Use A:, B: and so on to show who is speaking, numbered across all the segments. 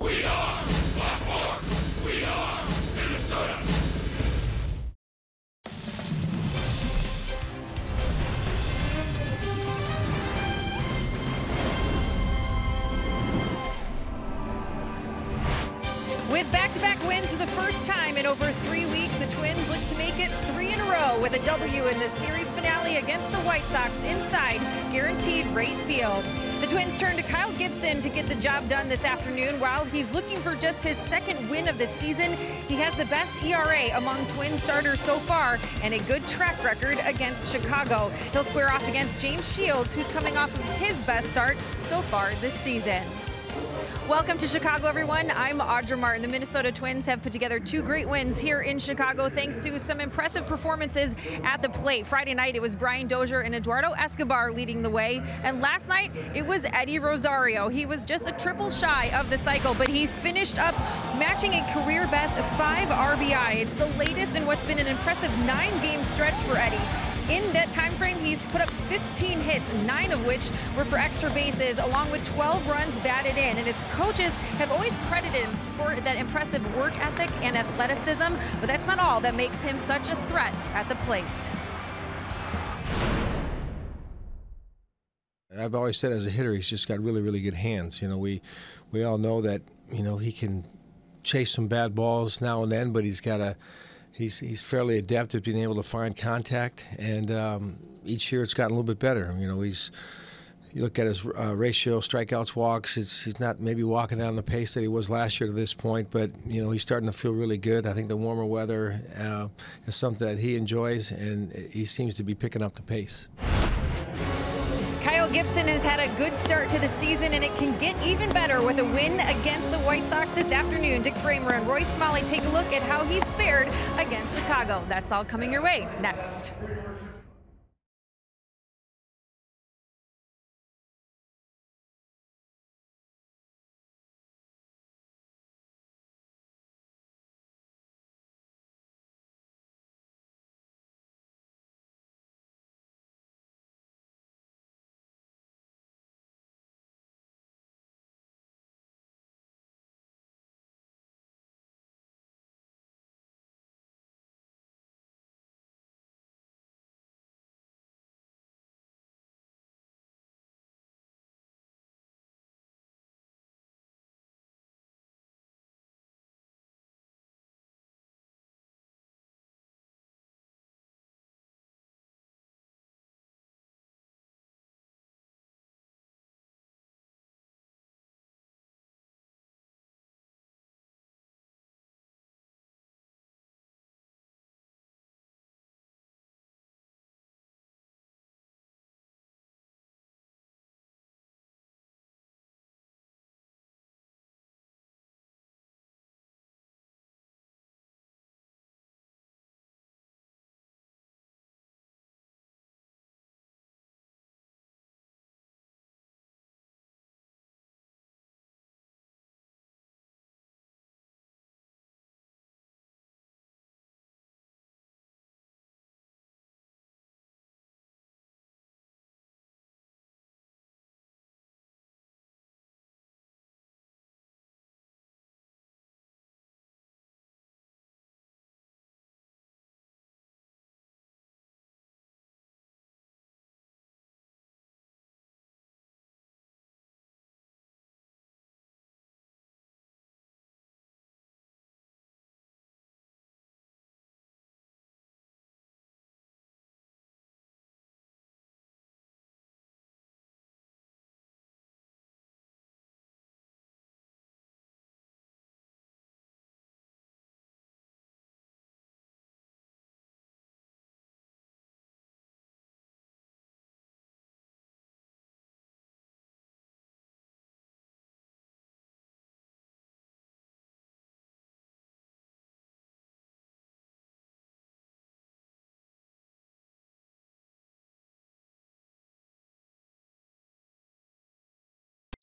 A: We are Black. We are Minnesota.
B: With back-to-back wins for the first time in over 3 weeks, the Twins look to make it 3 in a row with a W in the series finale against the White Sox inside Guaranteed Rate Field. The Twins turn to Kyle Gibson to get the job done this afternoon. While he's looking for just his second win of the season, he has the best ERA among Twin starters so far and a good track record against Chicago. He'll square off against James Shields, who's coming off of his best start so far this season. Welcome to Chicago, everyone. I'm Audra Martin. The Minnesota Twins have put together 2 great wins here in Chicago thanks to some impressive performances at the plate. Friday night, it was Brian Dozier and Eduardo Escobar leading the way. And last night, it was Eddie Rosario. He was just a triple shy of the cycle, but he finished up matching a career best of 5 RBI. It's the latest in what's been an impressive 9-game stretch for Eddie. In that time frame, he's put up 15 hits, 9 of which were for extra bases, along with 12 runs batted in. And his coaches have always credited him for that impressive work ethic and athleticism, but that's not all that makes him such a threat at the plate.
C: I've always said as a hitter, he's just got really, really good hands. You know, we all know that, you know, he can chase some bad balls now and then, but he's got a He's fairly adept at being able to find contact, and each year it's gotten a little bit better. You know, you look at his ratio, strikeouts, walks. He's not maybe walking down the pace that he was last year to this point, but you know he's starting to feel really good. I think the warmer weather is something that he enjoys, and he seems to be picking up the pace.
B: Kyle Gibson has had a good start to the season, and it can get even better with a win against the White Sox this afternoon. Dick Bramer and Roy Smalley take a look at how he's fared against Chicago. That's all coming your way next.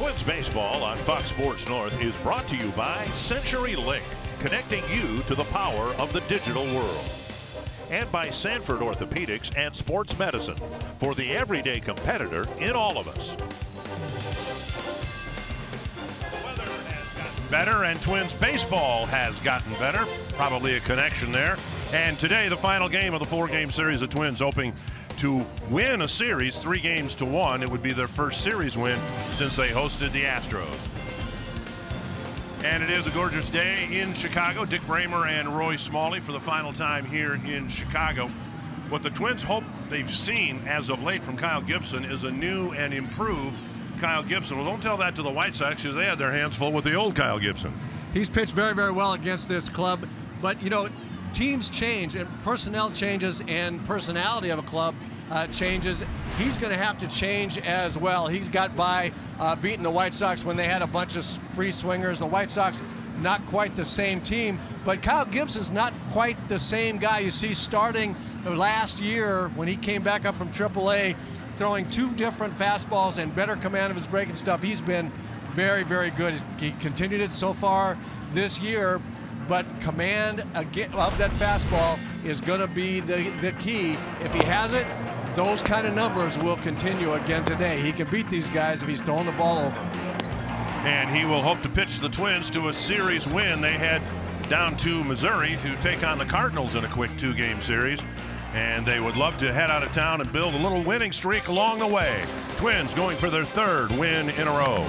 D: Twins baseball on Fox Sports North is brought to you by CenturyLink, connecting you to the power of the digital world. And by Sanford Orthopedics and Sports Medicine, for the everyday competitor in all of us. The weather has gotten better, and Twins baseball has gotten better. Probably a connection there. And today, the final game of the 4-game series, the Twins hoping to win a series 3-1. It would be their first series win since they hosted the Astros. And it is a gorgeous day in Chicago. Dick Bramer and Roy Smalley for the final time here in Chicago. What the Twins hope they've seen as of late from Kyle Gibson is a new and improved Kyle Gibson. Well, don't tell that to the White Sox, because they had their hands full with the old Kyle Gibson.
E: He's pitched very, very well against this club. But, you know, teams change and personnel changes and personality of a club changes. He's going to have to change as well. He's got by beating the White Sox when they had a bunch of free swingers. The White Sox, not quite the same team, but Kyle Gibson's not quite the same guy you see starting last year when he came back up from AAA, throwing 2 different fastballs and better command of his breaking stuff. He's been very, very good. He continued it so far this year, but command of that fastball is going to be the key. If he has it, those kind of numbers will continue again today. He can beat these guys if he's throwing the ball over.
D: And he will hope to pitch the Twins to a series win. They head down to Missouri to take on the Cardinals in a quick 2-game series. And they would love to head out of town and build a little winning streak along the way. Twins going for their 3rd win in a row.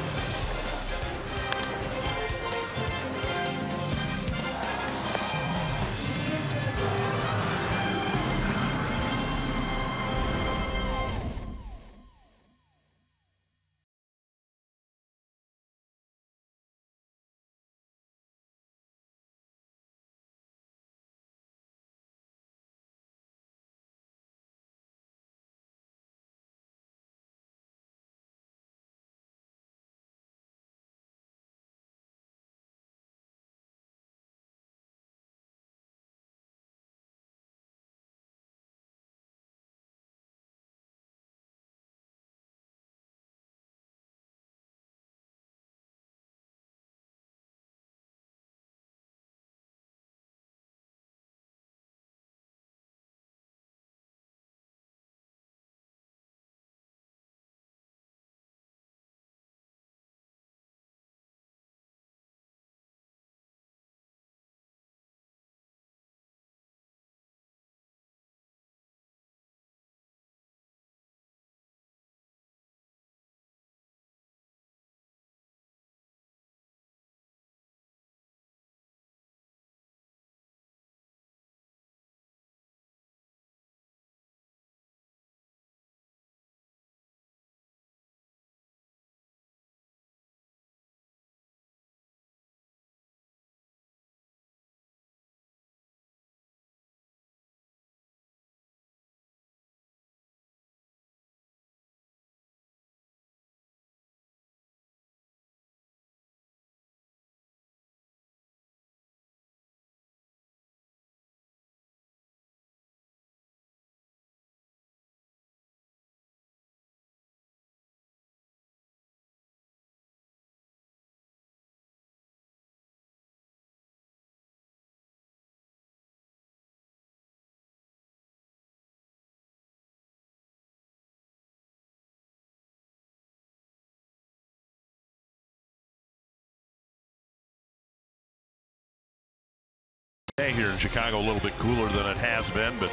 D: Here in Chicago, a little bit cooler than it has been, but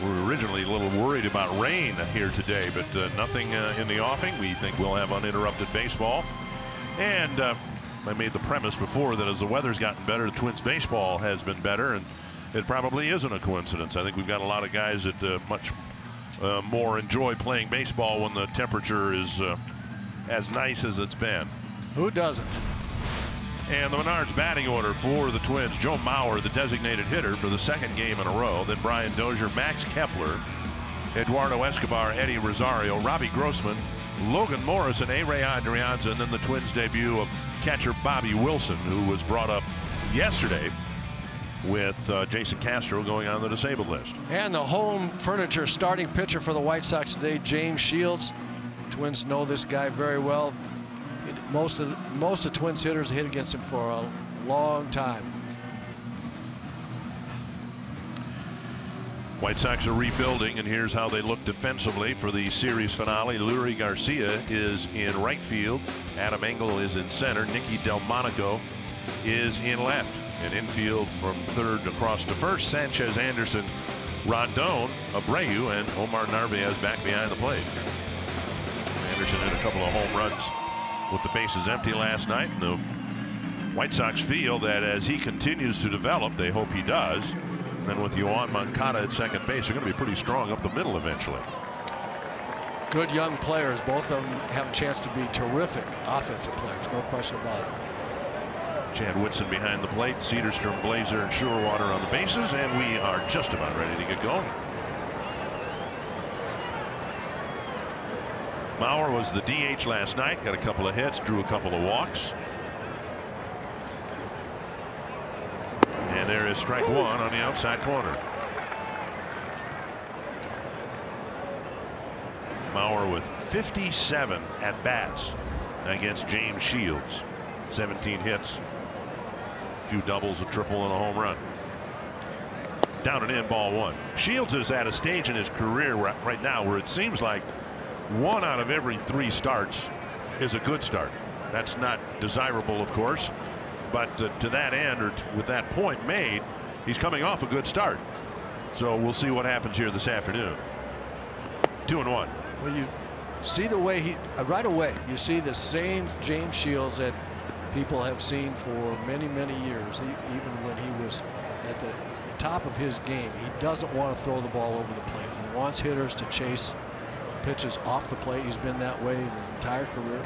D: we were originally a little worried about rain here today, but nothing in the offing. We think we'll have uninterrupted baseball. And I made the premise before that as the weather's gotten better, the Twins baseball has been better, and it probably isn't a coincidence. I think we've got a lot of guys that much more enjoy playing baseball when the temperature is as nice as it's been.
E: Who doesn't?
D: And the Menards batting order for the Twins: Joe Mauer, the designated hitter for the 2nd game in a row. Then Brian Dozier, Max Kepler, Eduardo Escobar, Eddie Rosario, Robbie Grossman, Logan Morris, and A. Ray Adrianza. And then the Twins debut of catcher Bobby Wilson, who was brought up yesterday with Jason Castro going on the disabled list.
E: And the home furniture starting pitcher for the White Sox today, James Shields. Twins know this guy very well. Most of Twins hitters hit against him for a long time.
D: White Sox are rebuilding, and here's how they look defensively for the series finale. Lurie Garcia is in right field. Adam Engel is in center. Nicky Delmonico is in left. And infield from third across to first, Sanchez, Anderson, Rondon, Abreu, and Omar Narvaez back behind the plate. Anderson hit a couple of home runs with the bases empty last night. And the White Sox feel that as he continues to develop, they hope he does. And then with Yoan Moncada at second base, they're going to be pretty strong up the middle eventually.
E: Good young players. Both of them have a chance to be terrific offensive players. No question about it.
D: Chad Woodson behind the plate, Cedarstrom, Blazer, and Surewater on the bases, and we are just about ready to get going. Mauer was the DH last night, got a couple of hits, drew a couple of walks. And there is strike one on the outside corner. Mauer with 57 at bats against James Shields. 17 hits. Few doubles, a triple, and a home run. Down and in, ball one. Shields is at a stage in his career right now where it seems like 1 out of every 3 starts is a good start. That's not desirable, of course, but to that end, or with that point made, he's coming off a good start. So we'll see what happens here this afternoon. 2-1.
E: Well, you see the way he right away you see the same James Shields that people have seen for many years. Even when he was at the top of his game, he doesn't want to throw the ball over the plate. He wants hitters to chase pitches off the plate. He's been that way his entire career.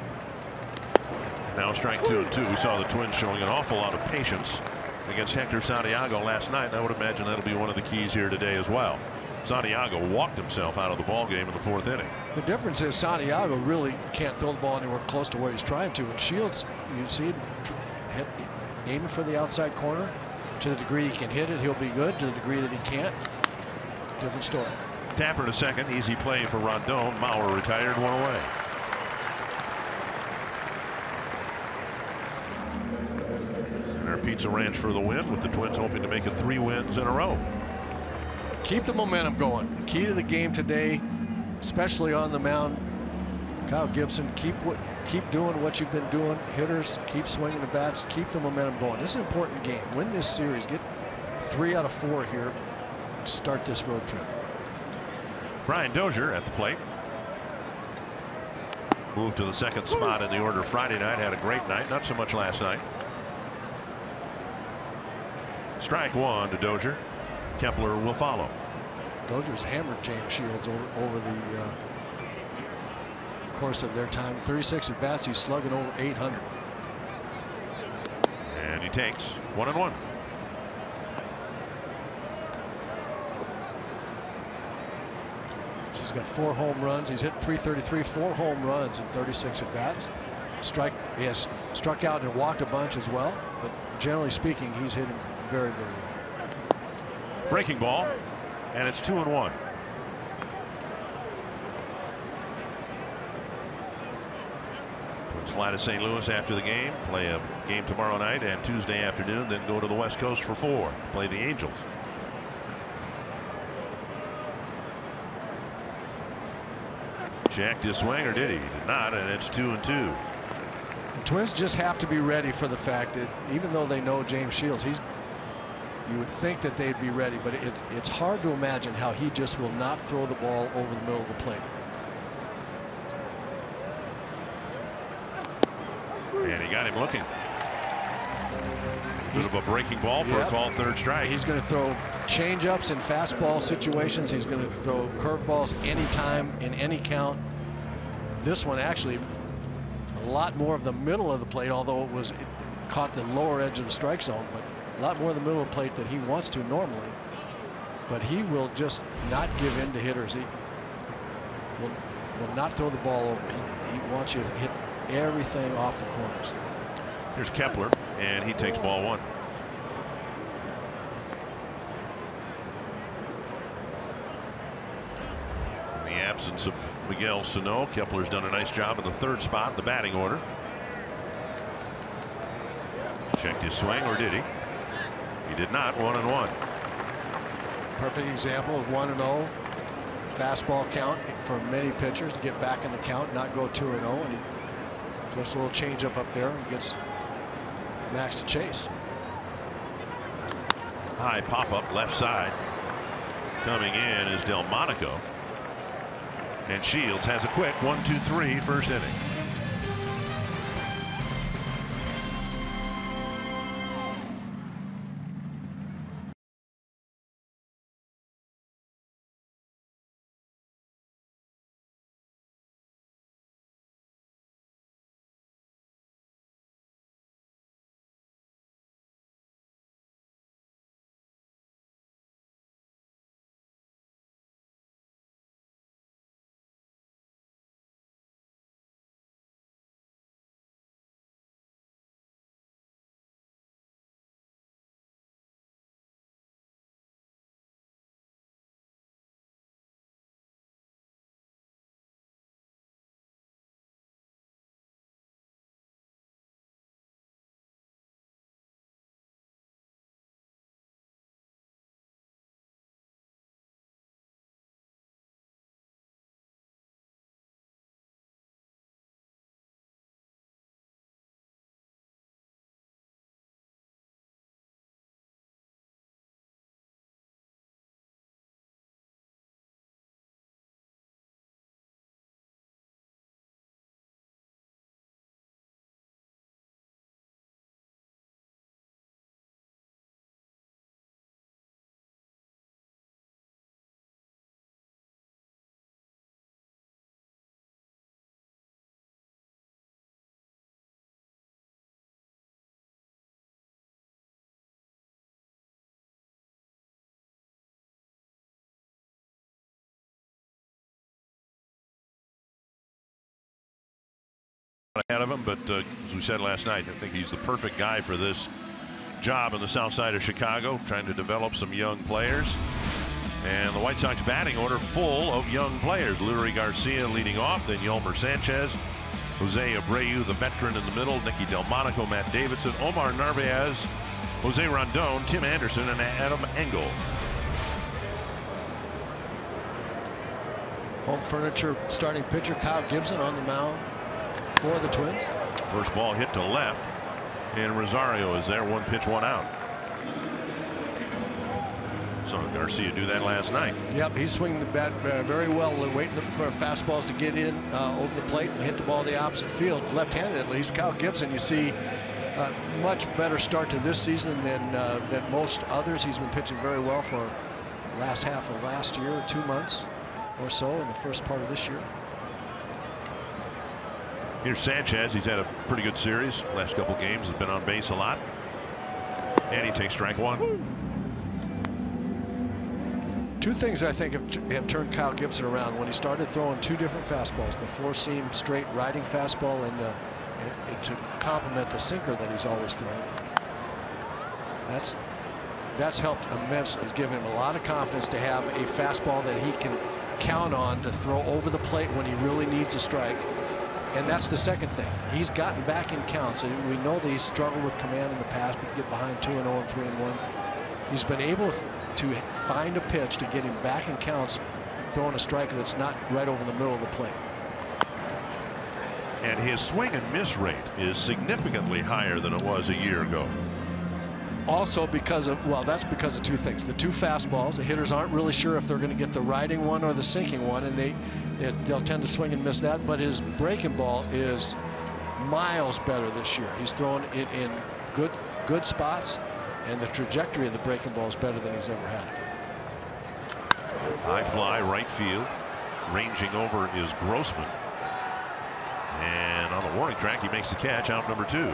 D: Now strike 2 and 2. We saw the Twins showing an awful lot of patience against Hector Santiago last night, and I would imagine that'll be one of the keys here today as well. Santiago walked himself out of the ball game in the 4th inning.
E: The difference is Santiago really can't throw the ball anywhere close to where he's trying to. And Shields, you see him aiming for the outside corner. To the degree he can hit it, he'll be good. To the degree that he can't, different story.
D: Tapper to second. Easy play for Rondon. Mauer retired, 1 away. And our Pizza Ranch for the win, with the Twins hoping to make it 3 wins in a row.
E: Keep the momentum going. The key to the game today, especially on the mound, Kyle Gibson, keep doing what you've been doing. Hitters, keep swinging the bats, keep the momentum going. This is an important game. Win this series. Get 3 out of 4 here. Start this road trip.
D: Brian Dozier at the plate. Moved to the 2nd spot in the order Friday night. Had a great night. Not so much last night. Strike 1 to Dozier. Kepler will follow.
E: Dozier's hammered James Shields over the course of their time. 36 at bats. He's slugging over 800.
D: And he takes 1-1.
E: He's got 4 home runs. He's hit .333, 4 home runs in 36 at bats. He has struck out and walked a bunch as well, but generally speaking, he's hitting very well.
D: Breaking ball, and it's 2-1. Twins fly to St. Louis after the game, play a game tomorrow night and Tuesday afternoon, then go to the West Coast for 4, play the Angels. Checked his swing, or did he? He did not, and it's 2-2.
E: The Twins just have to be ready for the fact that even though they know James Shields, you would think that they'd be ready, but it's hard to imagine how he just will not throw the ball over the middle of the plate.
D: And he got him looking. Bit of a breaking ball for a called 3rd strike.
E: He's going to throw changeups in fastball situations. He's going to throw curveballs anytime in any count. This one actually a lot more of the middle of the plate, although it caught the lower edge of the strike zone, but a lot more of the middle of the plate than he wants to normally. But he will just not give in to hitters. He will not throw the ball over. He wants you to hit everything off the corners.
D: Here's Kepler, and he takes ball 1. In the absence of Miguel Sano, Kepler's done a nice job in the 3rd spot in the batting order. Checked his swing, or did he? He did not. 1-1.
E: Perfect example of 1-0 fastball count for many pitchers to get back in the count, not go 2-0, and he flips a little changeup up there and gets Max to chase.
D: High pop-up left side. Coming in is Delmonico. And Shields has a quick 1-2-3 first inning. Ahead of him, but as we said last night, I think he's the perfect guy for this job on the south side of Chicago, trying to develop some young players. And the White Sox batting order full of young players. Leury Garcia leading off, then Yolmer Sanchez, Jose Abreu, the veteran in the middle, Nicky Delmonico, Matt Davidson, Omar Narvaez, Jose Rondon, Tim Anderson, and Adam Engel.
E: Home furniture starting pitcher Kyle Gibson on the mound for the Twins.
D: First ball hit to left, and Rosario is there. 1 pitch, 1 out. Saw Garcia do that last night.
E: Yep, he's swinging the bat very well, waiting for fastballs to get in over the plate and hit the ball the opposite field. Left-handed at least. Kyle Gibson, you see a much better start to this season than most others. He's been pitching very well for the last half of last year, 2 months or so in the first part of this year.
D: Here's Sanchez. He's had a pretty good series. Last couple games has been on base a lot. And he takes strike 1.
E: 2 things I think have turned Kyle Gibson around. When he started throwing 2 different fastballs, the 4-seam straight riding fastball and to complement the sinker that he's always thrown. That's helped immensely. It's given him a lot of confidence to have a fastball that he can count on to throw over the plate when he really needs a strike. And that's the second thing. He's gotten back in counts. And we know that he's struggled with command in the past, but get behind 2-0 and 3-1. He's been able to find a pitch to get him back in counts, throwing a striker that's not right over the middle of the plate.
D: And his swing and miss rate is significantly higher than it was a year ago.
E: Also because of, well, that's because of 2 things. The 2 fastballs, the hitters aren't really sure if they're going to get the riding one or the sinking one, and they'll tend to swing and miss that. But his breaking ball is miles better this year. He's throwing it in good spots, and the trajectory of the breaking ball is better than he's ever had it.
D: High fly right field. Ranging over is Grossman. And on the warning track, he makes the catch, out number 2.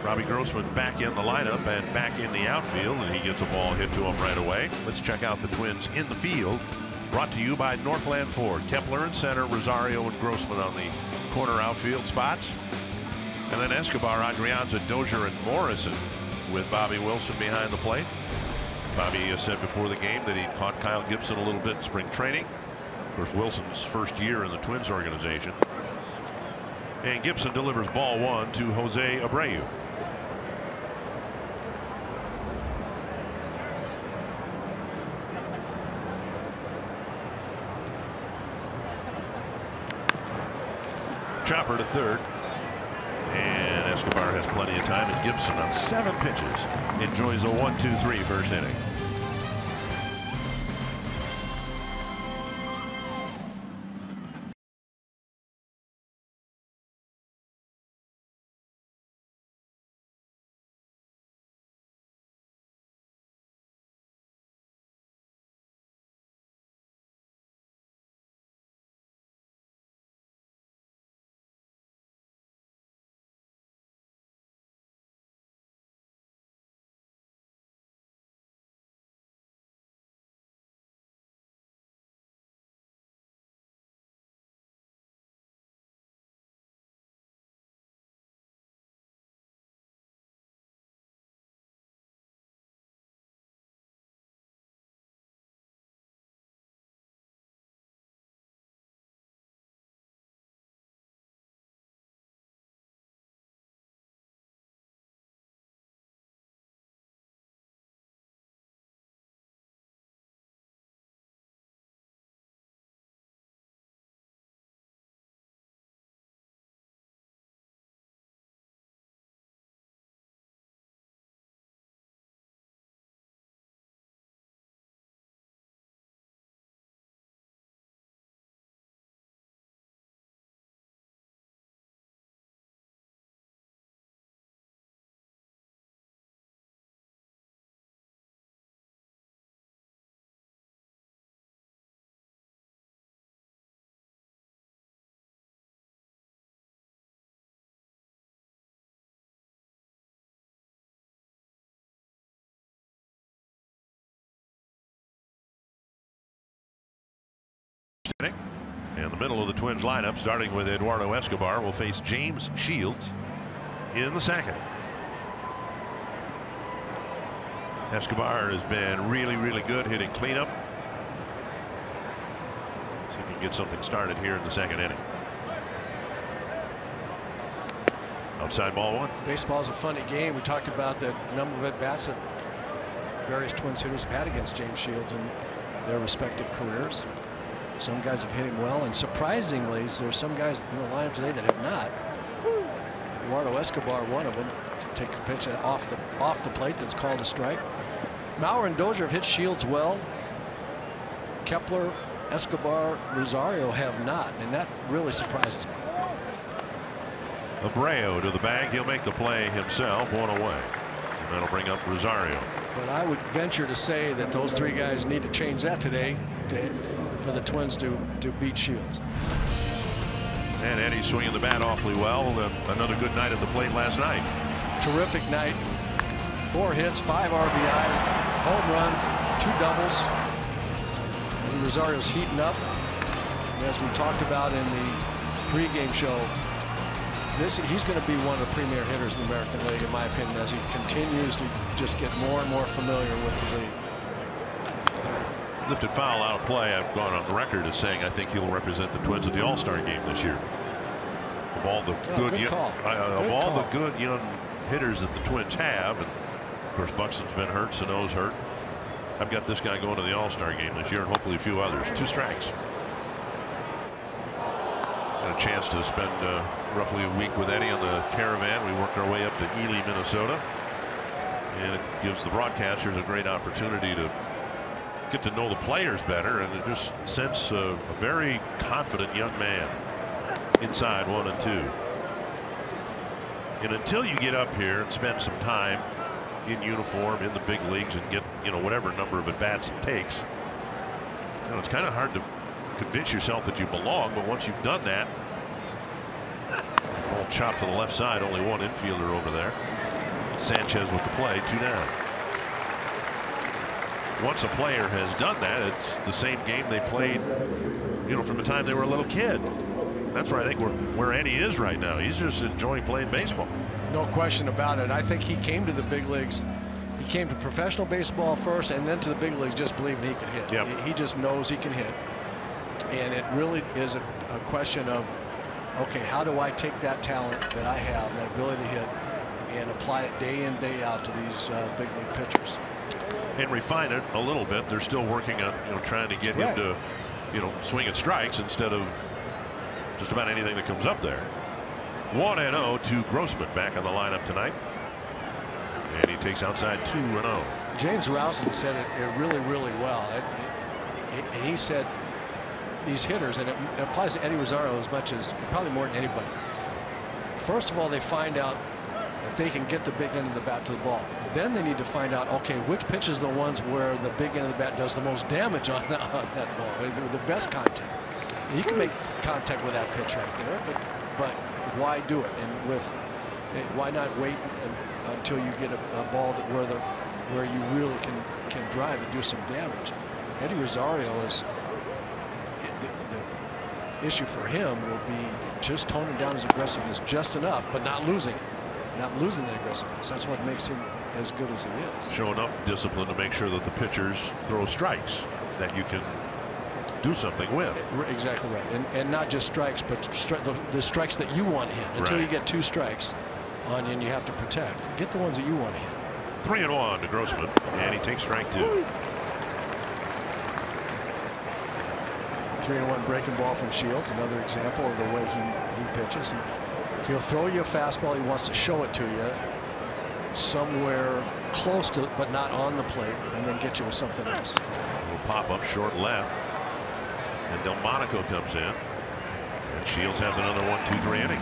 D: Robbie Grossman back in the lineup and back in the outfield, and he gets a ball hit to him right away. Let's check out the Twins in the field. Brought to you by Northland Ford. Kepler in center, Rosario and Grossman on the corner outfield spots. And then Escobar, Adrianza, Dozier, and Morrison with Bobby Wilson behind the plate. Bobby said before the game that he caught Kyle Gibson a little bit in spring training. Of course, Wilson's first year in the Twins organization. And Gibson delivers ball 1 to Jose Abreu. chopper to third. And Escobar has plenty of time, and Gibson on 7 pitches enjoys a 1-2-3 first inning. And the middle of the Twins lineup, starting with Eduardo Escobar, will face James Shields in the second. Escobar has been really good hitting cleanup. See if he can get something started here in the second inning. Outside ball one.
E: Baseball's a funny game. We talked about the number of at-bats that various Twins hitters have had against James Shields in their respective careers. Some guys have hit him well, and surprisingly, there's some guys in the lineup today that have not. Eduardo Escobar, one of them, takes a pitch off the plate that's called a strike. Maurer and Dozier have hit Shields well. Kepler, Escobar, Rosario have not, and that really surprises me.
D: Abreu to the bag. He'll make the play himself, one away. And that'll bring up Rosario.
E: But I would venture to say that those three guys need to change that today for the Twins to beat Shields.
D: And Eddie's swinging the bat awfully well. Another good night at the plate last night.
E: Terrific night. 4 hits, 5 RBIs, home run, 2 doubles. And Rosario's heating up. And as we talked about in the pregame show, he's going to be one of the premier hitters in the American League, in my opinion, as he continues to just get more and more familiar with the league.
D: Lifted foul out of play. I've gone on the record as saying I think he'll represent the Twins at the All-Star game this year. Of all the the good young hitters that the Twins have, and of course Buxton's been hurt, Sano's hurt. I've got this guy going to the All-Star game this year, and hopefully a few others. 2 strikes. Got a chance to spend roughly a week with Eddie on the Caravan. We worked our way up to Ely, Minnesota, and it gives the broadcasters a great opportunity to get to know the players better, and just sense a very confident young man inside 1 and 2. And until you get up here and spend some time in uniform in the big leagues and get, whatever number of at-bats it takes, it's kind of hard to convince yourself that you belong. But once you've done that, ball chopped to the left side, only one infielder over there. Sanchez with the play, 2 down. Once a player has done that, it's the same game they played, from the time they were a little kid. That's where I think where Eddie is right now. He's just enjoying playing baseball.
E: No question about it. I think he came to the big leagues. He came to professional baseball first, and then to the big leagues just believing he could hit.
D: Yep.
E: He just knows he can hit. And it really is a question of, okay, how do I take that talent that I have, that ability to hit, and apply it day in, day out to these big league pitchers?
D: And refine it a little bit. They're still working on trying to get him to swing at strikes instead of just about anything that comes up there. 1-0 to Grossman back on the lineup tonight. And he takes outside 2-0.
E: James Rowson said it really, really well. He said these hitters, and it applies to Eddie Rosario as much as, probably more than anybody. First of all, they find out that they can get the big end of the bat to the ball. Then they need to find out, okay, which pitches are the ones where the big end of the bat does the most damage on that ball, the best contact. You can make contact with that pitch right there, but why do it? And why not wait until you get a ball where you really can drive and do some damage? Eddie Rosario is the issue for him will be just toning down his aggressiveness just enough, but not losing that aggressiveness. That's what makes him as good as he is.
D: Show enough discipline to make sure that the pitchers throw strikes that you can do something with.
E: Exactly right, and not just strikes, but the strikes that you want to hit. Until you get 2 strikes on you, and you have to protect. Get the ones that you want to hit.
D: 3-1 to Grossman, and he takes strike 2.
E: 3-1 breaking ball from Shields. Another example of the way he pitches. He'll throw you a fastball. He wants to show it to you somewhere close to, but not on the plate, and then get you with something else.
D: A little pop up short left, and Delmonico comes in, and Shields has another 1-2-3 inning.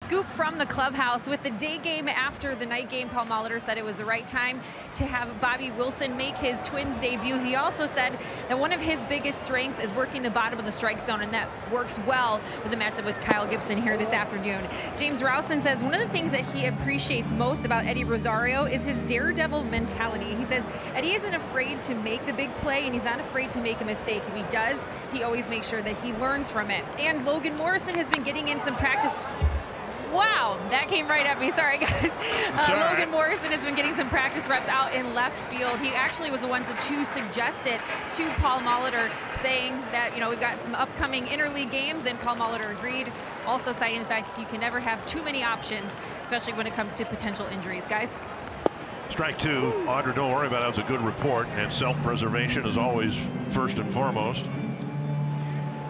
B: Scoop from the clubhouse with the day game after the night game. Paul Molitor said it was the right time to have Bobby Wilson make his Twins debut. He also said that one of his biggest strengths is working the bottom of the strike zone, and that works well with the matchup with Kyle Gibson here this afternoon. James Rowson says one of the things that he appreciates most about Eddie Rosario is his daredevil mentality. He says Eddie isn't afraid to make the big play, and he's not afraid to make a mistake. If he does, he always makes sure that he learns from it. And Logan Morrison has been getting in some practice. Wow, that came right at me. Sorry, guys. Logan Morrison has been getting some practice reps out in left field. He actually was the one to suggest it to Paul Molitor, saying that, you know, we've got some upcoming interleague games, and Paul Molitor agreed, also citing the fact you can never have too many options, especially when it comes to potential injuries, guys.
D: Strike 2. Audra, don't worry about it. That was a good report, and self-preservation is always first and foremost.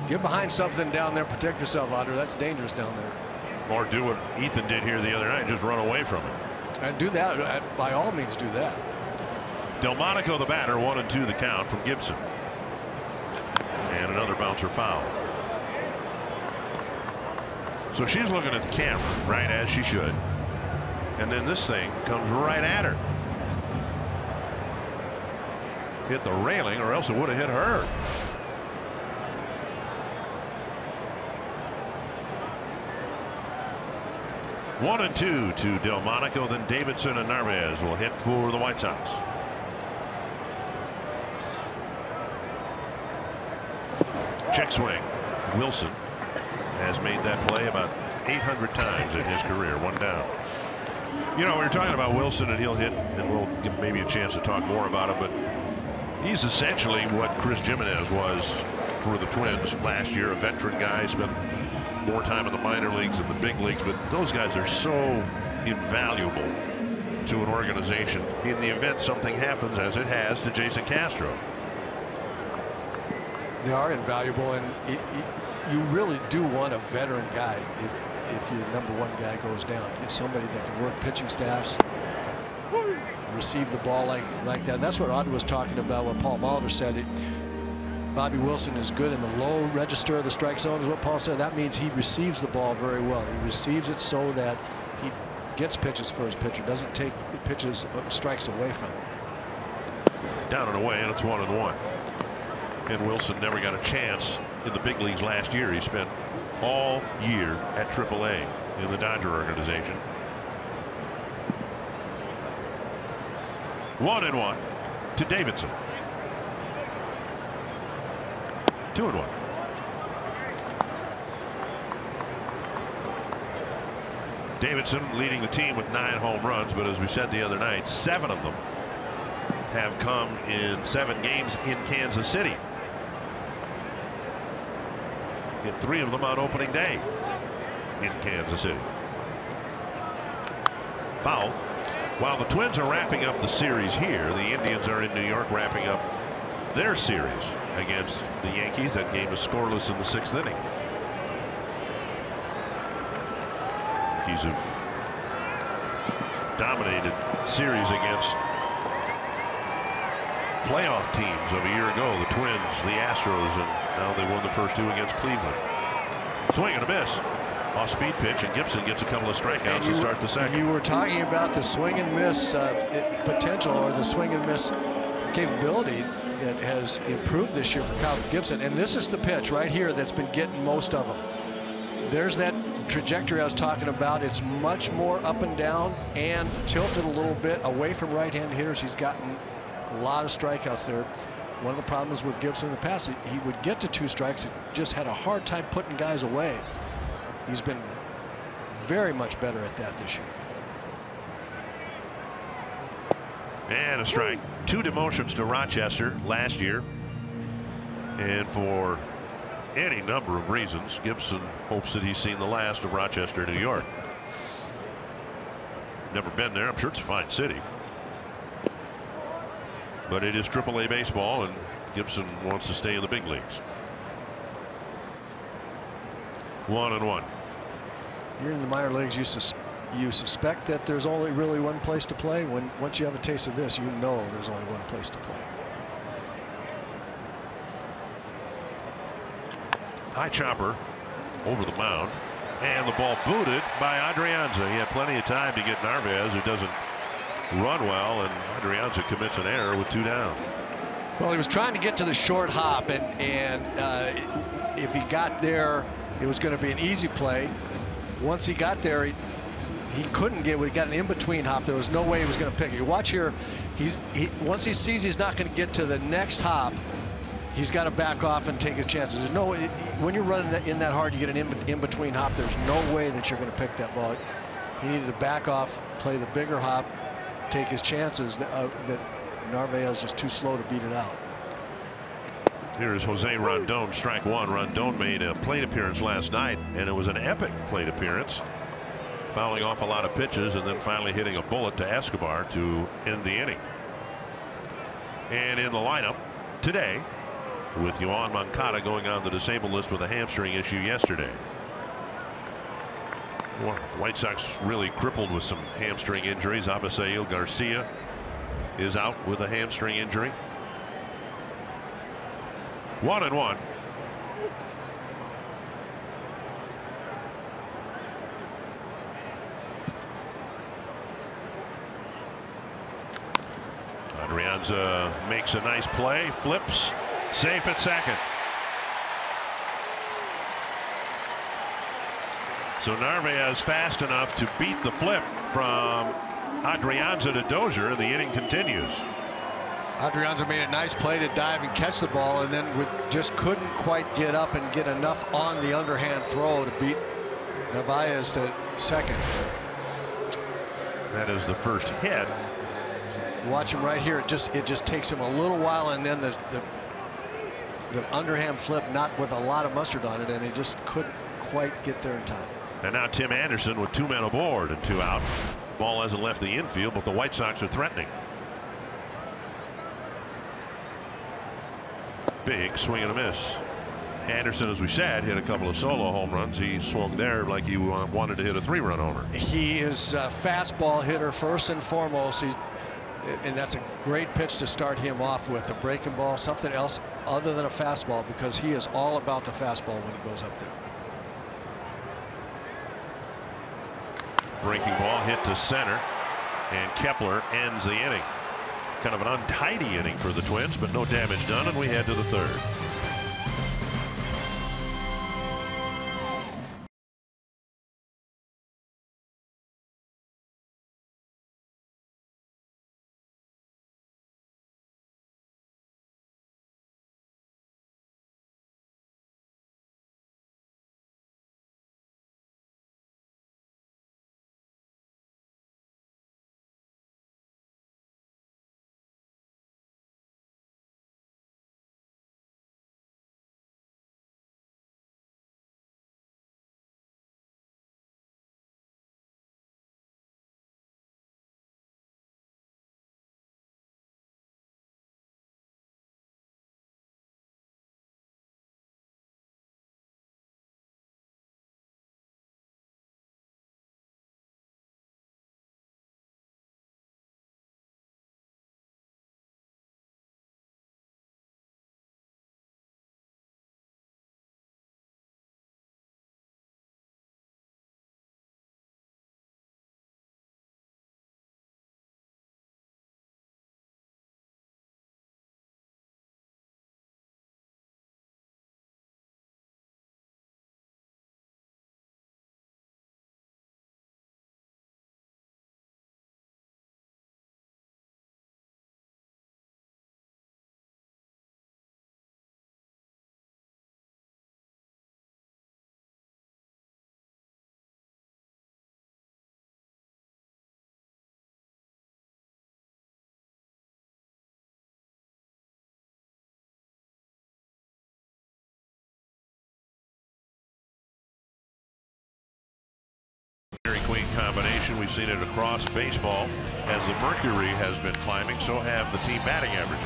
E: Get behind something down there. Protect yourself, Audra. That's dangerous down there.
D: Or do what Ethan did here the other night and just run away from it.
E: And do that. By all means, do that.
D: Delmonico, the batter, 1-2 the count from Gibson. And another bouncer foul. So she's looking at the camera, right, as she should. And then this thing comes right at her. Hit the railing, or else it would have hit her. 1-2 to Delmonico. Then Davidson and Narvaez will hit for the White Sox. Check swing. Wilson has made that play about 800 times in his career. One down. You know, we were talking about Wilson, and he'll hit, and we'll give maybe a chance to talk more about him, but he's essentially what Chris Jimenez was for the Twins last year. A veteran guy, spent more time in the minor leagues than the big leagues, but those guys are so invaluable to an organization in the event something happens, as it has to Jason Castro.
E: They are invaluable, and you really do want a veteran guy if your #1 guy goes down. It's somebody that can work pitching staffs, receive the ball like that. And that's what Odd was talking about, what Paul Molitor said. Bobby Wilson is good in the low register of the strike zone, is what Paul said. That means he receives the ball very well. He receives it so that he gets pitches for his pitcher, doesn't take pitches, strikes away from him.
D: Down and away, and it's 1-1. And Wilson never got a chance in the big leagues last year. He spent all year at AAA in the Dodger organization. 1-1 to Davidson. 2-1. Davidson leading the team with 9 home runs, but as we said the other night, 7 of them have come in 7 games in Kansas City. Hit 3 of them on opening day in Kansas City. Foul. While the Twins are wrapping up the series here, the Indians are in New York wrapping up their series against the Yankees. That game is scoreless in the 6th inning. Yankees have dominated series against playoff teams of a year ago, the Twins, the Astros, and now they won the first 2 against Cleveland. Swing and a miss. Off speed pitch, and Gibson gets a couple of strikeouts to start the second.
E: You were talking about the swing and miss potential, or the swing and miss capability that has improved this year for Kyle Gibson, and this is the pitch right here that's been getting most of them. There's that trajectory I was talking about. It's much more up and down and tilted a little bit away from right-hand hitters. He's gotten a lot of strikeouts there. One of the problems with Gibson in the past, he would get to 2 strikes. He just had a hard time putting guys away. He's been very much better at that this year.
D: And a strike. 2 demotions to Rochester last year. And for any number of reasons, Gibson hopes that he's seen the last of Rochester, New York. Never been there. I'm sure it's a fine city. But it is AAA baseball, and Gibson wants to stay in the big leagues. 1-1.
E: You're in the minor leagues, you suspect that there's only really one place to play. Once you have a taste of this, you know there's only one place to play.
D: High chopper over the mound, and the ball booted by Adrianza. He had plenty of time to get Narvaez, who doesn't run well, and Adrianza commits an error with 2 down.
E: Well, he was trying to get to the short hop, and if he got there, it was going to be an easy play. Once he got there, he couldn't get. We got an in-between hop. There was no way he was going to pick it. You watch here. Once he sees he's not going to get to the next hop, he's got to back off and take his chances. There's no when you're running in that hard, you get an in-between hop. There's no way that you're going to pick that ball. He needed to back off, play the bigger hop, take his chances. That Narvaez was too slow to beat it out.
D: Here's Jose Rondon, strike 1. Rondon made a plate appearance last night, and it was an epic plate appearance, fouling off a lot of pitches and then finally hitting a bullet to Escobar to end the inning. And in the lineup today, with Yohan Moncada going on the disabled list with a hamstring issue yesterday. White Sox really crippled with some hamstring injuries. Avisail Garcia is out with a hamstring injury. 1-1. Adrianza makes a nice play, flips, safe at second. So Narvaez fast enough to beat the flip from Adrianza to Dozier, and the inning continues.
E: Adrianza made a nice play to dive and catch the ball, and then just couldn't quite get up and get enough on the underhand throw to beat Narvaez to second.
D: That is the first hit.
E: Watch him right here. It just takes him a little while, and then the underhand flip, not with a lot of mustard on it, and he just couldn't quite get there in time.
D: And now Tim Anderson with 2 men aboard and 2 out. Ball hasn't left the infield, but the White Sox are threatening. Big swing and a miss. Anderson, as we said, hit a couple of solo home runs. He swung there like he wanted to hit a 3-run homer.
E: He is a fastball hitter first and foremost. And that's a great pitch to start him off with, a breaking ball, something else other than a fastball, because he is all about the fastball when he goes up there.
D: Breaking ball hit to center, and Kepler ends the inning. Kind of an untidy inning for the Twins, but no damage done, and we head to the 3rd. Queen combination. We've seen it across baseball. As the mercury has been climbing, so have the team batting averages.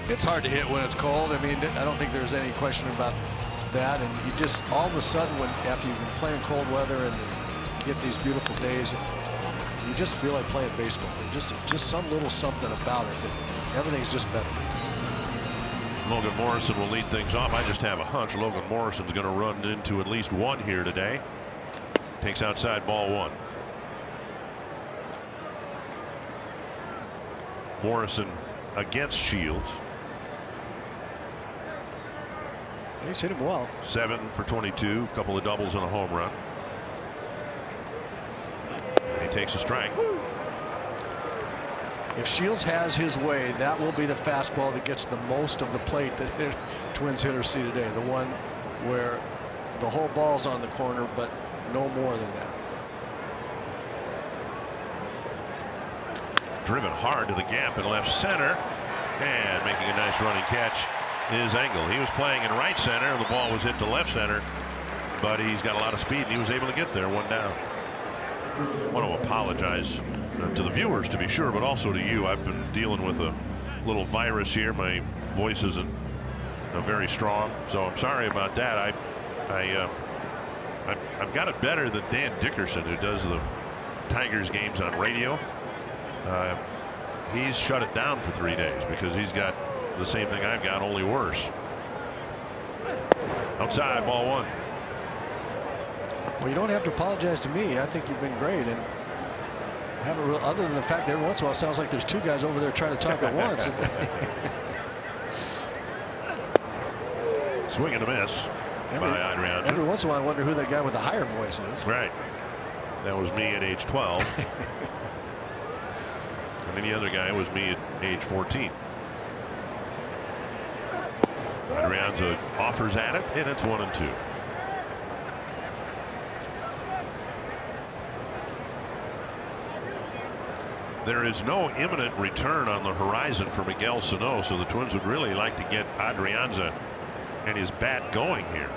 E: It's hard to hit when it's cold. I mean, I don't think there's any question about that. And you just all of a sudden, after you've been playing cold weather and you get these beautiful days, you just feel like playing baseball. Just some little something about it that everything's just better.
D: Logan Morrison will lead things off. I just have a hunch Logan Morrison's going to run into at least one here today. Takes outside, ball 1. Morrison against Shields.
E: He's hit him well.
D: 7 for 22, a couple of doubles and a home run. And he takes a strike.
E: If Shields has his way, that will be the fastball that gets the most of the plate that Twins hitters see today. The one where the whole ball's on the corner, but no more than that.
D: Driven hard to the gap in left center, and making a nice running catch is Engel. He was playing in right center, and the ball was hit to left center, but he's got a lot of speed, and he was able to get there. 1 down. I want to apologize to the viewers, to be sure, but also to you. I've been dealing with a little virus here. My voice isn't very strong, so I'm sorry about that. I've got it better than Dan Dickerson, who does the Tigers games on radio. He's shut it down for 3 days because he's got the same thing I've got, only worse. Outside, ball 1.
E: Well, you don't have to apologize to me. I think you've been great, and haven't really, other than the fact that every once in a while it sounds like there's 2 guys over there trying to talk at once.
D: Swing and a miss. by Adrianza.
E: Every once in a while I wonder who that guy with the higher voice is.
D: Right. That was me at age 12. And any other guy was me at age 14. Adrianza offers at it, and it's 1-2. There is no imminent return on the horizon for Miguel Sano, so the Twins would really like to get Adrianza and his bat going here.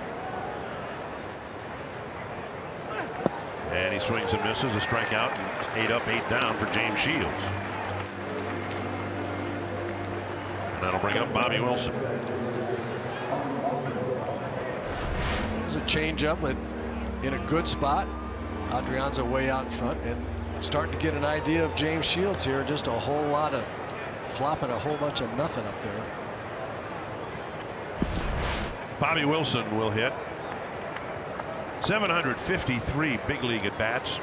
D: And he swings and misses, a strikeout, and 8 up, 8 down for James Shields. And that'll bring up Bobby Wilson.
E: There's a changeup in a good spot. Adrianza way out in front and starting to get an idea of James Shields here. Just a whole lot of flopping, a whole bunch of nothing up there.
D: Bobby Wilson will hit. 753 big league at bats,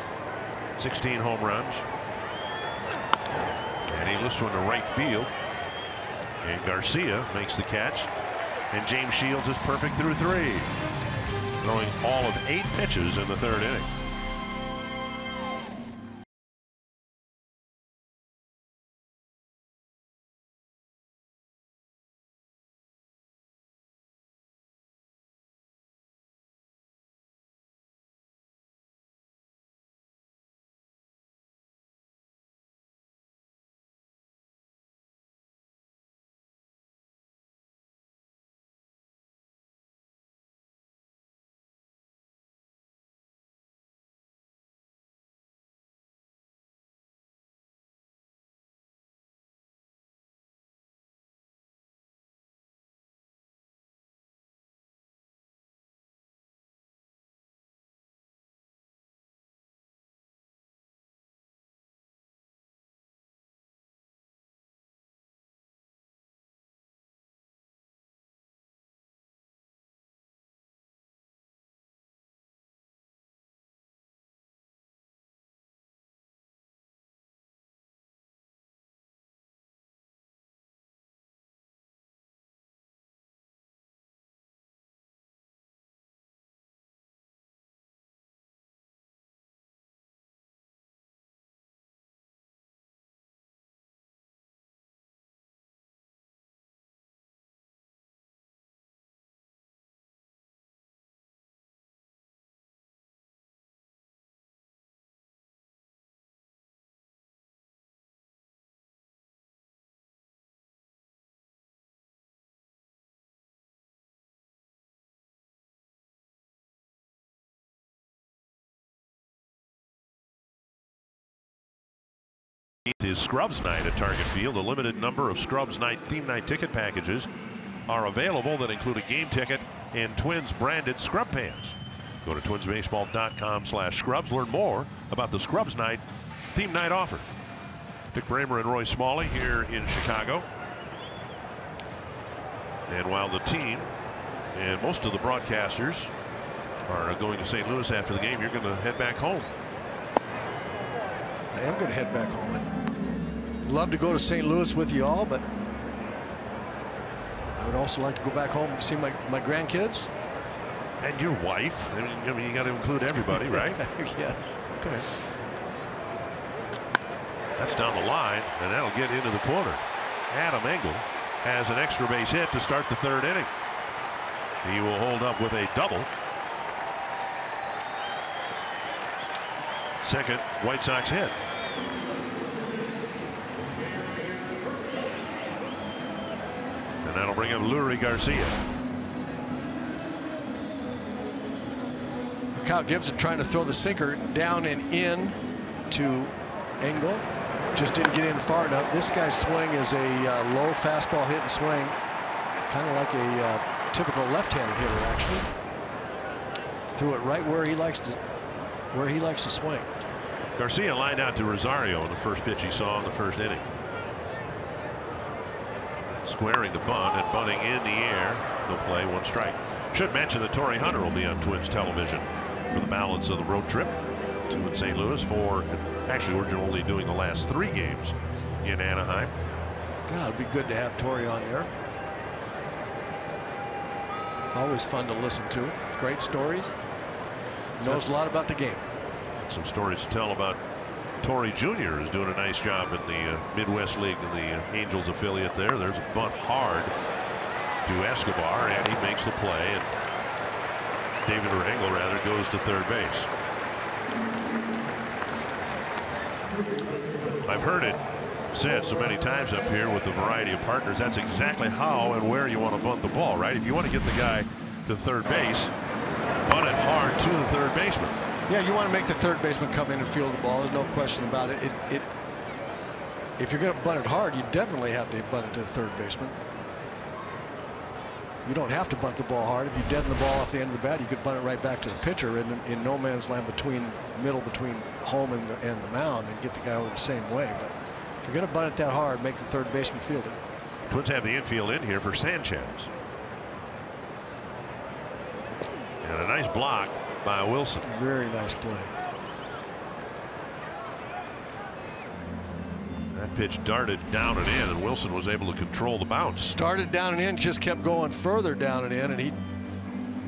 D: 16 home runs, and he lifts one to right field, and Garcia makes the catch, and James Shields is perfect through 3, throwing all of 8 pitches in the 3rd inning. Is Scrubs Night at Target Field. A limited number of Scrubs Night theme night ticket packages are available that include a game ticket and Twins branded scrub pants. Go to twinsbaseball.com/scrubs. Learn more about the Scrubs Night theme night offer. Dick Bramer and Roy Smalley here in Chicago. And while the team and most of the broadcasters are going to St. Louis after the game, you're going to head back home.
E: I am going to head back home. I'd love to go to St. Louis with you all, but I would also like to go back home and see my grandkids.
D: And your wife. I mean you got to include everybody, right?
E: Yes.
D: Okay. That's down the line, and that'll get into the corner. Adam Engel has an extra base hit to start the 3rd inning. He will hold up with a double. Second White Sox hit. And that'll bring up Lurie Garcia.
E: Kyle Gibson trying to throw the sinker down and in to Engel. Just didn't get in far enough. This guy's swing is a low fastball hit and swing. Kind of like a typical left-handed hitter, actually. Threw it right where he likes to swing.
D: Garcia lined out to Rosario in the first pitch he saw in the 1st inning. Squaring the bunt and bunting in the air. No play, 1 strike. Should mention that Torrey Hunter will be on Twins television for the balance of the road trip to in St. Louis. Actually, we're only doing the last 3 games in Anaheim.
E: God, it'd be good to have Torrey on there. Always fun to listen to. Great stories. Knows a lot about the game.
D: Some stories to tell about Torrey Jr. is doing a nice job in the Midwest League in the Angels affiliate there. There's a bunt hard to Escobar, and he makes the play. And David Engel rather goes to third base. I've heard it said so many times up here with a variety of partners, that's exactly how and where you want to bunt the ball, right? If you want to get the guy to third base, bunt it hard to the third baseman.
E: Yeah, you want to make the third baseman come in and field the ball. There's no question about it. If you're going to bunt it hard, you definitely have to bunt it to the third baseman. You don't have to bunt the ball hard. If you deaden the ball off the end of the bat, you could bunt it right back to the pitcher in no man's land between home and the mound and get the guy over the same way. But if you're going to bunt it that hard, make the third baseman field it.
D: Twins have the infield in here for Sanchez. And a nice block by Wilson.
E: Very nice play.
D: That pitch darted down and in, and Wilson was able to control the bounce.
E: Started down and in, just kept going further down and in, and he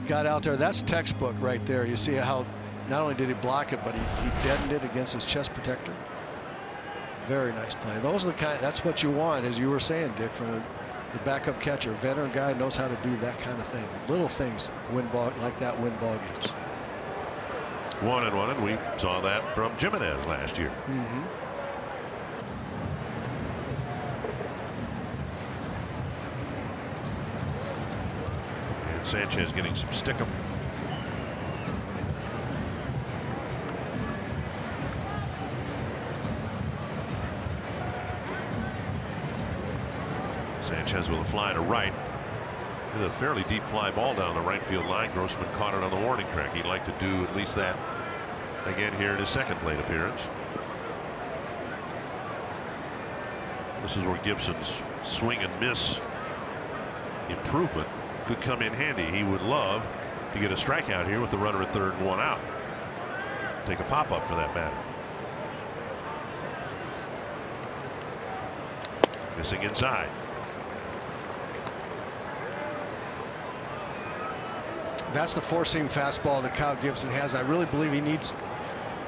E: got out there. That's textbook right there. You see how not only did he block it, but he deadened it against his chest protector. Very nice play. Those are the kind. That's what you want, as you were saying, Dick, from the backup catcher. A veteran guy knows how to do that kind of thing. Little things win ball like that win ball games.
D: 1-1, and we saw that from Jimenez last year. And Sanchez getting some stickum. Sanchez with a fly to right. A fairly deep fly ball down the right field line. Grossman caught it on the warning track. He'd like to do at least that again here in his second plate appearance. This is where Gibson's swing and miss improvement could come in handy. He would love to get a strikeout here with the runner at third and one out. Take a pop up for that matter. Missing inside.
E: That's the four-seam fastball that Kyle Gibson has. I really believe he needs.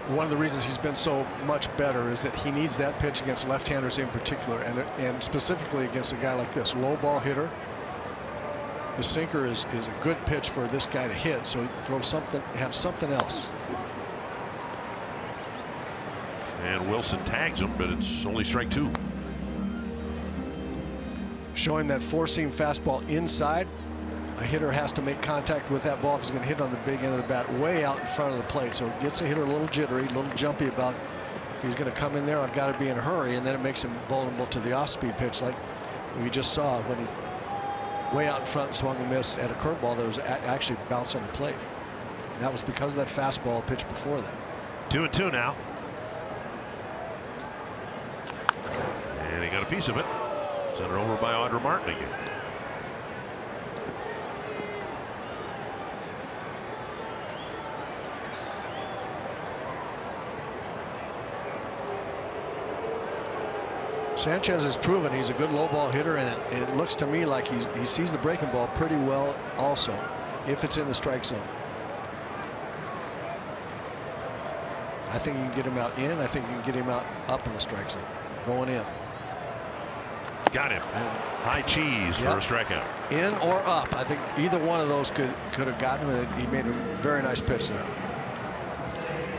E: One of the reasons he's been so much better is that he needs that pitch against left-handers in particular, and specifically against a guy like this, low ball hitter. The sinker is a good pitch for this guy to hit, so throw something, have something else.
D: And Wilson tags him, but it's only strike two.
E: Showing that four-seam fastball inside. A hitter has to make contact with that ball if he's going to hit on the big end of the bat, way out in front of the plate. So it gets a hitter a little jittery, a little jumpy about if he's going to come in there, I've got to be in a hurry, and then it makes him vulnerable to the off-speed pitch, like we just saw when he way out in front swung and missed at a curveball that was actually bounced on the plate. And that was because of that fastball pitch before that.
D: 2-2 now. And he got a piece of it. Sent it over by Audra Martin again.
E: Sanchez has proven he's a good low ball hitter, and it looks to me like he sees the breaking ball pretty well also, if it's in the strike zone. I think you can get him out in. I think you can get him out up in the strike zone, going in.
D: Got him. High cheese for a strikeout.
E: In or up. I think either one of those could have gotten him, and he made a very nice pitch there.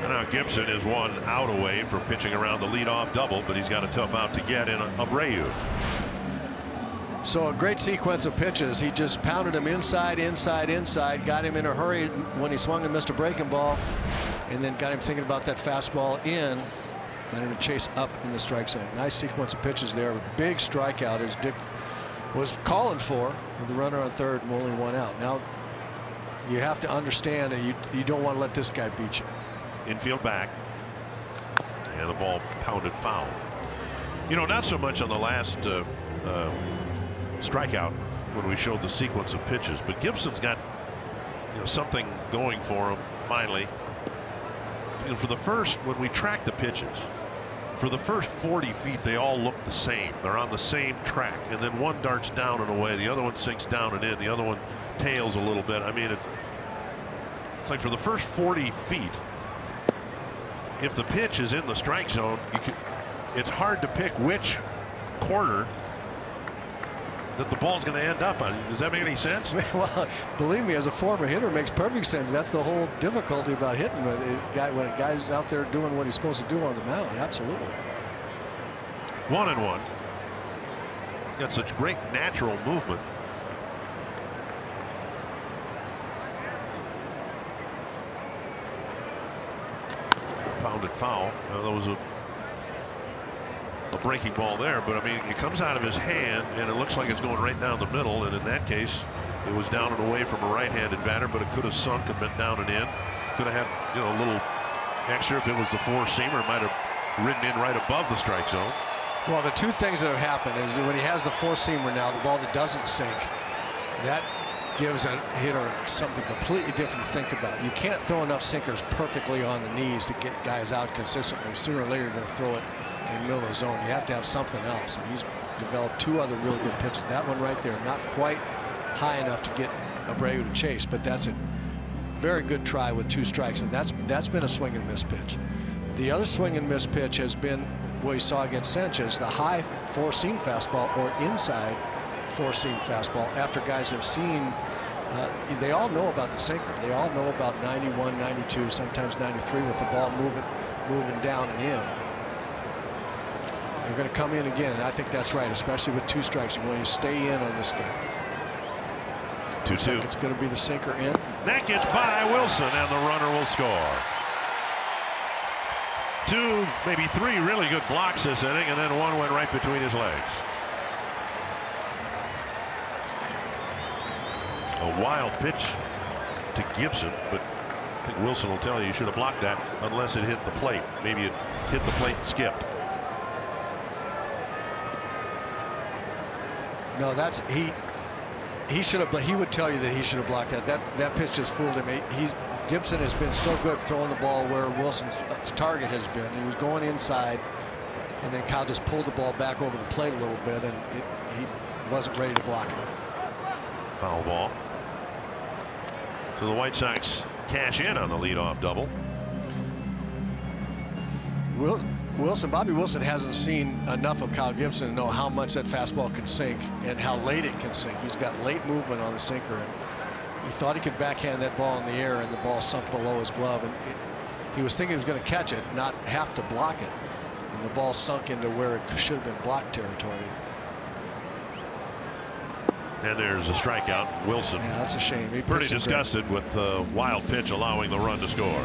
D: And now Gibson is one out away from pitching around the leadoff double, but he's got a tough out to get in Abreu.
E: So a great sequence of pitches. He just pounded him inside, inside, inside, got him in a hurry when he swung and missed a breaking ball, and then got him thinking about that fastball in, got him to chase up in the strike zone. Nice sequence of pitches there. A big strikeout as Dick was calling for with the runner on third and only one out. Now you have to understand that you don't want to let this guy beat you.
D: Infield back, and the ball pounded foul. You know, not so much on the last strikeout when we showed the sequence of pitches, but Gibson's got something going for him finally. For the first, when we track the pitches, For the first 40 feet, they all look the same. They're on the same track, and then one darts down and away, the other one sinks down and in, the other one tails a little bit. I mean, it's like for the first 40 feet, if the pitch is in the strike zone, it's hard to pick which quarter that the ball's going to end up on. Does that make any sense?
E: Well, believe me, as a former hitter, it makes perfect sense. That's the whole difficulty about hitting when a guy's out there doing what he's supposed to do on the mound. Absolutely.
D: 1-1. He's got such great natural movement. Pounded foul. That was a breaking ball there, but I mean, it comes out of his hand and it looks like it's going right down the middle, and in that case it was down and away from a right-handed batter, but it could have sunk and been down and in. Could have had, you know, a little extra if it was the four-seamer. Might have ridden in right above the strike zone.
E: Well, the two things that have happened is that when he has the four-seamer now, the ball that doesn't sink, that gives a hitter something completely different to think about. You can't throw enough sinkers perfectly on the knees to get guys out consistently. Sooner or later you're going to throw it in the middle of the zone. You have to have something else, and he's developed two other really good pitches. That one right there, not quite high enough to get Abreu to chase, but that's a very good try with 2 strikes, and that's been a swing and miss pitch. The other swing and miss pitch has been what we saw against Sanchez, the high four-seam fastball or inside four-seam fastball, after guys have seen they all know about the sinker. They all know about 91, 92, sometimes 93 with the ball moving down and in. They're going to come in again, and I think that's right, especially with 2 strikes. You're going to stay in on this guy.
D: 2-2.
E: It's going to be the sinker in.
D: That gets by Wilson, and the runner will score. 2, maybe 3 really good blocks this inning, and then one went right between his legs. A wild pitch to Gibson, but I think Wilson will tell you should have blocked that unless it hit the plate. Maybe it hit the plate and skipped.
E: No, that's he should have. He would tell you that he should have blocked that. That pitch just fooled him. Gibson has been so good throwing the ball where Wilson's target has been. He was going inside, and then Kyle just pulled the ball back over the plate a little bit, and he wasn't ready to block it.
D: Foul ball. So the White Sox cash in on the leadoff double.
E: Bobby Wilson hasn't seen enough of Kyle Gibson to know how much that fastball can sink and how late it can sink. He's got late movement on the sinker, and he thought he could backhand that ball in the air, and the ball sunk below his glove, and he was thinking he was going to catch it, not have to block it, and the ball sunk into where it should have been blocked territory.
D: And there's a strikeout. Wilson.
E: Yeah, that's a shame.
D: Pretty disgusted with the wild pitch allowing the run to score.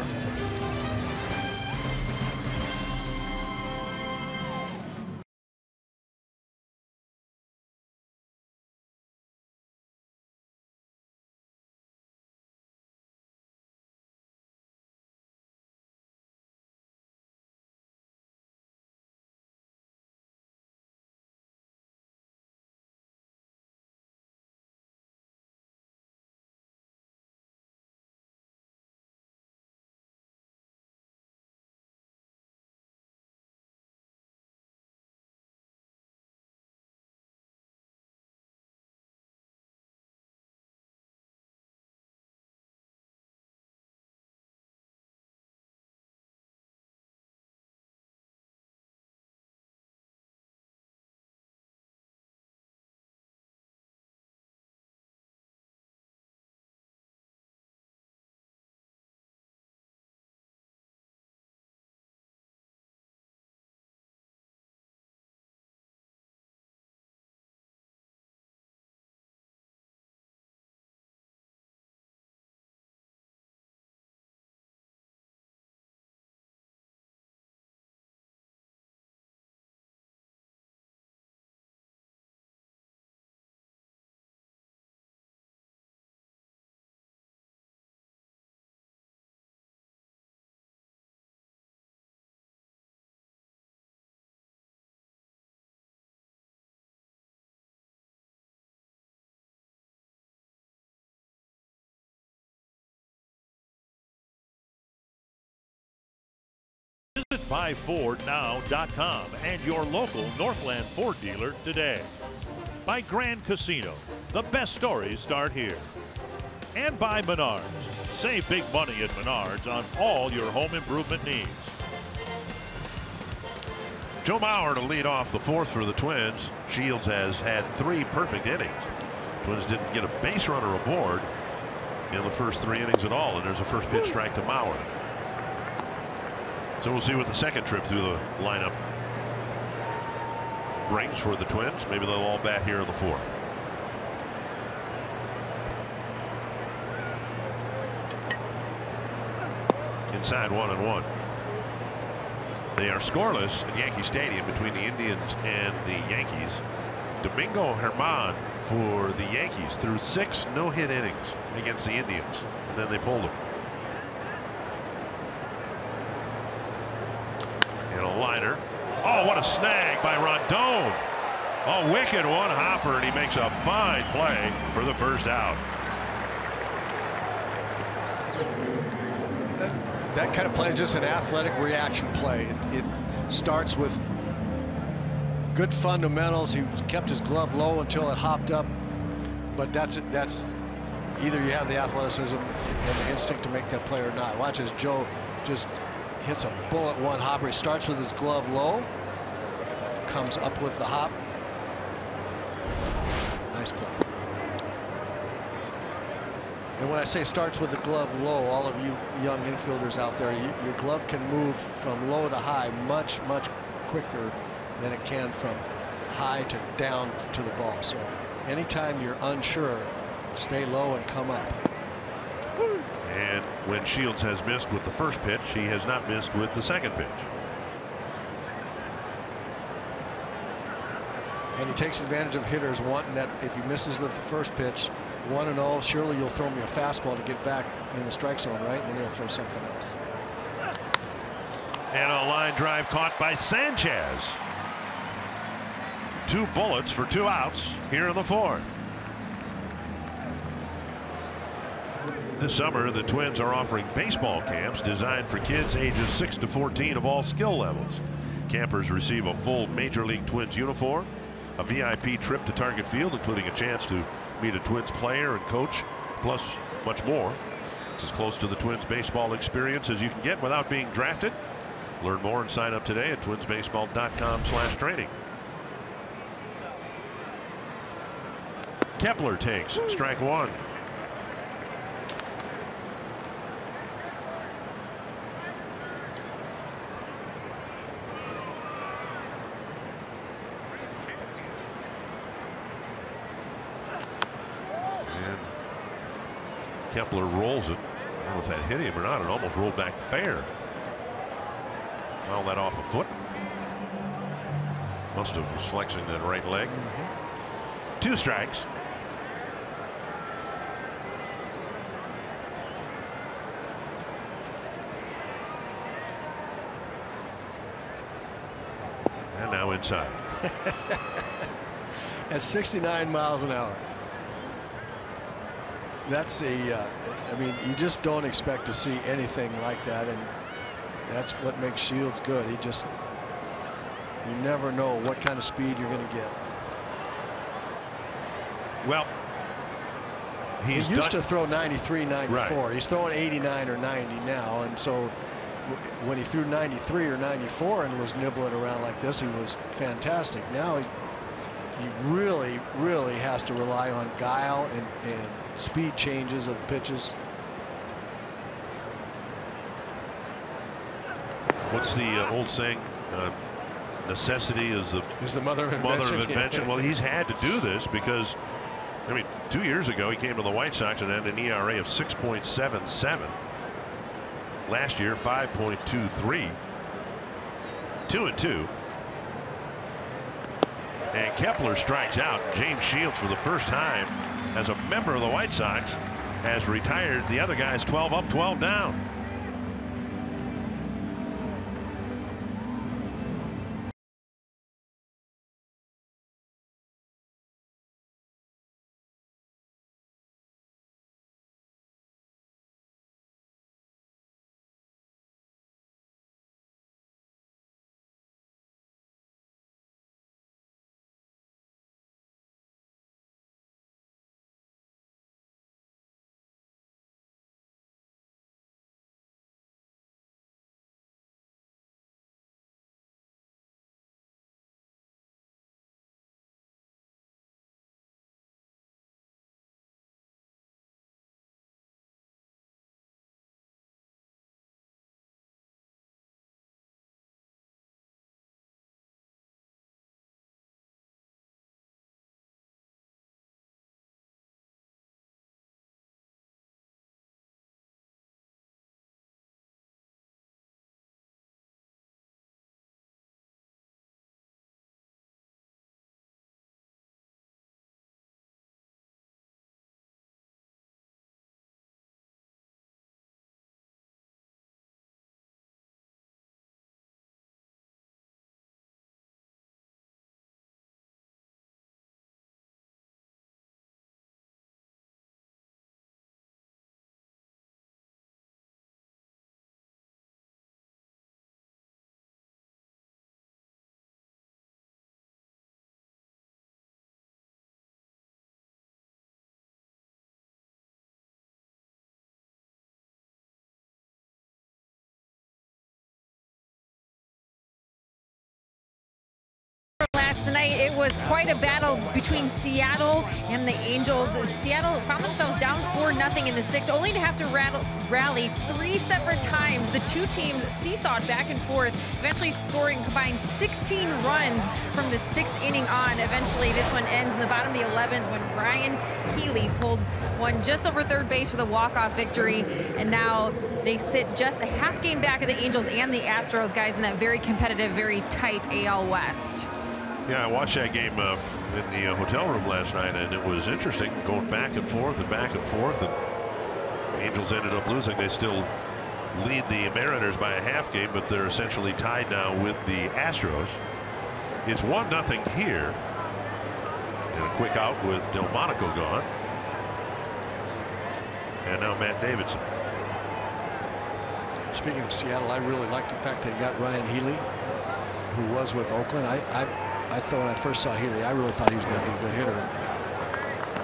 D: BuyFordNow.com and your local Northland Ford dealer today. By Grand Casino, the best stories start here. And by Menards. Save big money at Menards on all your home improvement needs. Joe Mauer to lead off the fourth for the Twins. Shields has had 3 perfect innings. Twins didn't get a base runner aboard in the first 3 innings at all, and there's a first pitch strike to Mauer. So we'll see what the second trip through the lineup brings for the Twins. Maybe they'll all bat here in the fourth. Inside 1-1. They are scoreless at Yankee Stadium between the Indians and the Yankees. Domingo Germán for the Yankees threw 6 no-hit innings against the Indians, and then they pulled him. And a liner. Oh, what a snag by Rondon. A wicked one-hopper, and he makes a fine play for the first out.
E: That kind of play is just an athletic reaction play. It starts with good fundamentals. He kept his glove low until it hopped up. But that's it. That's either you have the athleticism and the instinct to make that play or not. Watch as Joe just hits a bullet one hopper. He starts with his glove low, comes up with the hop. Nice play. And when I say starts with the glove low, all of you young infielders out there, your glove can move from low to high much quicker than it can from high to down to the ball. So anytime you're unsure, stay low and come up.
D: And when Shields has missed with the first pitch, he has not missed with the second pitch.
E: And he takes advantage of hitters wanting that if he misses with the first pitch, 1-0, surely you'll throw me a fastball to get back in the strike zone, right? And then he'll throw something else.
D: And a line drive caught by Sanchez. 2 bullets for 2 outs here in the fourth. This summer, the Twins are offering baseball camps designed for kids ages 6 to 14 of all skill levels. Campers receive a full Major League Twins uniform, a VIP trip to Target Field, including a chance to meet a Twins player and coach, plus much more. It's as close to the Twins baseball experience as you can get without being drafted. Learn more and sign up today at twinsbaseball.com/training. Kepler takes strike 1. Kepler rolls it. I don't know if that hit him or not. It almost rolled back fair. Fouled that off a foot. Must have was flexing that right leg. 2 strikes. And now inside.
E: At 69 miles an hour. That's I mean, you just don't expect to see anything like that, and that's what makes Shields good. You never know what kind of speed you're going to get.
D: Well,
E: he used to throw 93, 94.
D: Right.
E: He's throwing 89 or 90 now, and so when he threw 93 or 94 and was nibbling around like this, he was fantastic. Now he really has to rely on guile and speed changes of the pitches.
D: What's the old saying? Necessity is
E: the mother of invention.
D: Well, he's had to do this because, I mean, 2 years ago he came to the White Sox and had an ERA of 6.77. Last year 5.23. 2-2. And Kepler strikes out. James Shields, for the first time as a member of the White Sox, has retired. The other guy's 12 up, 12 down.
B: last night. It was quite a battle between Seattle and the Angels. Seattle found themselves down 4-0 in the 6th, only to have to rally 3 separate times. The two teams seesawed back and forth, eventually scoring combined 16 runs from the 6th inning on. Eventually, this one ends in the bottom of the 11th when Ryan Healy pulled one just over third base for the walk-off victory. And now they sit just a half game back of the Angels and the Astros, guys, in that very competitive, very tight AL West.
D: Yeah, I watched that game in the hotel room last night, and it was interesting, going back and forth and back and forth. And the Angels ended up losing. They still lead the Mariners by a half game, but they're essentially tied now with the Astros. It's 1-0 here. And a quick out with Delmonico gone. And now Matt Davidson.
E: Speaking of Seattle, I really like the fact they got Ryan Healy, who was with Oakland. I thought when I first saw Healy, I really thought he was going to be a good hitter.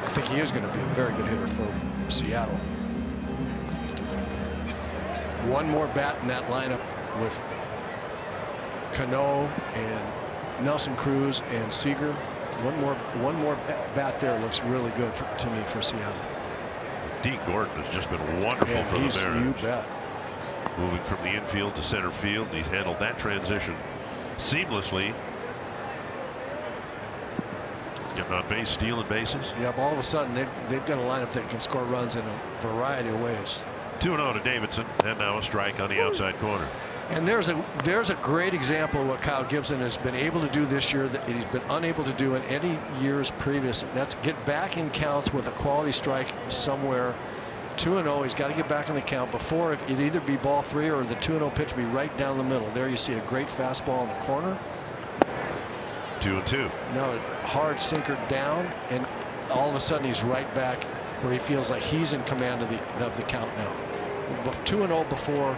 E: I think he is going to be a very good hitter for Seattle. One more bat in that lineup with Cano and Nelson Cruz and Seager. One more bat there looks really good to me for Seattle.
D: Dee Gordon has just been wonderful for the Mariners.
E: You bet.
D: Moving from the infield to center field, and he's handled that transition seamlessly. Getting on base, stealing bases.
E: Yep, all of a sudden they've got a lineup that can score runs in a variety of ways.
D: 2-0 to Davidson, and now a strike on the outside corner.
E: And there's a great example of what Kyle Gibson has been able to do this year that he's been unable to do in any years previous. That's get back in counts with a quality strike somewhere. 2-0, he's got to get back in the count before it'd either be ball 3 or the 2-0 pitch be right down the middle. There you see a great fastball in the corner.
D: 2-2.
E: Now a hard sinker down, and all of a sudden he's right back where he feels like he's in command of the count now. 2-0 before,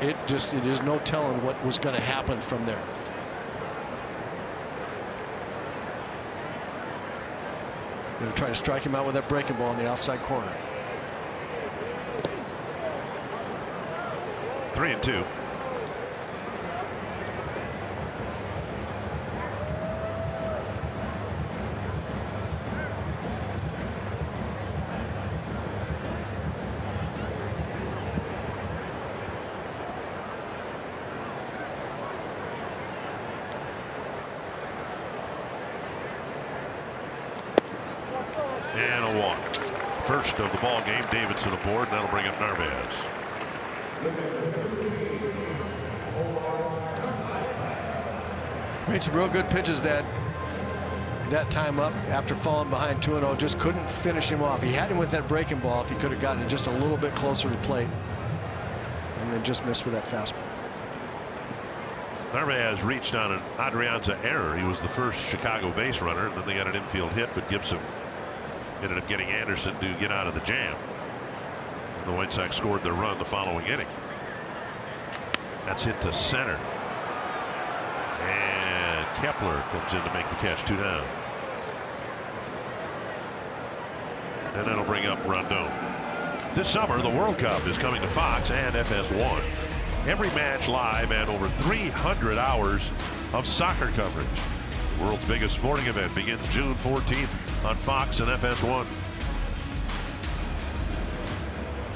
E: it is no telling what was going to happen from there. Going to try to strike him out with that breaking ball in the outside corner.
D: 3-2. And a walk. First of the ball game. Davidson aboard. That'll bring up Narvaez.
E: Made some real good pitches that time up after falling behind 2-0. Just couldn't finish him off. He had him with that breaking ball if he could have gotten it just a little bit closer to plate, and then just missed with that fastball.
D: Narvaez reached on an Adrianza error. He was the first Chicago base runner, and then they got an infield hit, but Gibson ended up getting Anderson to get out of the jam. And the White Sox scored their run the following inning. That's hit to center. And Kepler comes in to make the catch. 2 down. And that'll bring up Rondon. This summer, the World Cup is coming to Fox and FS1. Every match live and over 300 hours of soccer coverage. The world's biggest sporting event begins June 14th on Fox and FS1.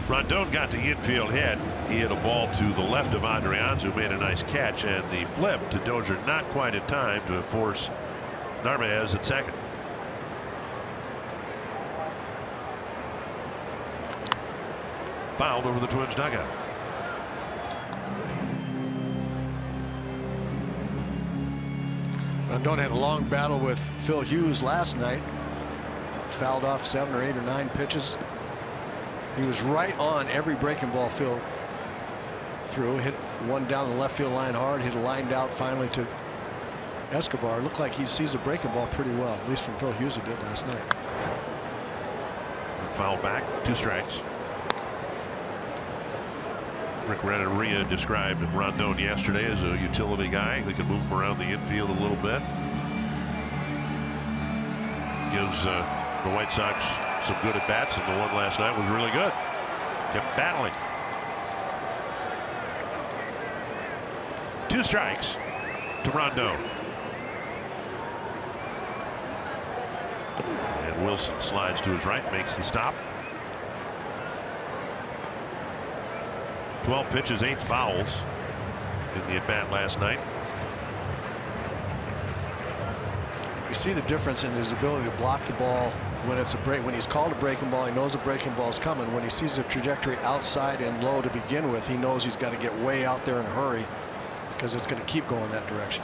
D: Rondon got the infield hit. He hit a ball to the left of Adrianza, who made a nice catch, and the flip to Dozier not quite in time to force Narvaez at second. Fouled over the Twins dugout.
E: Rondon had a long battle with Phil Hughes last night. Fouled off 7 or 8 or 9 pitches. He was right on every breaking ball Phil threw. Hit one down the left field line hard. Hit a lined out finally to Escobar. Looked like he sees the breaking ball pretty well, at least from Phil Hughes, who did last night.
D: Foul back, 2 strikes. Rick Renneria described Rondon yesterday as a utility guy. They can move him around the infield a little bit. Gives the White Sox some good at bats, and the one last night was really good. Kept battling. 2 strikes to Rondon. And Wilson slides to his right, makes the stop. 12 pitches, 8 fouls in the at-bat last night.
E: You see the difference in his ability to block the ball when it's a break. When he's called a breaking ball, he knows a breaking ball is coming. When he sees the trajectory outside and low to begin with, he knows he's got to get way out there in a hurry because it's going to keep going that direction.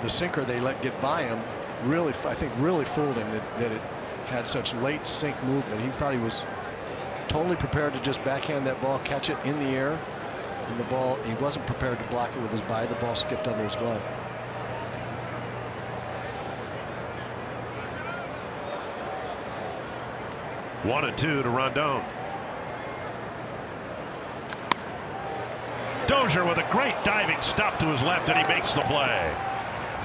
E: The sinker they let get by him really, I think, really fooled him that it had such late sink movement. He thought he was totally prepared to just backhand that ball, catch it in the air, and the ball, he wasn't prepared to block it with his body. The ball skipped under his glove.
D: One and two to Rondon. Dozier with a great diving stop to his left, and he makes the play.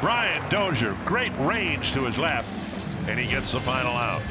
D: Brian Dozier, great range to his left, and he gets the final out.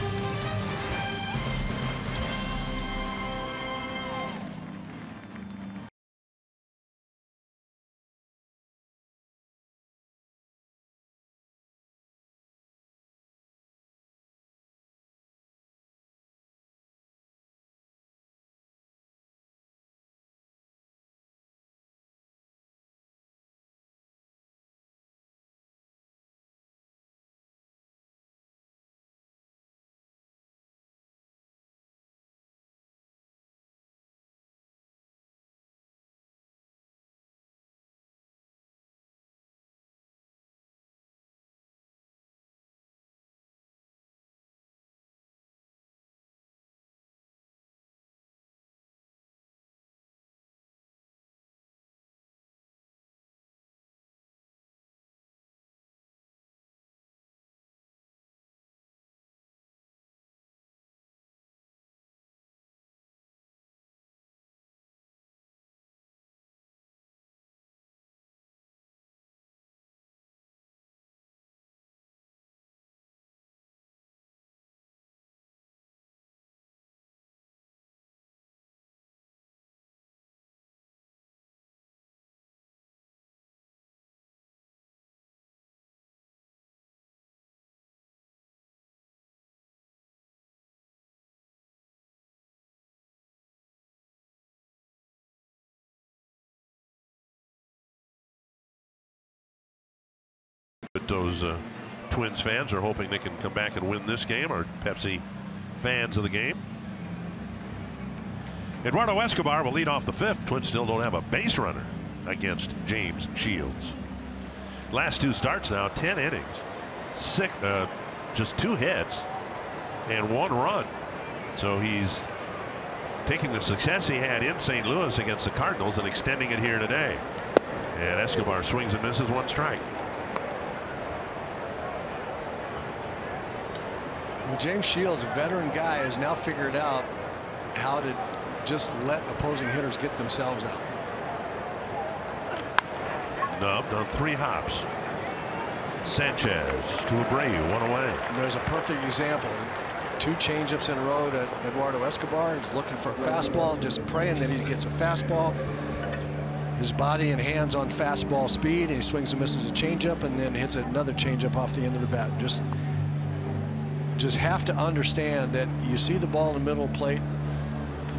D: But those Twins fans are hoping they can come back and win this game, or Pepsi fans of the game. Eduardo Escobar will lead off the fifth. Twins still don't have a base runner against James Shields. Last two starts now, 10 innings, just 2 hits and 1 run. So he's taking the success he had in St. Louis against the Cardinals and extending it here today. And Escobar swings and misses, 1 strike.
E: James Shields, a veteran guy, has now figured out how to just let opposing hitters get themselves out.
D: Nubbed on 3 hops. Sanchez to Abreu, 1 away.
E: And there's a perfect example. 2 changeups in a row to Eduardo Escobar. He's looking for a fastball, just praying that he gets a fastball. His body and hands on fastball speed, and he swings and misses a changeup, and then hits another changeup off the end of the bat. Just have to understand that you see the ball in the middle plate.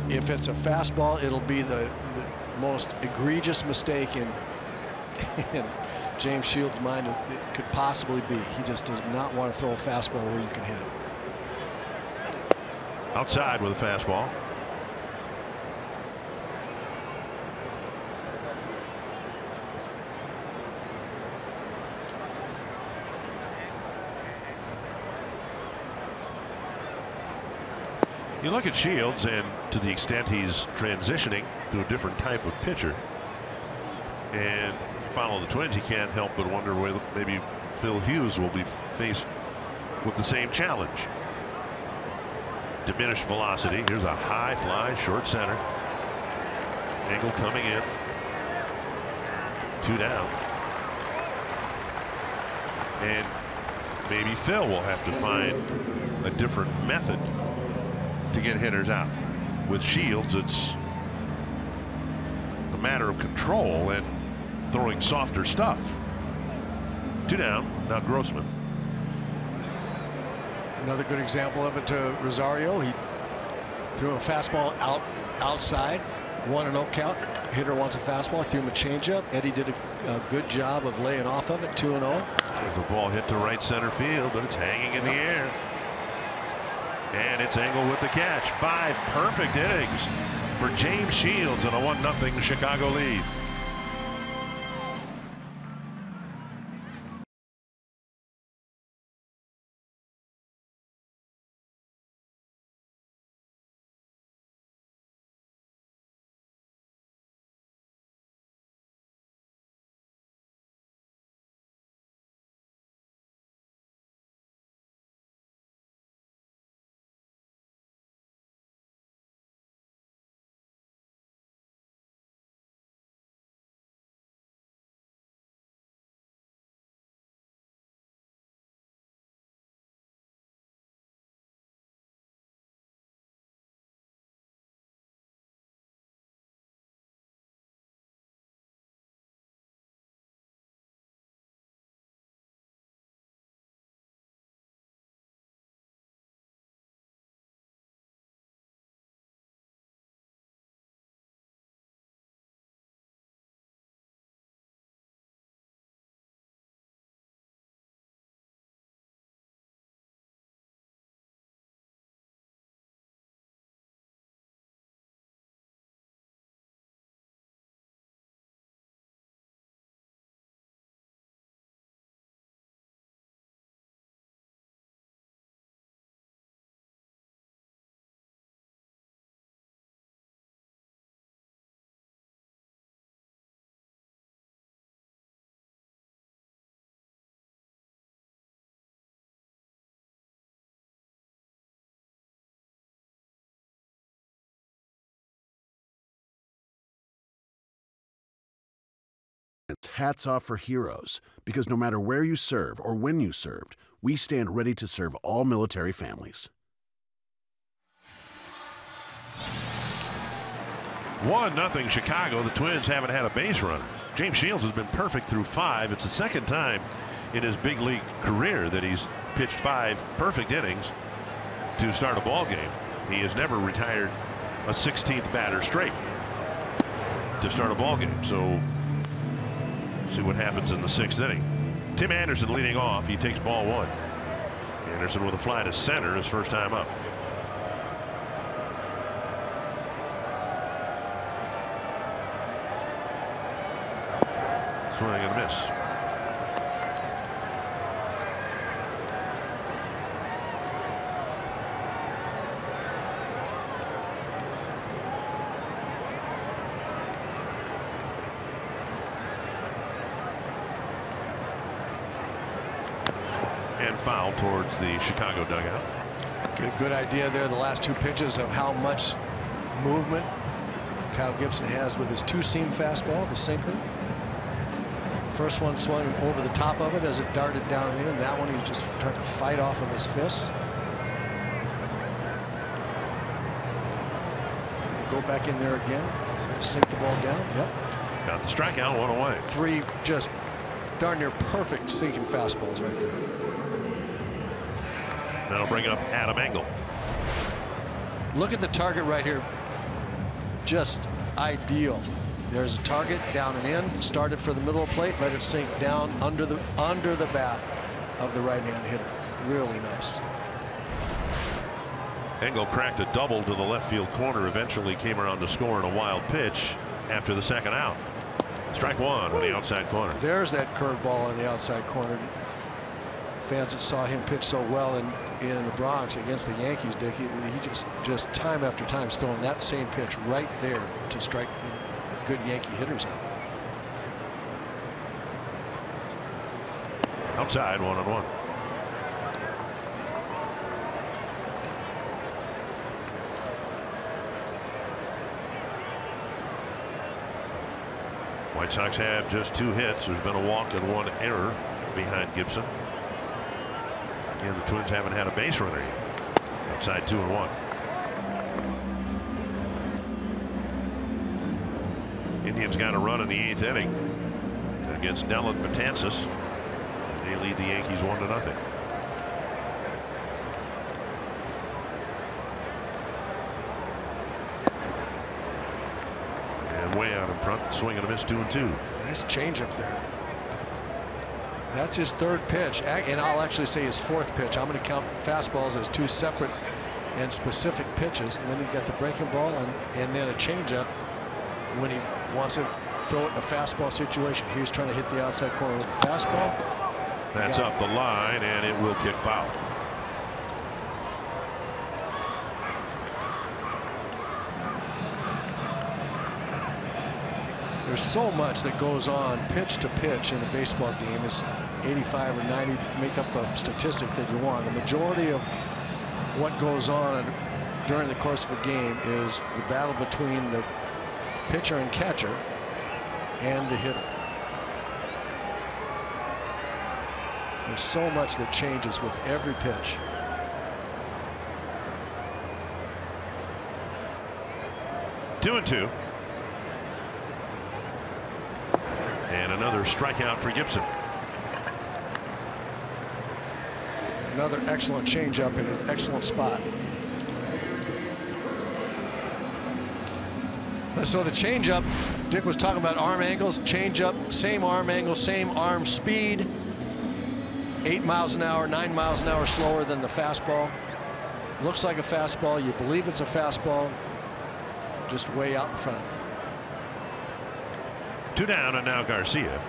E: If it's a fastball, it'll be the most egregious mistake in James Shields' mind it could possibly be. He just does not want to throw a fastball where you can hit it.
D: Outside with a fastball. You look at Shields, and to the extent he's transitioning to a different type of pitcher, and if you follow the Twins, you can't help but wonder whether maybe Phil Hughes will be faced with the same challenge. Diminished velocity. Here's a high fly, short center. Angle coming in. 2 down. And maybe Phil will have to find a different method to get hitters out. With Shields, it's a matter of control and throwing softer stuff. 2 down. Now Grossman.
E: Another good example of it to Rosario. He threw a fastball outside, 1-0 count. Hitter wants a fastball, threw him a changeup. Eddie did a good job of laying off of it, 2-0.
D: There's a ball hit to right center field, but it's hanging in the air. And it's Engel with the catch. 5 perfect innings for James Shields and a 1-0 Chicago lead.
F: Hats off for heroes, because no matter where you serve or when you served, we stand ready to serve all military families.
D: 1-0 Chicago. The Twins haven't had a base runner. James Shields has been perfect through 5. It's the second time in his big league career that he's pitched 5 perfect innings to start a ball game. He has never retired a 16th batter straight to start a ball game. So see what happens in the 6th inning. Tim Anderson leading off. He takes ball 1. Anderson with a fly to center his first time up. Swing and a miss. And foul towards the Chicago dugout.
E: Get a good idea there, the last 2 pitches, of how much movement Kyle Gibson has with his 2-seam fastball, the sinker. First one swung over the top of it as it darted down in. That one he was just trying to fight off of his fists. Go back in there again. Sink the ball down. Yep.
D: Got the strikeout, 1 away.
E: 3 just darn near perfect sinking fastballs right there.
D: That'll bring up Adam Engel.
E: Look at the target right here. Just ideal. There's a target down and in. Started for the middle of the plate. Let it sink down under the bat of the right-hand hitter. Really nice.
D: Engel cracked a double to the left field corner. Eventually came around to score in a wild pitch after the 2nd out. Strike 1 on the outside corner.
E: There's that curveball on the outside corner. Fans that saw him pitch so well in the Bronx against the Yankees, Dick, he just time after time is throwing that same pitch right there to strike good Yankee hitters out.
D: Outside, 1-1. White Sox have just 2 hits. There's been a walk and 1 error behind Gibson. Again, the Twins haven't had a base runner yet. Outside 2-1. Indians got a run in the 8th inning against Dellin Betances. They lead the Yankees 1-0. front, swing and a miss, 2-2.
E: Nice changeup there. That's his third pitch, and I'll actually say his fourth pitch. I'm going to count fastballs as two separate and specific pitches, and then he got the breaking ball and then a changeup when he wants to throw it in a fastball situation. He's trying to hit the outside corner with a fastball.
D: That's up the line, and it will kick foul.
E: There's so much that goes on pitch to pitch in a baseball game. It's 85 or 90, make up a statistic that you want. The majority of what goes on during the course of a game is the battle between the pitcher and catcher and the hitter. There's so much that changes with every pitch.
D: Two and two. And another strikeout for Gibson.
E: Another excellent changeup in an excellent spot. So the changeup, Dick was talking about arm angles. Changeup, same arm angle, same arm speed. 8 miles an hour, 9 miles an hour slower than the fastball. Looks like a fastball. You believe it's a fastball. Just way out in front.
D: 2 down, and now Garcia.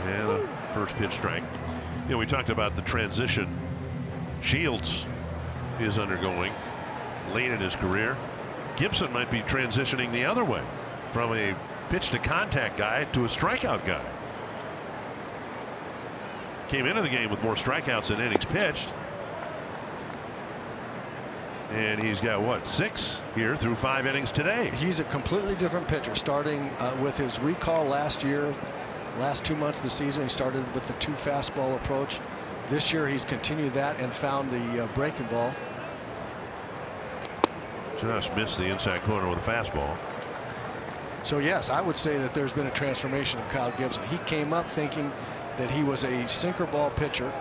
D: And the first pitch strike. You know, we talked about the transition Shields is undergoing late in his career. Gibson might be transitioning the other way from a pitch to contact guy to a strikeout guy. Came into the game with more strikeouts than innings pitched. And he's got what, 6 here through 5 innings today.
E: He's a completely different pitcher, starting with his recall last year. Last 2 months of the season, he started with the 2 fastball approach. This year, he's continued that and found the breaking ball.
D: Just missed the inside corner with a fastball.
E: So yes, I would say that there's been a transformation of Kyle Gibson. He came up thinking that he was a sinker ball pitcher,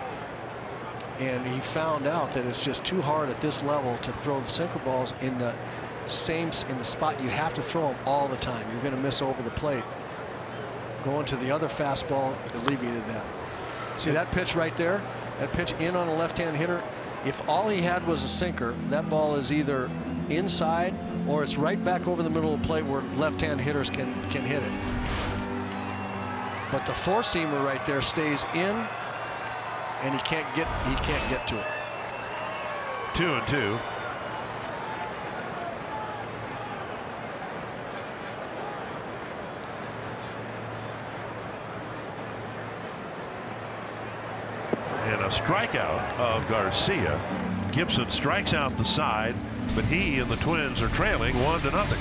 E: and he found out that it's just too hard at this level to throw the sinker balls in the spot you have to throw them all the time. You're going to miss over the plate. Going to the other fastball alleviated that. See that pitch right there? That pitch in on a left-hand hitter. If all he had was a sinker, that ball is either inside or it's right back over the middle of the plate where left-hand hitters can hit it. But the four-seamer right there stays in, and he can't get to it.
D: 2-2. And a strikeout of Garcia. Gibson strikes out the side, but he and the Twins are trailing 1-0.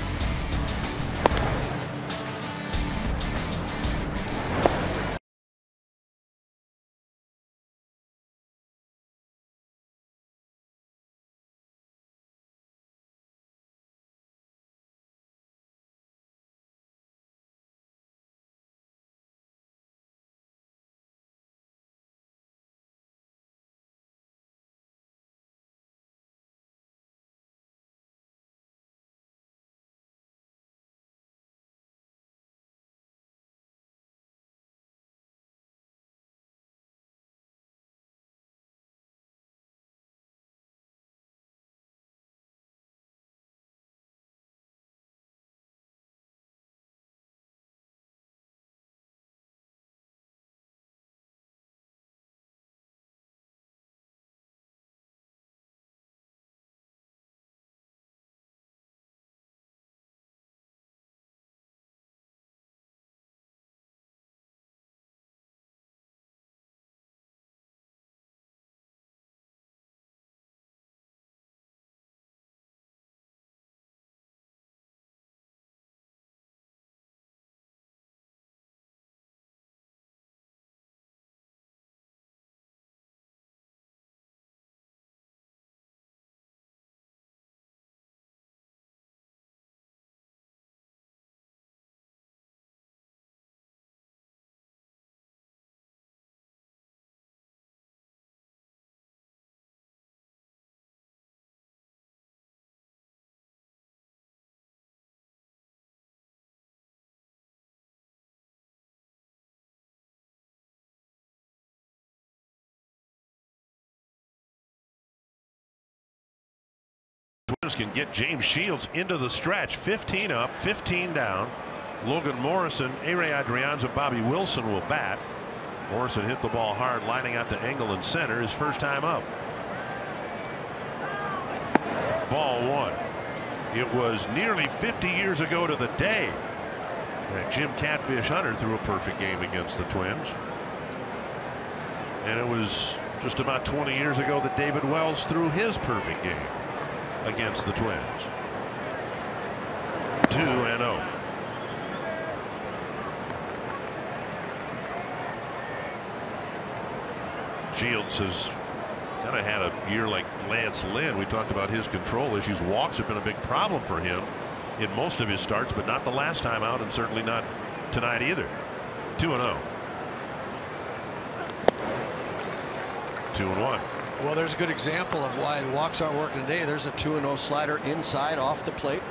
D: Can get James Shields into the stretch. 15 up, 15 down. Logan Morrison, A-Ray Adrianza, Bobby Wilson will bat. Morrison hit the ball hard, lining out to angle and center, his first time up. Ball one. It was nearly 50 years ago to the day that Jim Catfish Hunter threw a perfect game against the Twins. And it was just about 20 years ago that David Wells threw his perfect game against the Twins. 2-0. Shields has kind of had a year like Lance Lynn. We talked about his control issues. Walks have been a big problem for him in most of his starts, but not the last time out, and certainly not tonight either. 2-0. 2-1.
E: Well, there's a good example of why the walks aren't working today. There's a 2-0 slider inside off the plate.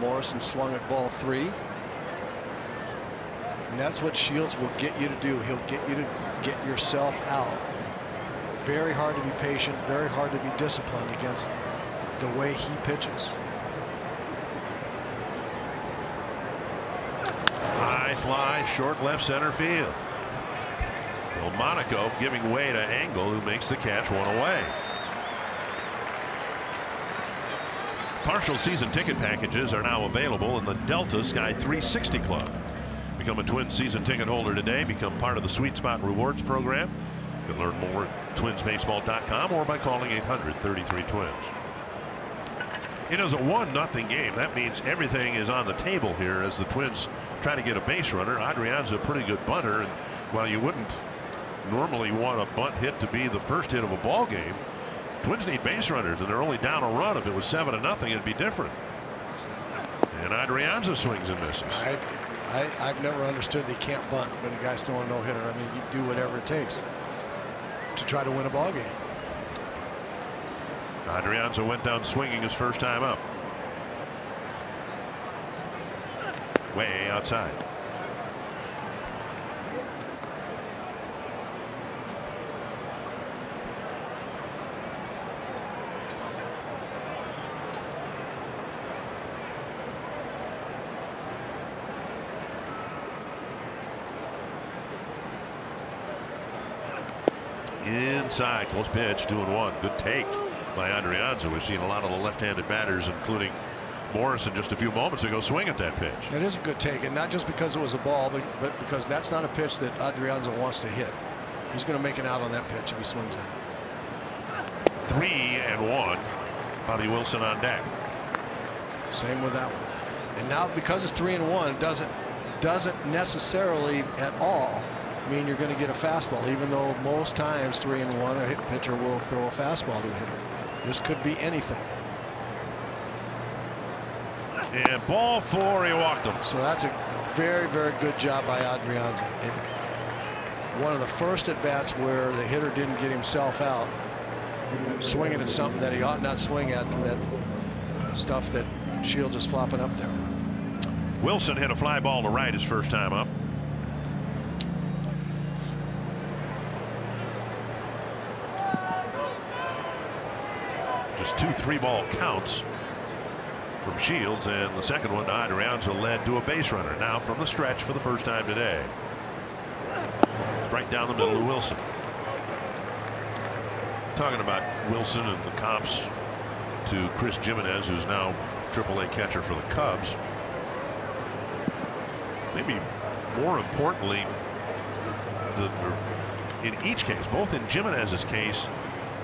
E: Morrison swung at ball 3. And that's what Shields will get you to do. He'll get you to get yourself out. Very hard to be patient, very hard to be disciplined against the way he pitches.
D: High fly, short left center field. Monaco giving way to Angle, who makes the catch, 1 away. Partial season ticket packages are now available in the Delta Sky 360 Club. Become a Twins season ticket holder today. Become part of the Sweet Spot Rewards program. You can learn more at twinsbaseball.com or by calling 800-33-TWINS. It is a 1-0 game. That means everything is on the table here as the Twins try to get a base runner. Adrian's a pretty good bunter, and while you wouldn't normally want a bunt hit to be the first hit of a ball game, Twins need base runners, and they're only down a run. If it was 7-0, it'd be different. And Adrianza swings and misses.
E: I've never understood they can't bunt when a guy's throwing a no-hitter. I mean, you do whatever it takes to try to win a ball game.
D: Adrianza went down swinging his first time up. Way outside. Inside, close pitch, 2-1. Good take by Adrianza. We've seen a lot of the left-handed batters, including Morrison just a few moments ago, swing at that pitch.
E: It is a good take, and not just because it was a ball, but because that's not a pitch that Adrianza wants to hit. He's going to make it out on that pitch if he swings it.
D: 3-1. Bobby Wilson on deck.
E: Same with that one. And now because it's 3-1, doesn't necessarily at all mean you're going to get a fastball, even though most times 3-1 a hit pitcher will throw a fastball to a hitter. This could be anything.
D: And ball 4, he walked him.
E: So that's a very, very good job by Adrianza. One of the first at bats where the hitter didn't get himself out, swinging at something that he ought not swing at, that stuff that Shields is flopping up there.
D: Wilson hit a fly ball to right his first time up. Just 2 3-ball counts from Shields, and the second one to Adrianza led to a base runner. Now from the stretch for the first time today. Strike down the middle to Wilson. Talking about Wilson and the comps to Chris Jimenez, who's now AAA catcher for the Cubs. Maybe more importantly, in each case, both in Jimenez's case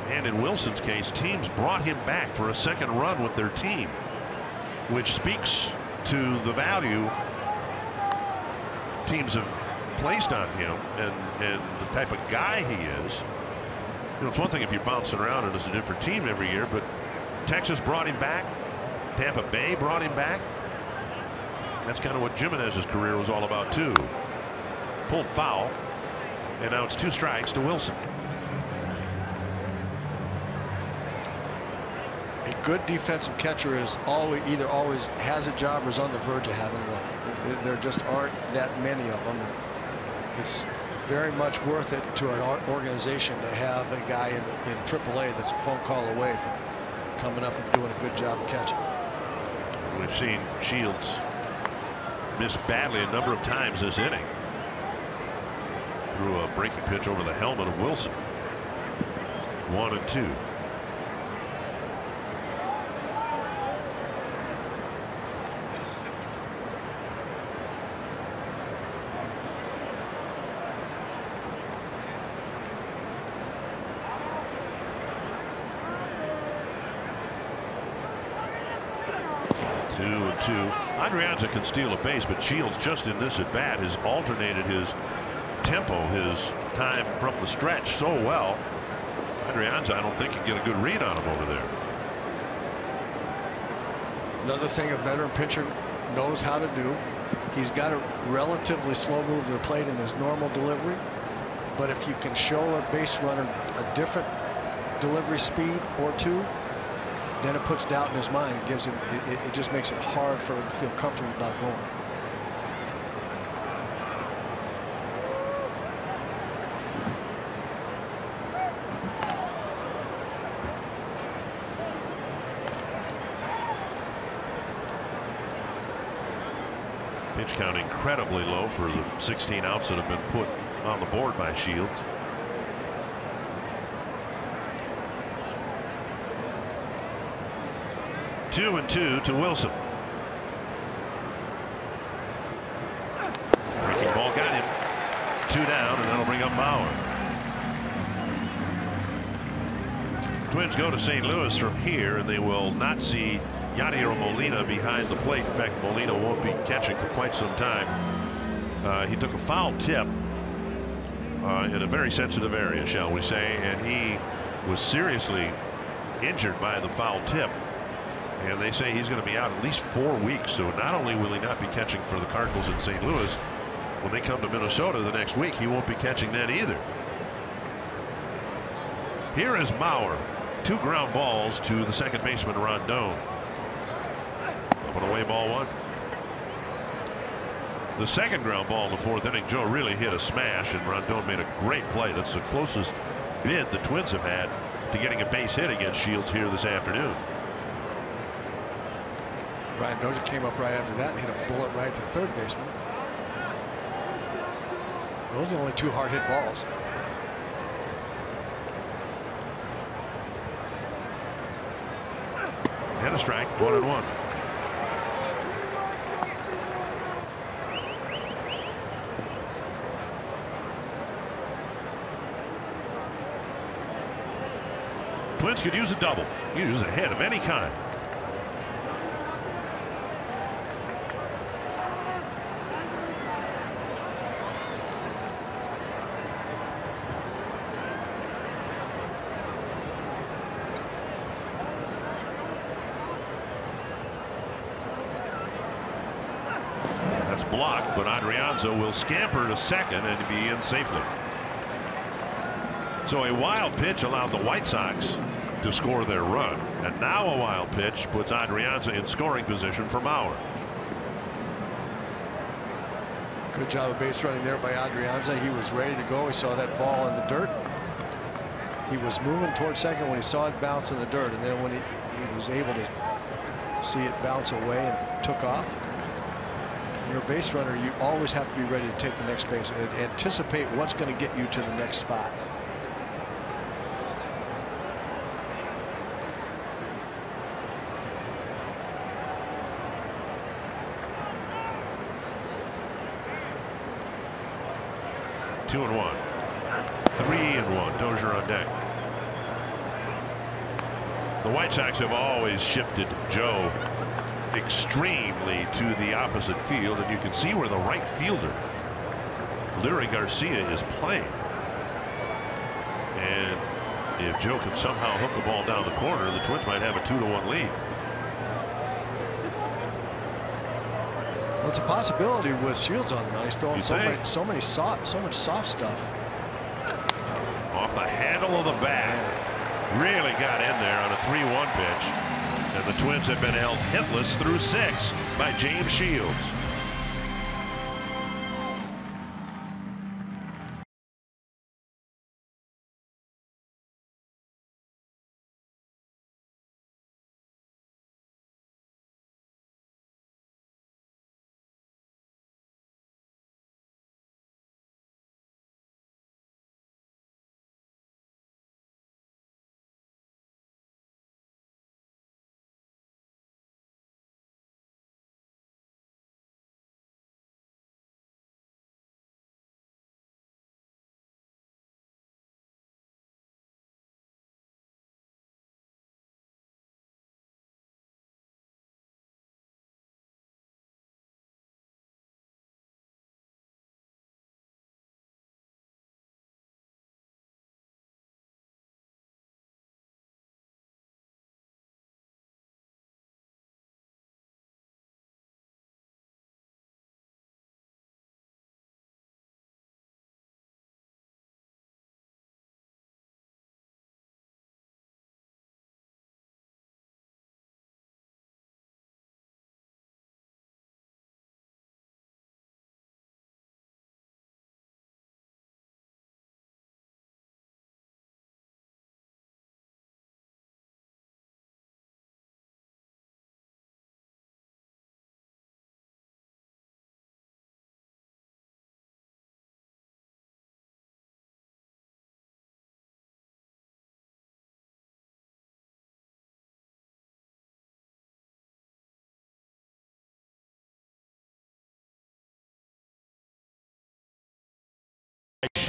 D: and in Wilson's case, teams brought him back for a second run with their team, which speaks to the value teams have placed on him and the type of guy he is. You know, it's one thing if you're bouncing around and it's a different team every year, but Texas brought him back. Tampa Bay brought him back. That's kind of what Jimenez's career was all about too. Pulled foul, and now it's 2 strikes to Wilson.
E: A good defensive catcher is either always has a job or is on the verge of having one. There just aren't that many of them. It's very much worth it to an organization to have a guy in AAA that's a phone call away from coming up and doing a good job of catching.
D: We've seen Shields miss badly a number of times this inning. Threw a breaking pitch over the helmet of Wilson. 1-2. Adrianza can steal a base, but Shields just in this at bat has alternated his tempo, his time from the stretch so well. Adrianza, I don't think, can get a good read on him over there.
E: Another thing a veteran pitcher knows how to do. He's got a relatively slow move to the plate in his normal delivery, but if you can show a base runner a different delivery speed or two, then it puts doubt in his mind. It gives him, it just makes it hard for him to feel comfortable about going.
D: Pitch count incredibly low for the 16 outs that have been put on the board by Shields. Two and two to Wilson. Breaking ball got him. 2 down, and that'll bring up Bauer. Twins go to St. Louis from here, and they will not see Yadier Molina behind the plate. In fact, Molina won't be catching for quite some time. He took a foul tip in a very sensitive area, shall we say, and he was seriously injured by the foul tip. And they say he's going to be out at least 4 weeks. So not only will he not be catching for the Cardinals in St. Louis, when they come to Minnesota the next week, he won't be catching then either. Here is Mauer. 2 ground balls to the second baseman, Rondon. Up and away, ball 1. The second ground ball in the 4th inning, Joe really hit a smash, and Rondon made a great play. That's the closest bid the Twins have had to getting a base hit against Shields here this afternoon.
E: Ryan Dozier came up right after that and hit a bullet right to third baseman. Those are the only 2 hard hit balls.
D: And a strike, 1-1. Twins could use a double. Use a hit of any kind. Blocked, but Adrianza will scamper to second and be in safely. So a wild pitch allowed the White Sox to score their run, and now a wild pitch puts Adrianza in scoring position for Mauer.
E: Good job of base running there by Adrianza. He was ready to go. He saw that ball in the dirt. He was moving towards second when he saw it bounce in the dirt, and then when he was able to see it bounce away and took off. You're a base runner, you always have to be ready to take the next base and anticipate what's going to get you to the next spot.
D: Two and 1. 3 and 1. Dozier on deck. The White Sox have always shifted Joe extremely to the opposite field, and you can see where the right fielder Larry Garcia is playing. And if Joe can somehow hook the ball down the corner, the Twins might have a 2-1 lead.
E: Well, it's a possibility with Shields on the mound. He's throwing so much soft stuff.
D: Off the handle of the bat, really got in there on a 3-1 pitch. And the Twins have been held hitless through 6 by James Shields.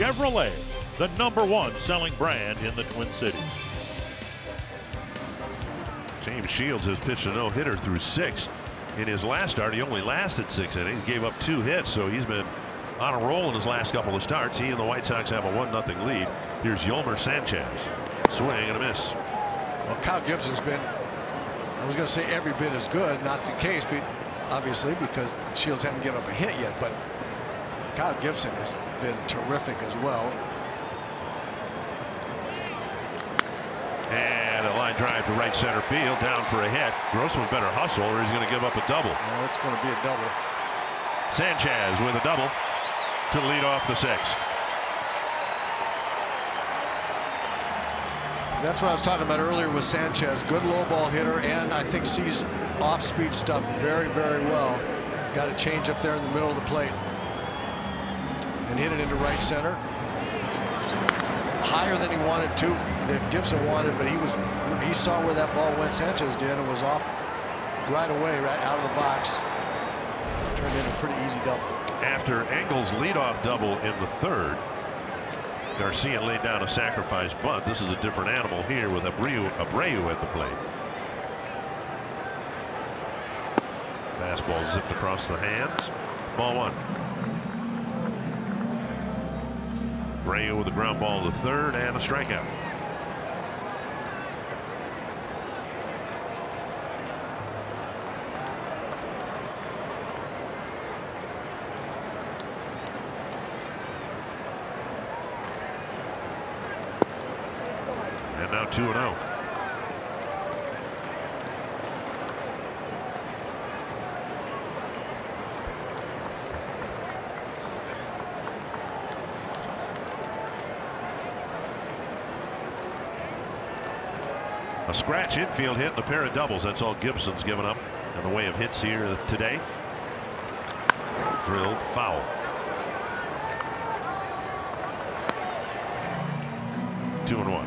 D: Chevrolet, the #1 selling brand in the Twin Cities. James Shields has pitched a no-hitter through 6. In his last start, he only lasted 6 innings, gave up 2 hits, so he's been on a roll in his last couple of starts. He and the White Sox have a 1-0 lead. Here's Yolmer Sanchez. Swing and a miss.
E: Well, Kyle Gibson's been, I was going to say every bit as good, not the case, but obviously because Shields hadn't given up a hit yet, but Kyle Gibson has been terrific as well.
D: And a line drive to right center field, down for a hit. Grossman better hustle or he's going to give up a double.
E: Well, it's going to be a double.
D: Sanchez with a double to lead off the 6th.
E: That's what I was talking about earlier with Sanchez. Good low ball hitter, and I think sees off-speed stuff very, very well. Got a change up there in the middle of the plate. And hit it into right center. Higher than he wanted to, that Gibson wanted, but he saw where that ball went. Sanchez did, and was off right away, right out of the box. Turned into a pretty easy double.
D: After Engel's leadoff double in the 3rd, Garcia laid down a sacrifice bunt. This is a different animal here with Abreu at the plate. Fastball zipped across the hands. Ball 1. Abreu with a ground ball to the 3rd and a strikeout. And now 2-0. A scratch infield hit and a pair of doubles. That's all Gibson's given up in the way of hits here today. Drilled foul. 2-1.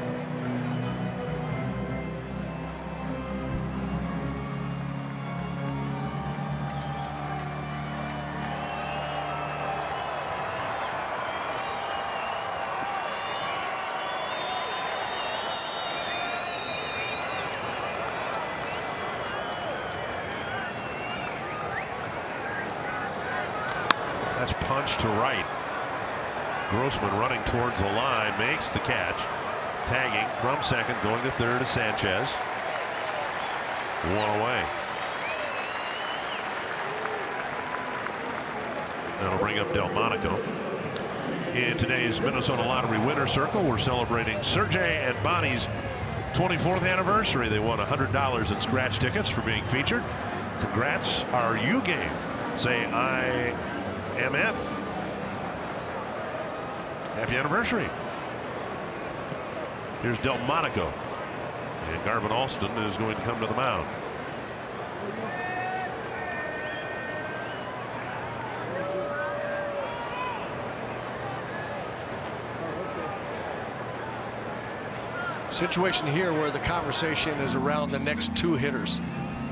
D: That's punched to right. Grossman running towards the line, makes the catch. Tagging from second, going to 3rd to Sanchez. 1 away. That'll bring up Delmonico. In today's Minnesota Lottery Winner Circle, we're celebrating Sergey and Bonnie's 24th anniversary. They won $100 in scratch tickets for being featured. Congrats. Are you game? Say I am in. Happy anniversary. Here's Delmonico. And Garvin Alston is going to come to the mound.
E: Situation here where the conversation is around the next 2 hitters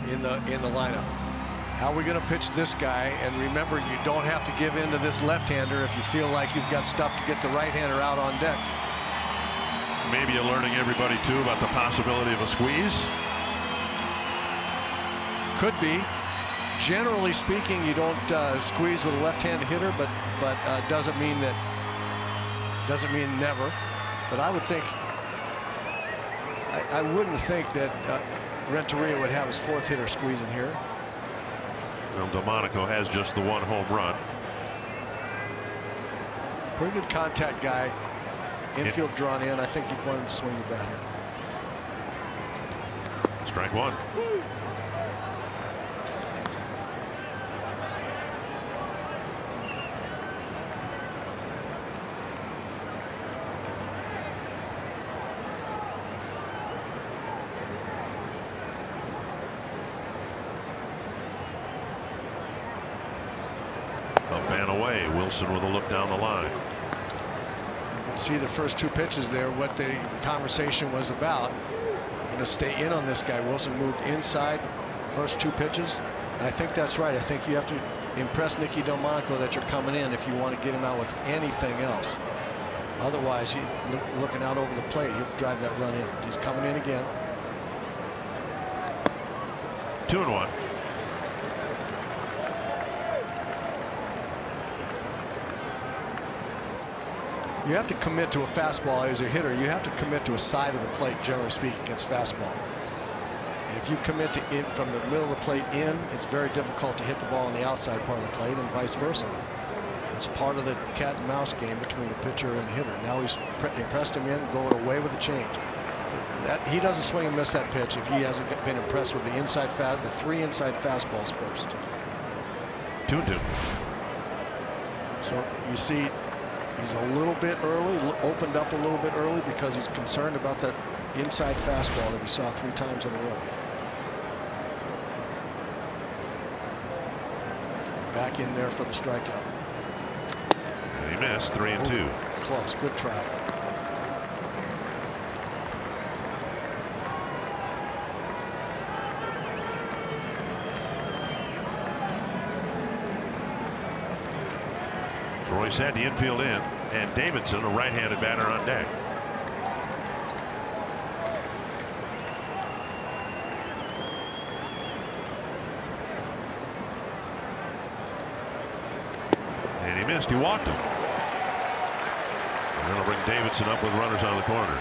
E: in the lineup. How are we going to pitch this guy? And remember, you don't have to give in to this left-hander if you feel like you've got stuff to get the right-hander out on deck.
D: Maybe alerting everybody too about the possibility of a squeeze.
E: Could be. Generally speaking, you don't squeeze with a left-handed hitter, but doesn't mean never. But I would think, I wouldn't think that Renteria would have his 4th hitter squeezing here.
D: Well, Delmonico has just the 1 home run.
E: Pretty good contact guy. Infield drawn in. I think he'd want him to swing the bat here.
D: Strike 1. Up and away. Wilson with a look down the line.
E: You can see the first 2 pitches there, what the conversation was about. Going to stay in on this guy. Wilson moved inside first 2 pitches. And I think that's right. I think you have to impress Nicky Delmonico that you're coming in if you want to get him out with anything else. Otherwise, looking out over the plate, he'll drive that run in. He's coming in again.
D: 2-1.
E: You have to commit to a fastball as a hitter. You have to commit to a side of the plate, generally speaking, against fastball. And if you commit to in from the middle of the plate in, it's very difficult to hit the ball on the outside part of the plate, and vice versa. It's part of the cat and mouse game between the pitcher and the hitter. Now he's impressed him in, going away with the change. He doesn't swing and miss that pitch if he hasn't been impressed with the inside the 3 inside fastballs first.
D: 2-2.
E: So you see, he's a little bit early, opened up a little bit early because he's concerned about that inside fastball that he saw 3 times in a row. Back in there for the strikeout.
D: And he missed. 3-2.
E: Close. Good try.
D: Royce had the infield in, and Davidson, a right-handed batter, on deck. And he missed. He walked him. And that'll bring Davidson up with runners on the corners.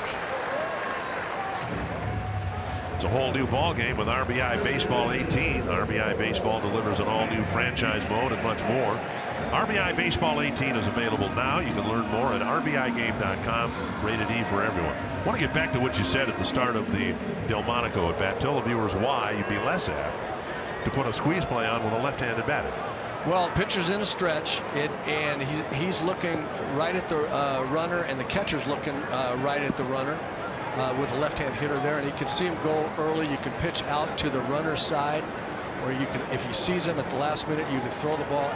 D: It's a whole new ball game with RBI Baseball 18. RBI Baseball delivers an all-new franchise mode and much more. RBI Baseball 18 is available now. You can learn more at RBIGame.com. Rated E for everyone. I want to get back to what you said at the start of the Delmonico at bat. Tell the viewers why you'd be less apt to put a squeeze play on with a left-handed batter.
E: Well, pitcher's in a stretch, and he's looking right at the runner, and the catcher's looking right at the runner with a left-hand hitter there, and he can see him go early. You can pitch out to the runner's side, or you can, if he sees him at the last minute, you can throw the ball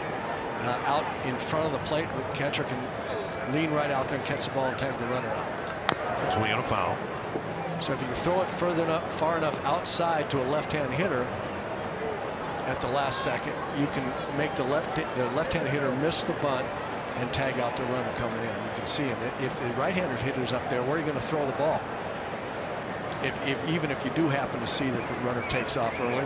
E: out in front of the plate. The catcher can lean right out there and catch the ball and tag the runner out.
D: Swing and a foul.
E: So if you can throw it far enough outside to a left-hand hitter at the last second, you can make the left-hand hitter miss the bunt and tag out the runner coming in. You can see him. If the right-handed hitter's up there, where are you going to throw the ball? Even if you do happen to see that the runner takes off early.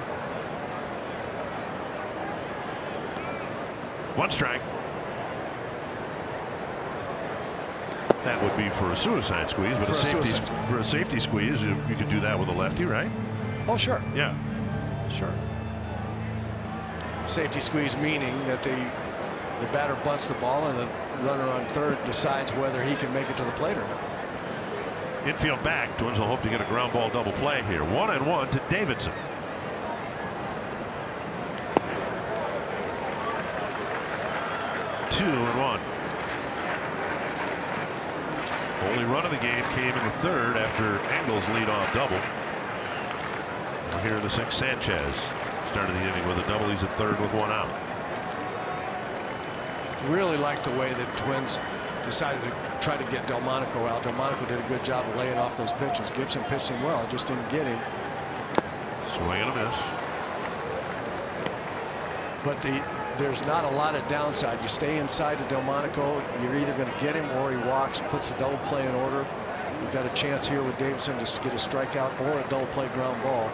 D: 1 strike. That would be for a suicide squeeze, but for a safety squeeze, you could do that with a lefty, right?
E: Oh, sure.
D: Yeah.
E: Sure. Safety squeeze meaning that the batter bunts the ball and the runner on third decides whether he can make it to the plate or not.
D: Infield back. Twins will hope to get a ground ball double play here. 1-1 to Davidson. Two and 1. Only run of the game came in the third after Engel's leadoff double. And here in the 6th, Sanchez started the inning with a double. He's at third with 1 out.
E: Really liked the way that Twins decided to try to get Delmonico out. Delmonico did a good job of laying off those pitches. Gibson pitched him well, just didn't get him.
D: Swing and a miss.
E: But there's not a lot of downside. You stay inside of Delmonico, you're either going to get him or he walks, puts the double play in order. You've got a chance here with Davidson just to get a strikeout or a double play ground ball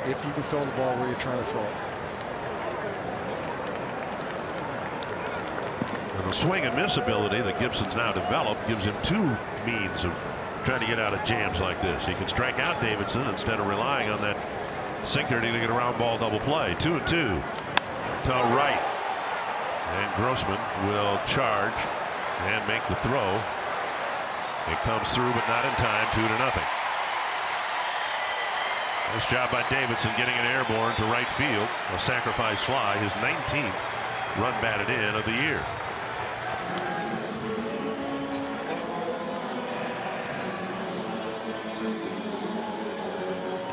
E: if you can throw the ball where you're trying to throw it.
D: And the swing and miss ability that Gibson's now developed gives him 2 means of trying to get out of jams like this. He can strike out Davidson instead of relying on that sinker to get a round ball double play. 2-2 to right, and Grossman will charge and make the throw. It comes through, but not in time. 2-0. Nice job by Davidson getting an airborne to right field, a sacrifice fly, his 19th run batted in of the year.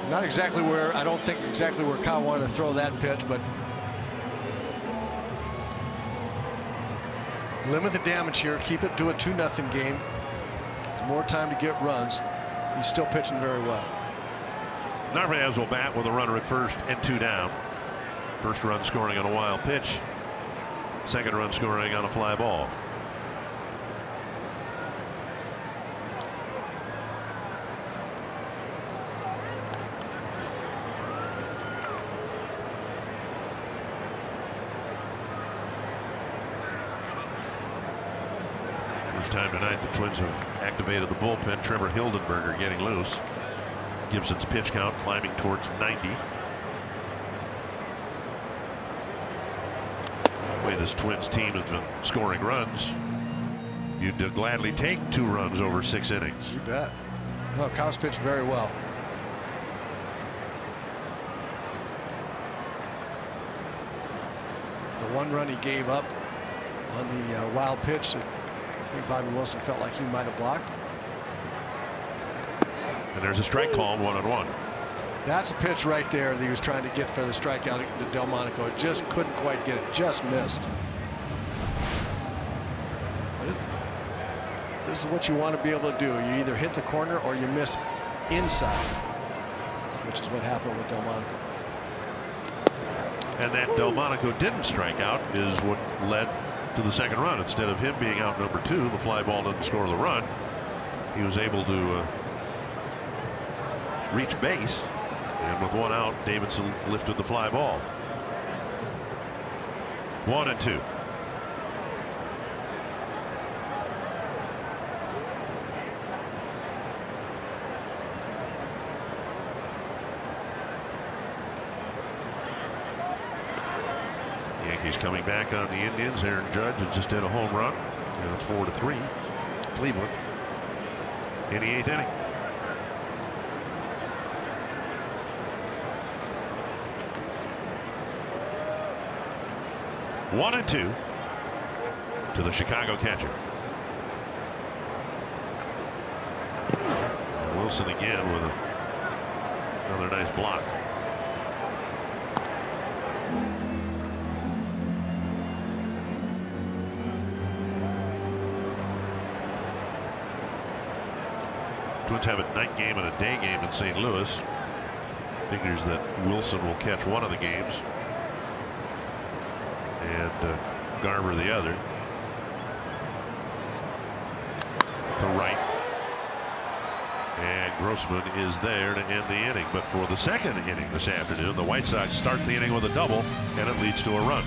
E: Not exactly where, I don't think exactly where Kyle wanted to throw that pitch, but limit the damage here, keep it to a 2-0 game. There's more time to get runs. He's still pitching very well.
D: Narvaez will bat with a runner at first and 2 down. First run scoring on a wild pitch. Second run scoring on a fly ball. First time tonight the Twins have activated the bullpen. Trevor Hildenberger getting loose. Gibson's pitch count climbing towards 90. The way this Twins team has been scoring runs, you'd gladly take 2 runs over 6 innings.
E: You bet. Well, Kyle's pitched very well. The 1 run he gave up on the wild pitch, I think Bobby Wilson felt like he might have blocked.
D: And there's a strike called 1-1.
E: That's a pitch right there that he was trying to get for the strikeout to Delmonico. It just couldn't quite get it, just missed. This is what you want to be able to do. You either hit the corner or you miss inside, which is what happened with Delmonico.
D: And that Delmonico didn't strike out is what led to the second run. Instead of him being out number 2, the fly ball didn't score the run. He was able to reach base, and with 1 out, Davidson lifted the fly ball. 1-2. Yankees coming back on the Indians. Aaron Judge has just hit a home run, and it's 4-3. Cleveland in the 8th inning. One and 2 to the Chicago catcher. And Wilson again with another nice block. Twins have a night game and a day game in St. Louis. Figures that Wilson will catch one of the games and Garver the other. To right, and Grossman is there to end the inning. But for the second inning this afternoon, the White Sox start the inning with a double, and it leads to a run.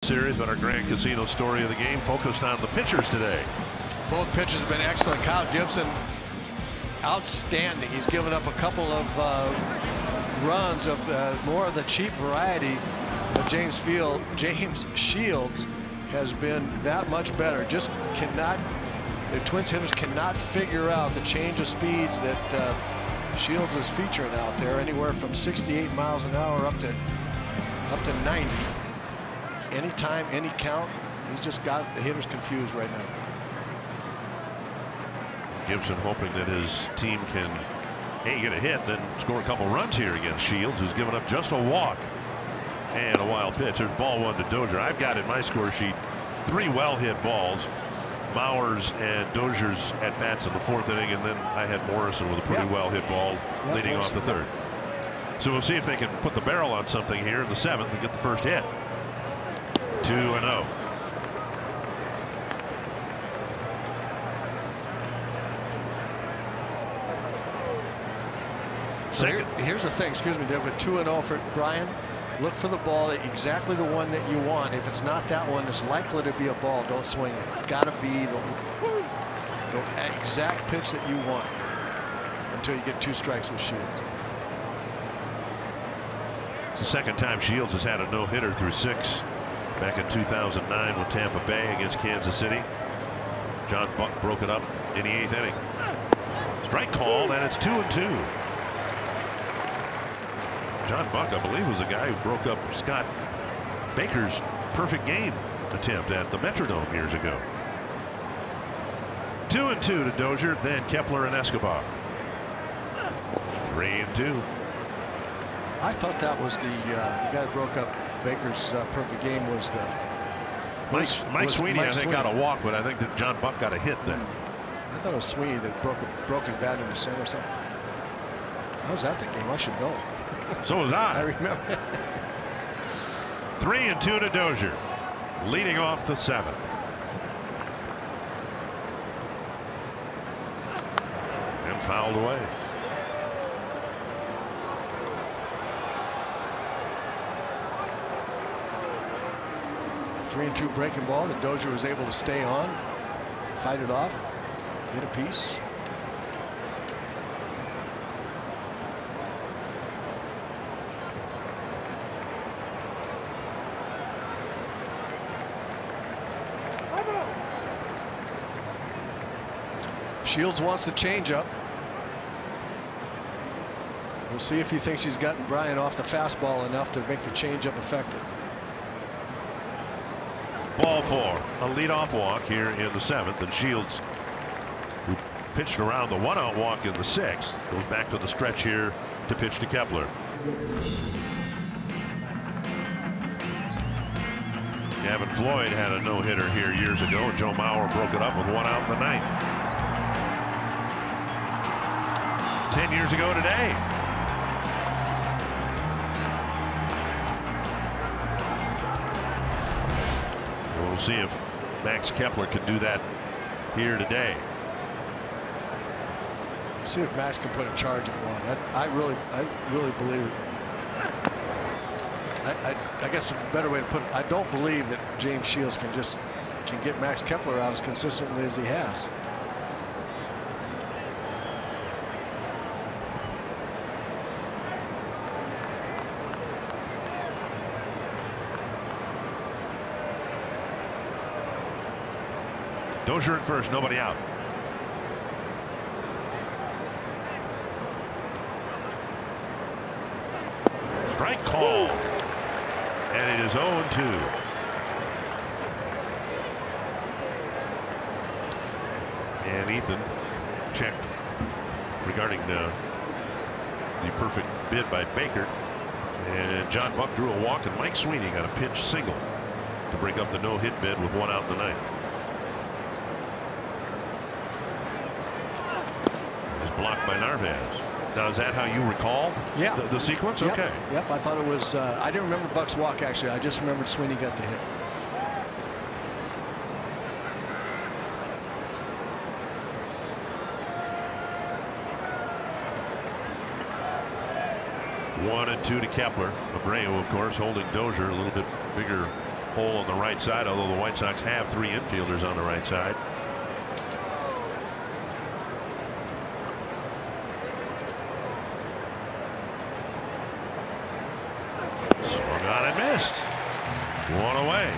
D: Series, but our Grand Casino story of the game focused on the pitchers today.
E: Both pitchers have been excellent. Kyle Gibson, outstanding. He's given up a couple of runs of more of the cheap variety. But James Shields has been that much better. Just cannot, the Twins hitters cannot figure out the change of speeds that Shields is featuring out there, anywhere from 68 miles an hour up to 90. Anytime, any count, he's just got the hitters confused right now.
D: Gibson hoping that his team can, get a hit, then score a couple runs here against Shields, who's given up just a walk and a wild pitch. There's ball 1 to Dozier. I've got in my score sheet 3 well hit balls Mauer's and Dozier's at bats in the 4th inning, and then I had Morrison with a pretty well hit ball leading off the 3rd. So we'll see if they can put the barrel on something here in the 7th and get the first hit. 2-0.
E: So here's the thing, excuse me, with 2-0 for Brian. Look for the ball, exactly the one that you want. If it's not that one, it's likely to be a ball. Don't swing it. It's got to be the exact pitch that you want until you get 2 strikes with Shields.
D: It's the 2nd time Shields has had a no-hitter through 6. Back in 2009 with Tampa Bay against Kansas City. John Buck broke it up in the 8th inning. Strike called, and it's 2-2. John Buck, I believe, was the guy who broke up Scott Baker's perfect game attempt at the Metrodome years ago. 2-2 to Dozier, then Kepler and Escobar. 3-2.
E: I thought that was the guy that broke up Baker's perfect game was the
D: Mike Sweeney. I think got a walk, but I think that John Buck got a hit then.
E: I thought it was Sweeney that broke his bat in the center or something. I was at that game. I should know.
D: So was I.
E: I remember.
D: 3-2 to Dozier, leading off the 7th. And fouled away.
E: A 3-2 breaking ball that Dozier was able to stay on, fight it off, get a piece. Shields wants the changeup. We'll see if he thinks he's gotten Brian off the fastball enough to make the changeup effective.
D: Ball 4, a leadoff walk here in the 7th, and Shields, who pitched around the 1-out walk in the 6th, goes back to the stretch here to pitch to Kepler. Gavin Floyd had a no-hitter here years ago, and Joe Mauer broke it up with 1 out in the 9th. 10 years ago today. We'll see if Max Kepler can do that here today.
E: See if Max can put a charge in one. I really believe. I guess a better way to put it, I don't believe that James Shields can get Max Kepler out as consistently as he has.
D: Dozier at first, nobody out. Strike call, and it is 0-2. And Ethan checked regarding the perfect bid by Baker, and John Buck drew a walk, and Mike Sweeney got a pinch single to break up the no-hit bid with 1 out in the 9th. Blocked by Narvaez. Now, is that how you recall the sequence?
E: Yep.
D: Okay.
E: Yep, I thought it was. I didn't remember Buck's walk, actually. I just remembered Sweeney got the hit.
D: One and 2 to Kepler. Abreu, of course, holding Dozier. A little bit bigger hole on the right side, although the White Sox have 3 infielders on the right side. One away.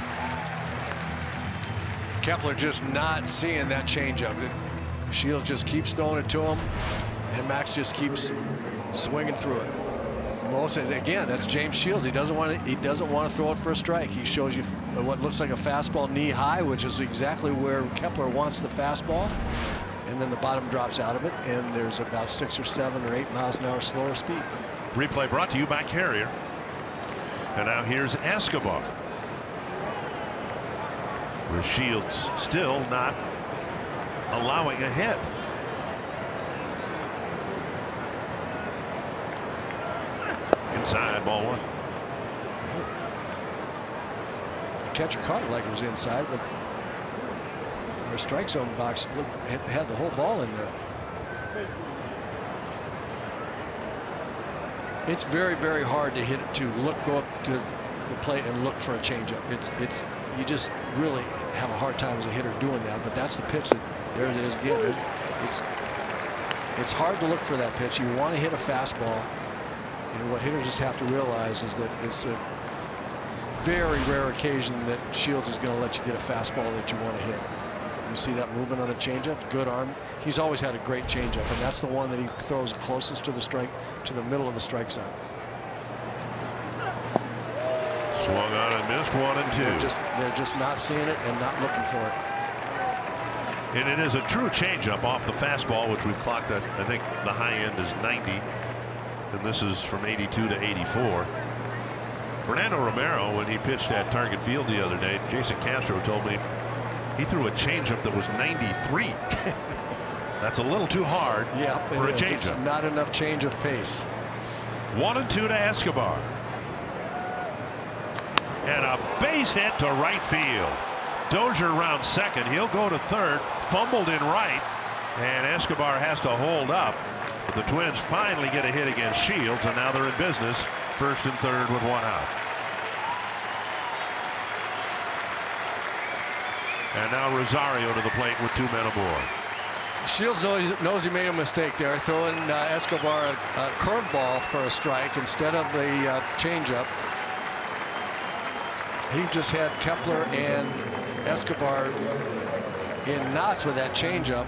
E: Kepler just not seeing that changeup. Shields just keeps throwing it to him, and Max just keeps swinging through it. Most again, that's James Shields. He doesn't want to throw it for a strike. He shows you what looks like a fastball knee high, which is exactly where Kepler wants the fastball, and then the bottom drops out of it, and there's about 6 or 7 or 8 miles an hour slower speed.
D: Replay brought to you by Carrier. And now here's Escobar. With Shields still not allowing a hit. Inside, ball 1.
E: The catcher caught it like it was inside, but their strike zone box had the whole ball in there. It's very, very hard to hit it to go up to the plate and look for a changeup. You just really have a hard time as a hitter doing that. But that's the pitch that there it is again. It's hard to look for that pitch. You want to hit a fastball, and what hitters just have to realize is that it's a very rare occasion that Shields is going to let you get a fastball that you want to hit. You see that movement on the changeup, good arm. He's always had a great changeup, and that's the one that he throws closest to the strike, to the middle of the strike zone.
D: Swung on and missed 1 and 2.
E: They're just not seeing it and not looking for it.
D: And it is a true changeup off the fastball, which we've clocked at. I think the high end is 90, and this is from 82 to 84. Fernando Romero, when he pitched at Target Field the other day, Jason Castro told me he threw a changeup that was 93. That's a little too hard for a changeup.
E: It's not enough change of pace.
D: 1 and 2 to Escobar. And a base hit to right field. Dozier around second. He'll go to third. Fumbled in right. And Escobar has to hold up. But the Twins finally get a hit against Shields, and now they're in business. First and third with 1 out. And now Rosario to the plate with 2 men aboard.
E: Shields knows he made a mistake there, throwing Escobar a curveball for a strike instead of the changeup. He just had Kepler and Escobar in knots with that changeup.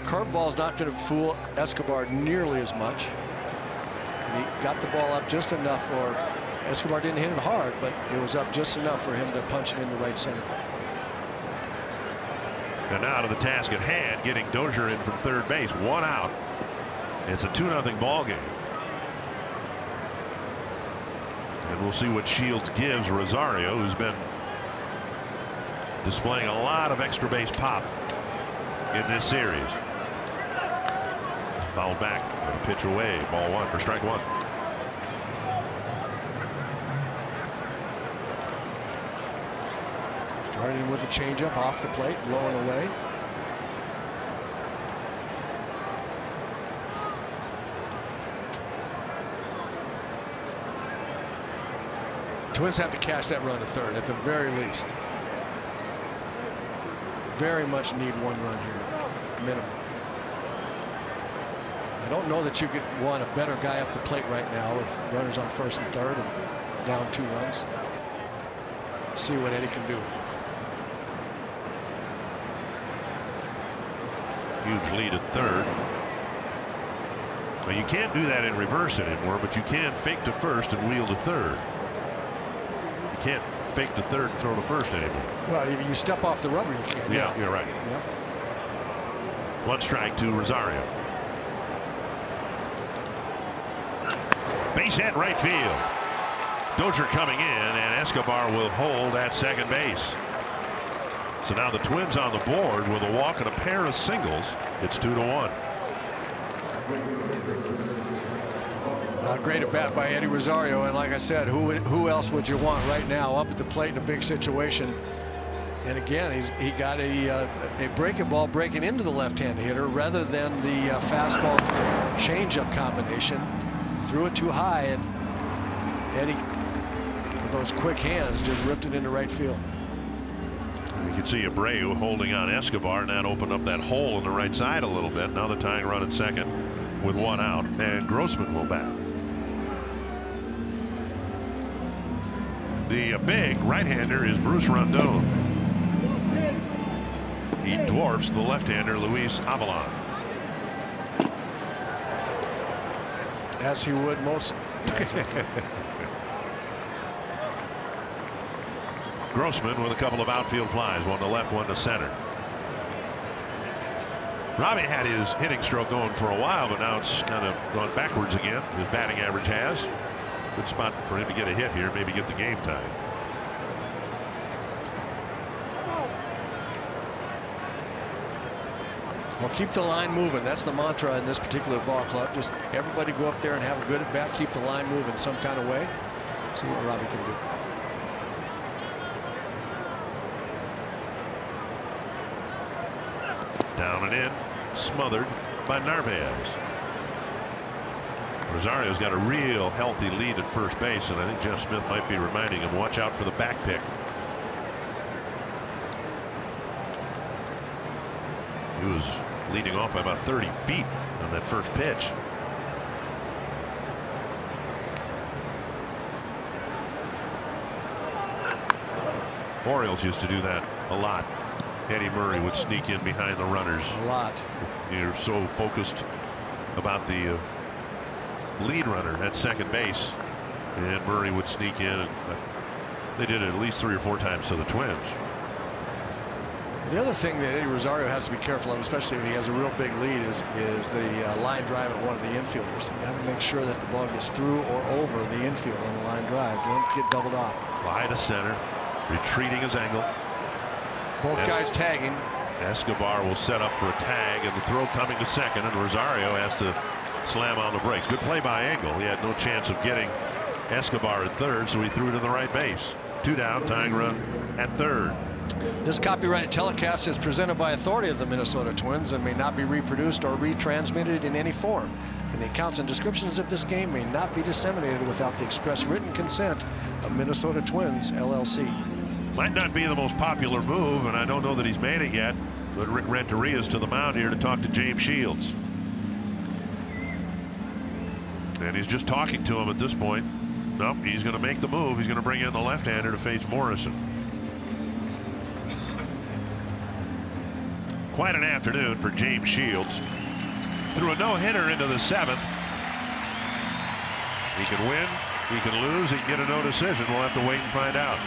E: Curveball's not going to fool Escobar nearly as much. And he got the ball up just enough for Escobar. Didn't hit it hard, but it was up just enough for him to punch it into right center.
D: And now to the task at hand, getting Dozier in from third base. 1 out. It's a 2-0 ball game. And we'll see what Shields gives Rosario, who's been displaying a lot of extra base pop in this series. Fouled back, and a pitch away. Ball 1 for strike 1.
E: Starting with the changeup off the plate, low and away. Twins have to cash that run to third at the very least. Very much need 1 run here, minimum. I don't know that you could want a better guy up the plate right now with runners on first and third and down 2 runs. See what Eddie can do.
D: Huge lead at third. Well, you can't do that in reverse anymore, but you can fake to first and wheel to third. You can't fake to third and throw to first anymore.
E: Well, if you step off the rubber, you can.
D: Yeah, you're right.
E: Yep.
D: 1 strike to Rosario. Base hit right field. Dozier coming in, and Escobar will hold at second base. So now the Twins on the board with a walk and a pair of singles. It's 2-1.
E: Great at bat by Eddie Rosario, and like I said, who else would you want right now up at the plate in a big situation? And again, he got a breaking ball breaking into the left-handed hitter rather than the fastball changeup combination. Threw it too high, and Eddie, with those quick hands, just ripped it into right field.
D: You can see Abreu holding on Escobar, and that opened up that hole in the right side a little bit. Now the tying run at second with 1 out, and Grossman will bat. The big right-hander is Bruce Rondon. He dwarfs the left-hander Luis Avalon.
E: As he would most.
D: Grossman with a couple of outfield flies, 1 to left, 1 to center. Robbie had his hitting stroke going for a while, but now it's kind of gone backwards again. His batting average has. Good spot for him to get a hit here, maybe get the game tied.
E: Well, keep the line moving. That's the mantra in this particular ball club. Just everybody go up there and have a good at bat. Keep the line moving some kind of way. See what Robbie can do.
D: Down and in, smothered by Narvaez. Rosario's got a real healthy lead at first base, and I think Jeff Smith might be reminding him, watch out for the back pick. He was leading off by about 30 feet on that first pitch. Orioles used to do that a lot. Eddie Murray would sneak in behind the runners.
E: A lot.
D: You're so focused about the lead runner at second base, and Murray would sneak in. And they did it at least 3 or 4 times to the Twins.
E: The other thing that Eddie Rosario has to be careful of, especially if he has a real big lead, is the line drive at one of the infielders. You got to make sure that the ball gets through or over the infield on the line drive. Don't get doubled off.
D: Fly to center, retreating his angle.
E: Both guys tagging.
D: Escobar will set up for a tag, and the throw coming to second, and Rosario has to slam on the brakes. Good play by Engel. He had no chance of getting Escobar at third, so he threw to the right base. 2 down, tying run at third.
E: This copyrighted telecast is presented by authority of the Minnesota Twins and may not be reproduced or retransmitted in any form. And the accounts and descriptions of this game may not be disseminated without the express written consent of Minnesota Twins, LLC.
D: Might not be the most popular move, and I don't know that he's made it yet, but Rick Renteria's to the mound here to talk to James Shields. And he's just talking to him at this point. Nope, he's going to make the move. He's going to bring in the left-hander to face Morrison. Quite an afternoon for James Shields. Threw a no-hitter into the 7th. He can win, he can lose, he can get a no decision. We'll have to wait and find out.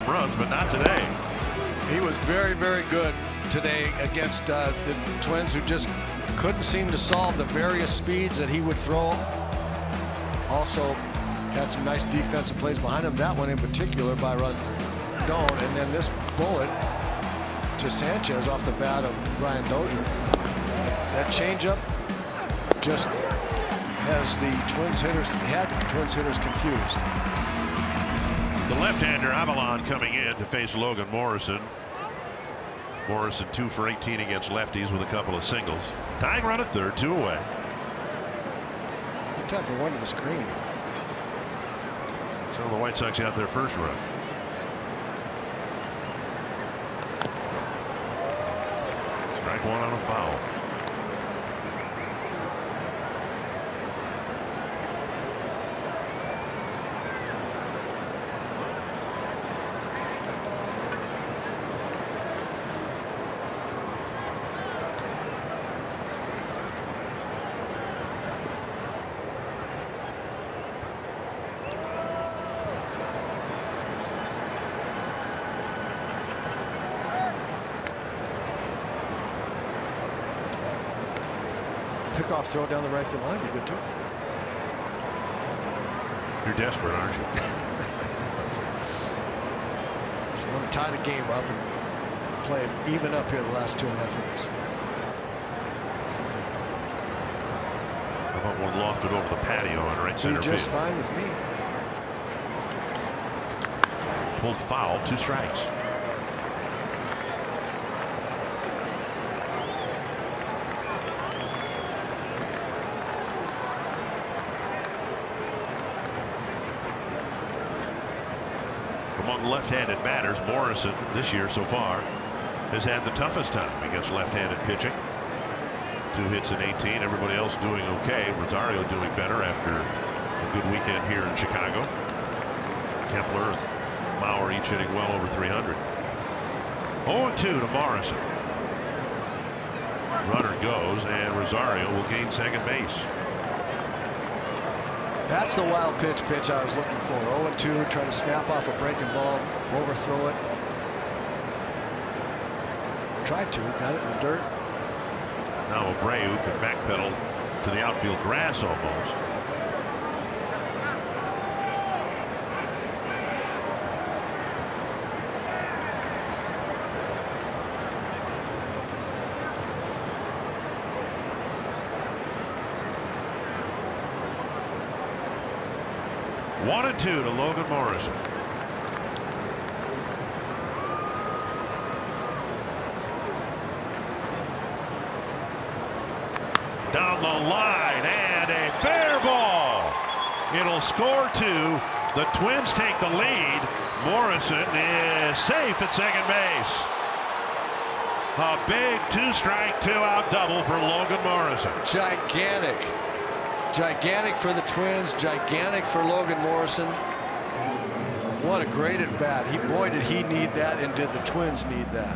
D: Runs, but not today.
E: He was very, very good today against the Twins, who just couldn't seem to solve the various speeds that he would throw. Also had some nice defensive plays behind him. That one in particular by Rondon, and then this bullet to Sanchez off the bat of Brian Dozier. That changeup just has the Twins hitters confused.
D: The left-hander Avalon coming in to face Logan Morrison. Morrison 2 for 18 against lefties with a couple of singles. Tying run at third, 2 away.
E: Good time for one to the screen.
D: So the White Sox got their first run. Strike 1 on a foul.
E: walk-off throw down the right field line would be good too.
D: You're desperate, aren't you?
E: So want to tie the game up and play it even up here the last 2.5 innings.
D: How about one lofted over the patio on right center
E: field? Just
D: field?
E: fine with me.
D: Pulled foul, 2 strikes. Among left-handed batters, Morrison this year so far has had the toughest time against left-handed pitching. 2 hits in 18. Everybody else doing okay. Rosario doing better after a good weekend here in Chicago. Kepler and Mauer each hitting well over 300. 0-2 to Morrison. Runner goes, and Rosario will gain second base.
E: That's the wild pitch I was looking for. 0-2, trying to snap off a breaking ball, overthrow it. Tried to, got it in the dirt.
D: Now Abreu can backpedal to the outfield grass almost. One and 2 to Logan Morrison. Down the line, and a fair ball. It'll score 2. The Twins take the lead. Morrison is safe at second base. A big 2-strike, 2-out double for Logan Morrison.
E: Gigantic. Gigantic for the Twins, gigantic for Logan Morrison. What a great at bat. Boy, did he need that, and did the Twins need that.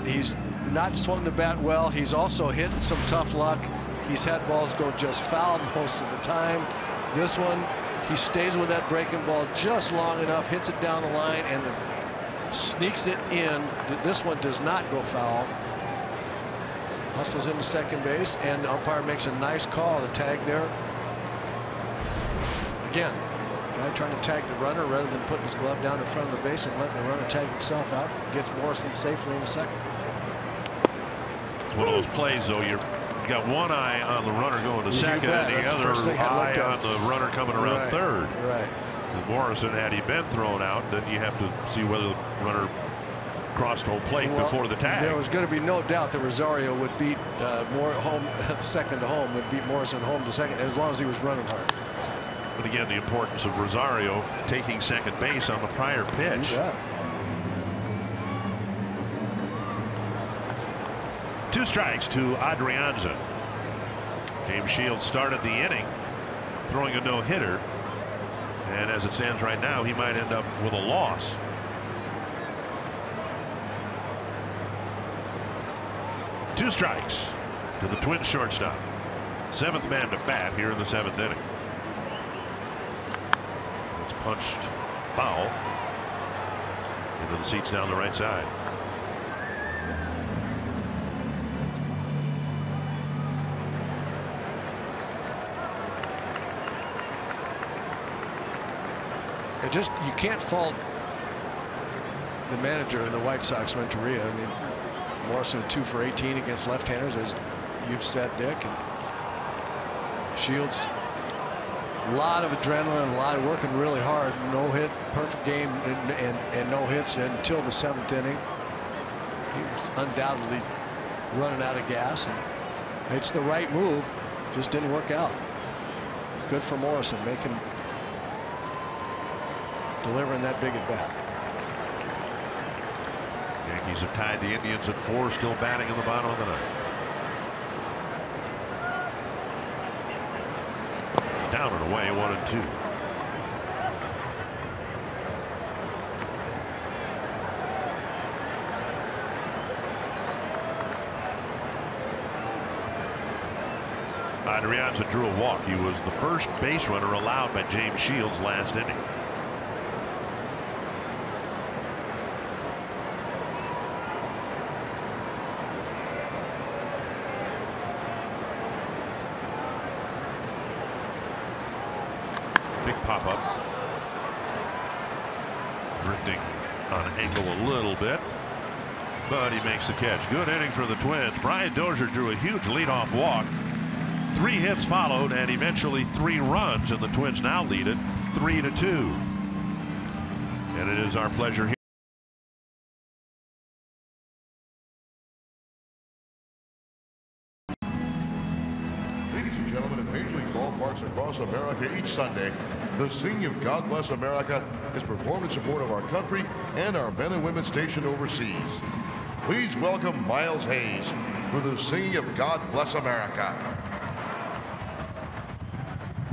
E: He's not swung the bat well. He's also hitting some tough luck. He's had balls go just foul most of the time. This one, he stays with that breaking ball just long enough, hits it down the line, and sneaks it in. This one does not go foul. Hustles into second base, and the umpire makes a nice call. The tag there. Again, guy trying to tag the runner rather than putting his glove down in front of the base and letting the runner tag himself out. Gets Morrison safely into second.
D: It's one of those plays, though. You've got one eye on the runner going to second, and the other eye on the runner coming around third.
E: Right.
D: And Morrison, had he been thrown out, then you have to see whether the runner crossed home plate before the tag.
E: There was going to be no doubt that Rosario would beat second to home, would beat Morrison home to second, as long as he was running hard.
D: But again, the importance of Rosario taking second base on the prior pitch.
E: Yeah.
D: 2 strikes to Adrianza. James Shields started the inning throwing a no-hitter, and as it stands right now, he might end up with a loss. Two strikes to the Twins shortstop. 7th man to bat here in the 7th inning. It's punched foul into the seats down the right side.
E: You can't fault the manager in the White Sox, Renteria. I mean, Morrison 2 for 18 against left-handers, as you've said, Dick. And Shields, a lot of adrenaline, a lot of working really hard. No hit, perfect game, and no hits until the 7th inning. He was undoubtedly running out of gas, and it's the right move. Just didn't work out. Good for Morrison, delivering that big at bat.
D: Yankees have tied the Indians at 4, still batting in the bottom of the 9th. Down and away, 1-2. Adrianza drew a walk. He was the first base runner allowed by James Shields last inning. Big pop-up. Drifting on angle a little bit, but he makes the catch. Good inning for the Twins. Brian Dozier drew a huge leadoff walk. 3 hits followed, and eventually 3 runs, and the Twins now lead it 3-2. And it is our pleasure here.
G: Ladies and gentlemen, in Major League ballparks across America each Sunday, the singing of God Bless America is performed in support of our country and our men and women stationed overseas. Please welcome Miles Hayes for the singing of God Bless America.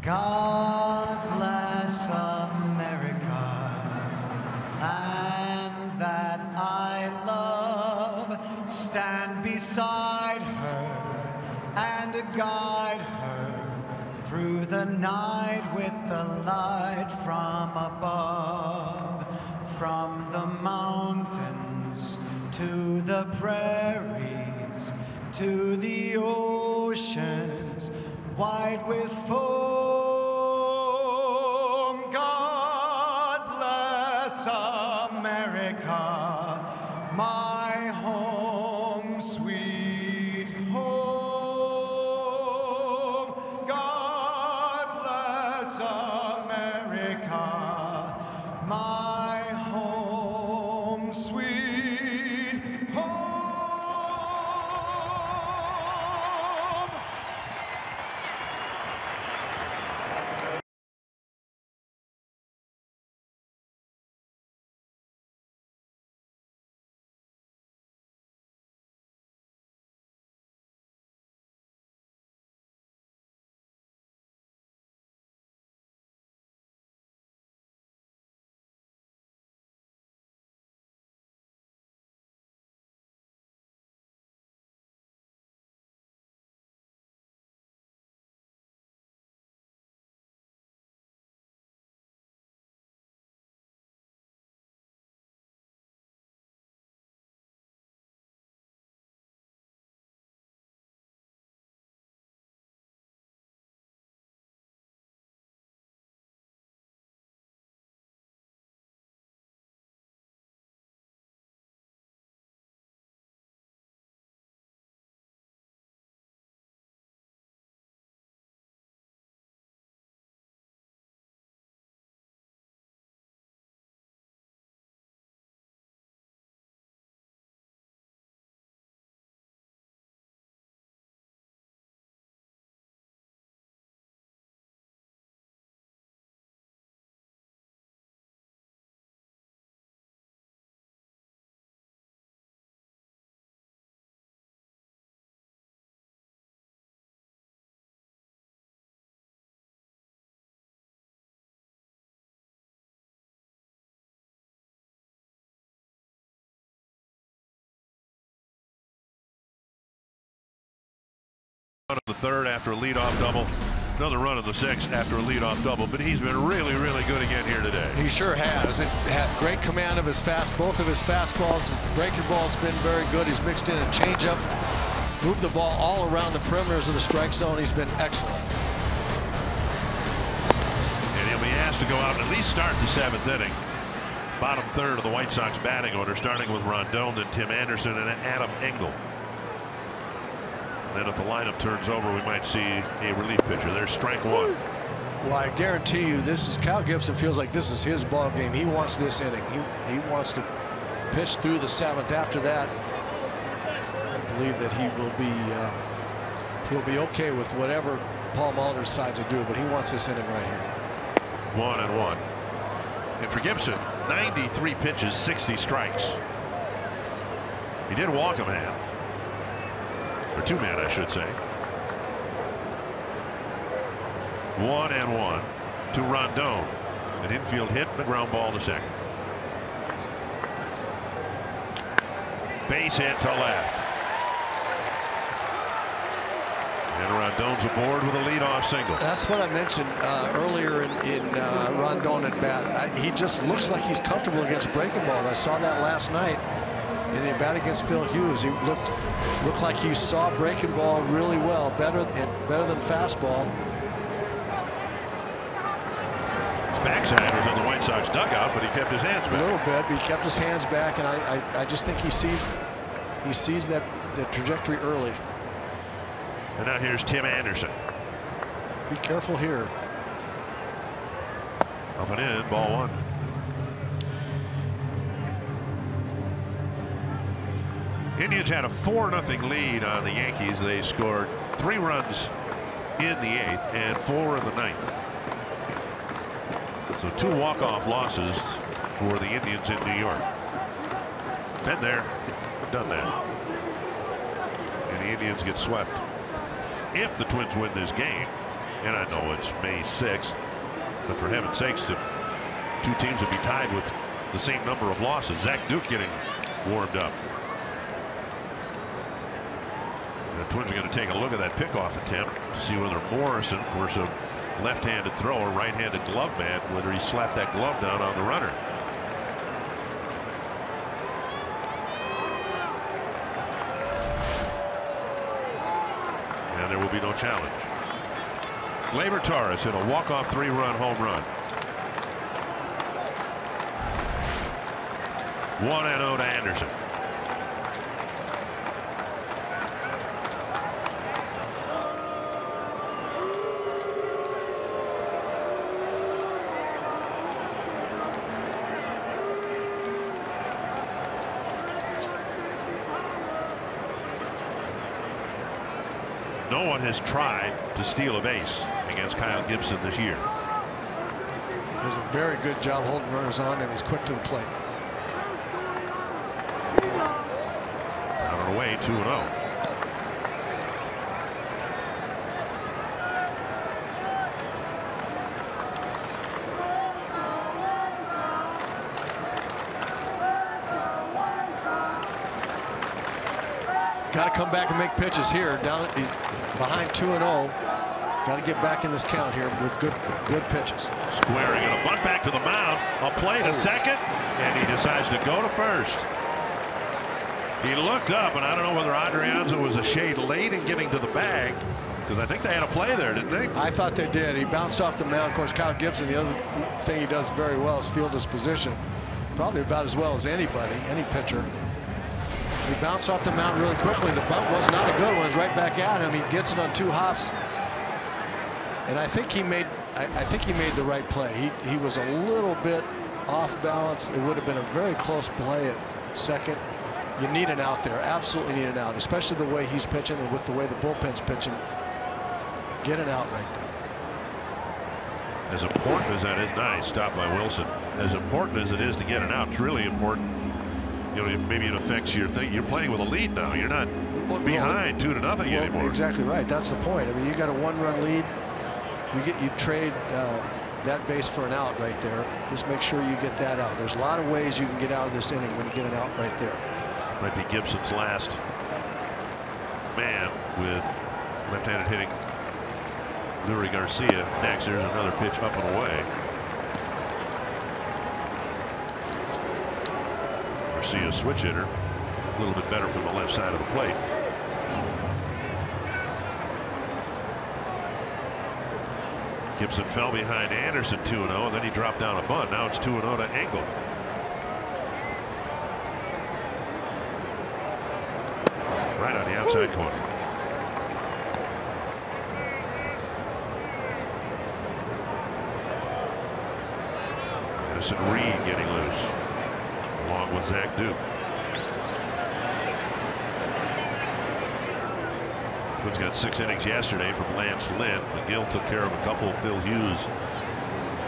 H: God bless America, land that I love. Stand beside her and guide her through the night with the light from above. From the mountains to the prairies, to the oceans wide with foam. God bless America, my home, sweet home. God bless America, my home, sweet home.
D: Run in the third after a leadoff double. Another run in the sixth after a leadoff double, but he's been really, really good again here today.
E: He sure has. It had great command of his both of his fastballs. Breaking ball's been very good. He's mixed in a changeup, moved the ball all around the perimeters of the strike zone. He's been excellent.
D: And he'll be asked to go out and at least start the 7th inning. Bottom third of the White Sox batting order, starting with Rondon, then Tim Anderson, and Adam Engel. Then if the lineup turns over, we might see a relief pitcher. There's strike 1.
E: Well, I guarantee you, this is Cal Gibson feels like this is his ball game. He wants this inning. He wants to pitch through the 7th. After that, I believe that he'll be okay with whatever Paul Molitor decides to do, but he wants this inning right here.
D: 1-1. And for Gibson, 93 pitches, 60 strikes. He did walk a man. Or 2 men, I should say. 1-1 to Rondon. An infield hit and a ground ball to second. Base hit to left. And Rondon's aboard with a leadoff single.
E: That's what I mentioned earlier in Rondon at bat. He just looks like he's comfortable against breaking balls. I saw that last night in the bat against Phil Hughes. He looked like he saw breaking ball really well, better than fastball.
D: backside was in the White Sox dugout, but he kept his hands back.
E: A little bit, but he kept his hands back, and I just think he sees that trajectory early.
D: And now here's Tim Anderson.
E: Be careful here.
D: Up and in, ball one. Indians had a 4-0 lead on the Yankees. They scored 3 runs in the 8th and 4 in the 9th. So 2 walk-off losses for the Indians in New York. Been there, done that. And the Indians get swept. If the Twins win this game, and I know it's May 6th, but for heaven's sakes, the 2 teams would be tied with the same number of losses. Zach Duke getting warmed up. The Twins are going to take a look at that pickoff attempt to see whether Morrison, of course, a left-handed thrower, right-handed glove man, whether he slapped that glove down on the runner. And there will be no challenge. Gleyber Torres hit a walk-off 3-run home run. 1-0 to Anderson. No one has tried to steal a base against Kyle Gibson this year.
E: He does a very good job holding runners on, and he's quick to the plate.
D: Out and away, 2-0.
E: Got to come back and make pitches here. Down, he's behind 2-0. Got to get back in this count here with good pitches.
D: Squaring and a bunt back to the mound. A play to second, and he decides to go to first. He looked up, and I don't know whether Adrianza was a shade late in getting to the bag, because I think they had a play there, didn't they?
E: I thought they did. He bounced off the mound. Of course, Kyle Gibson, the other thing he does very well is field his position. Probably about as well as anybody, any pitcher. He bounced off the mound really quickly. The bunt was not a good one. It was right back at him. He gets it on 2 hops. And I think he made the right play. He was a little bit off balance. It would have been a very close play at second. You need an out there. Absolutely need an out, especially the way he's pitching and with the way the bullpen's pitching. Get an out right there.
D: As important as that is, nice stop by Wilson. As important as it is to get an out, it's really important. You know, maybe it affects your thing. You're playing with a lead now. You're not behind 2-0 anymore.
E: Exactly right. That's the point. I mean, you got a 1-run lead. You trade that base for an out right there. Just make sure you get that out. There's a lot of ways you can get out of this inning when you get an out right there.
D: Might be Gibson's last man with left-handed hitting Lurie Garcia. Next, there's another pitch up and away. Garcia, switch hitter, a little bit better from the left side of the plate. Gibson fell behind Anderson 2-0, and then he dropped down a bunt. Now it's 2-0 to Engel. Right on the outside corner. Addison Reed getting loose, along with Zach Duke. Twins got 6 innings yesterday from Lance Lynn. McGill took care of a couple. Phil Hughes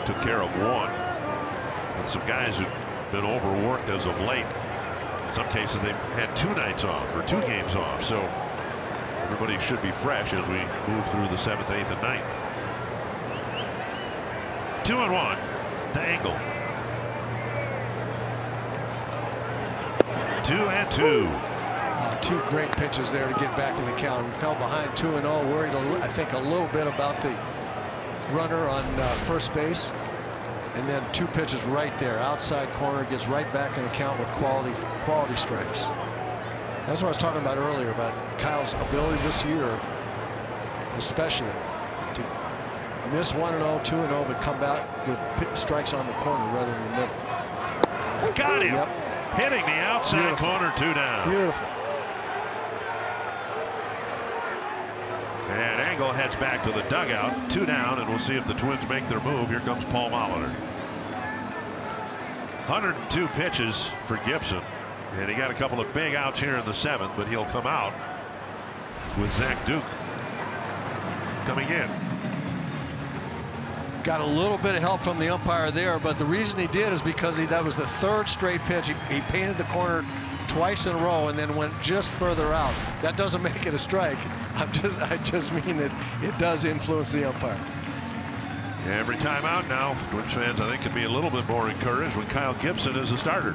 D: took care of 1. And some guys who've been overworked as of late. In some cases, they've had 2 nights off or 2 games off. So everybody should be fresh as we move through the 7th, 8th, and 9th. 2-1 to Engel. 2-2.
E: 2 great pitches there to get back in the count. He fell behind 2-0, worried I think a little bit about the runner on first base, and then 2 pitches right there, outside corner, gets right back in the count with quality strikes. That's what I was talking about earlier about Kyle's ability this year, especially to miss 1-0, 2-0, but come back with strikes on the corner rather than the middle.
D: Got him.
E: Yep.
D: Hitting the outside
E: Beautiful.
D: corner, 2 down.
E: Beautiful.
D: And Angle heads back to the dugout, 2 down, and we'll see if the Twins make their move. Here comes Paul Molitor. 102 pitches for Gibson, and he got a couple of big outs here in the 7th, but he'll come out with Zach Duke coming in.
E: Got a little bit of help from the umpire there, but the reason he did is because that was the 3rd straight pitch. He painted the corner twice in a row and then went just further out. That doesn't make it a strike. I just mean that it does influence the umpire.
D: Every time out now, Twins fans I think can be a little bit more encouraged when Kyle Gibson is the starter.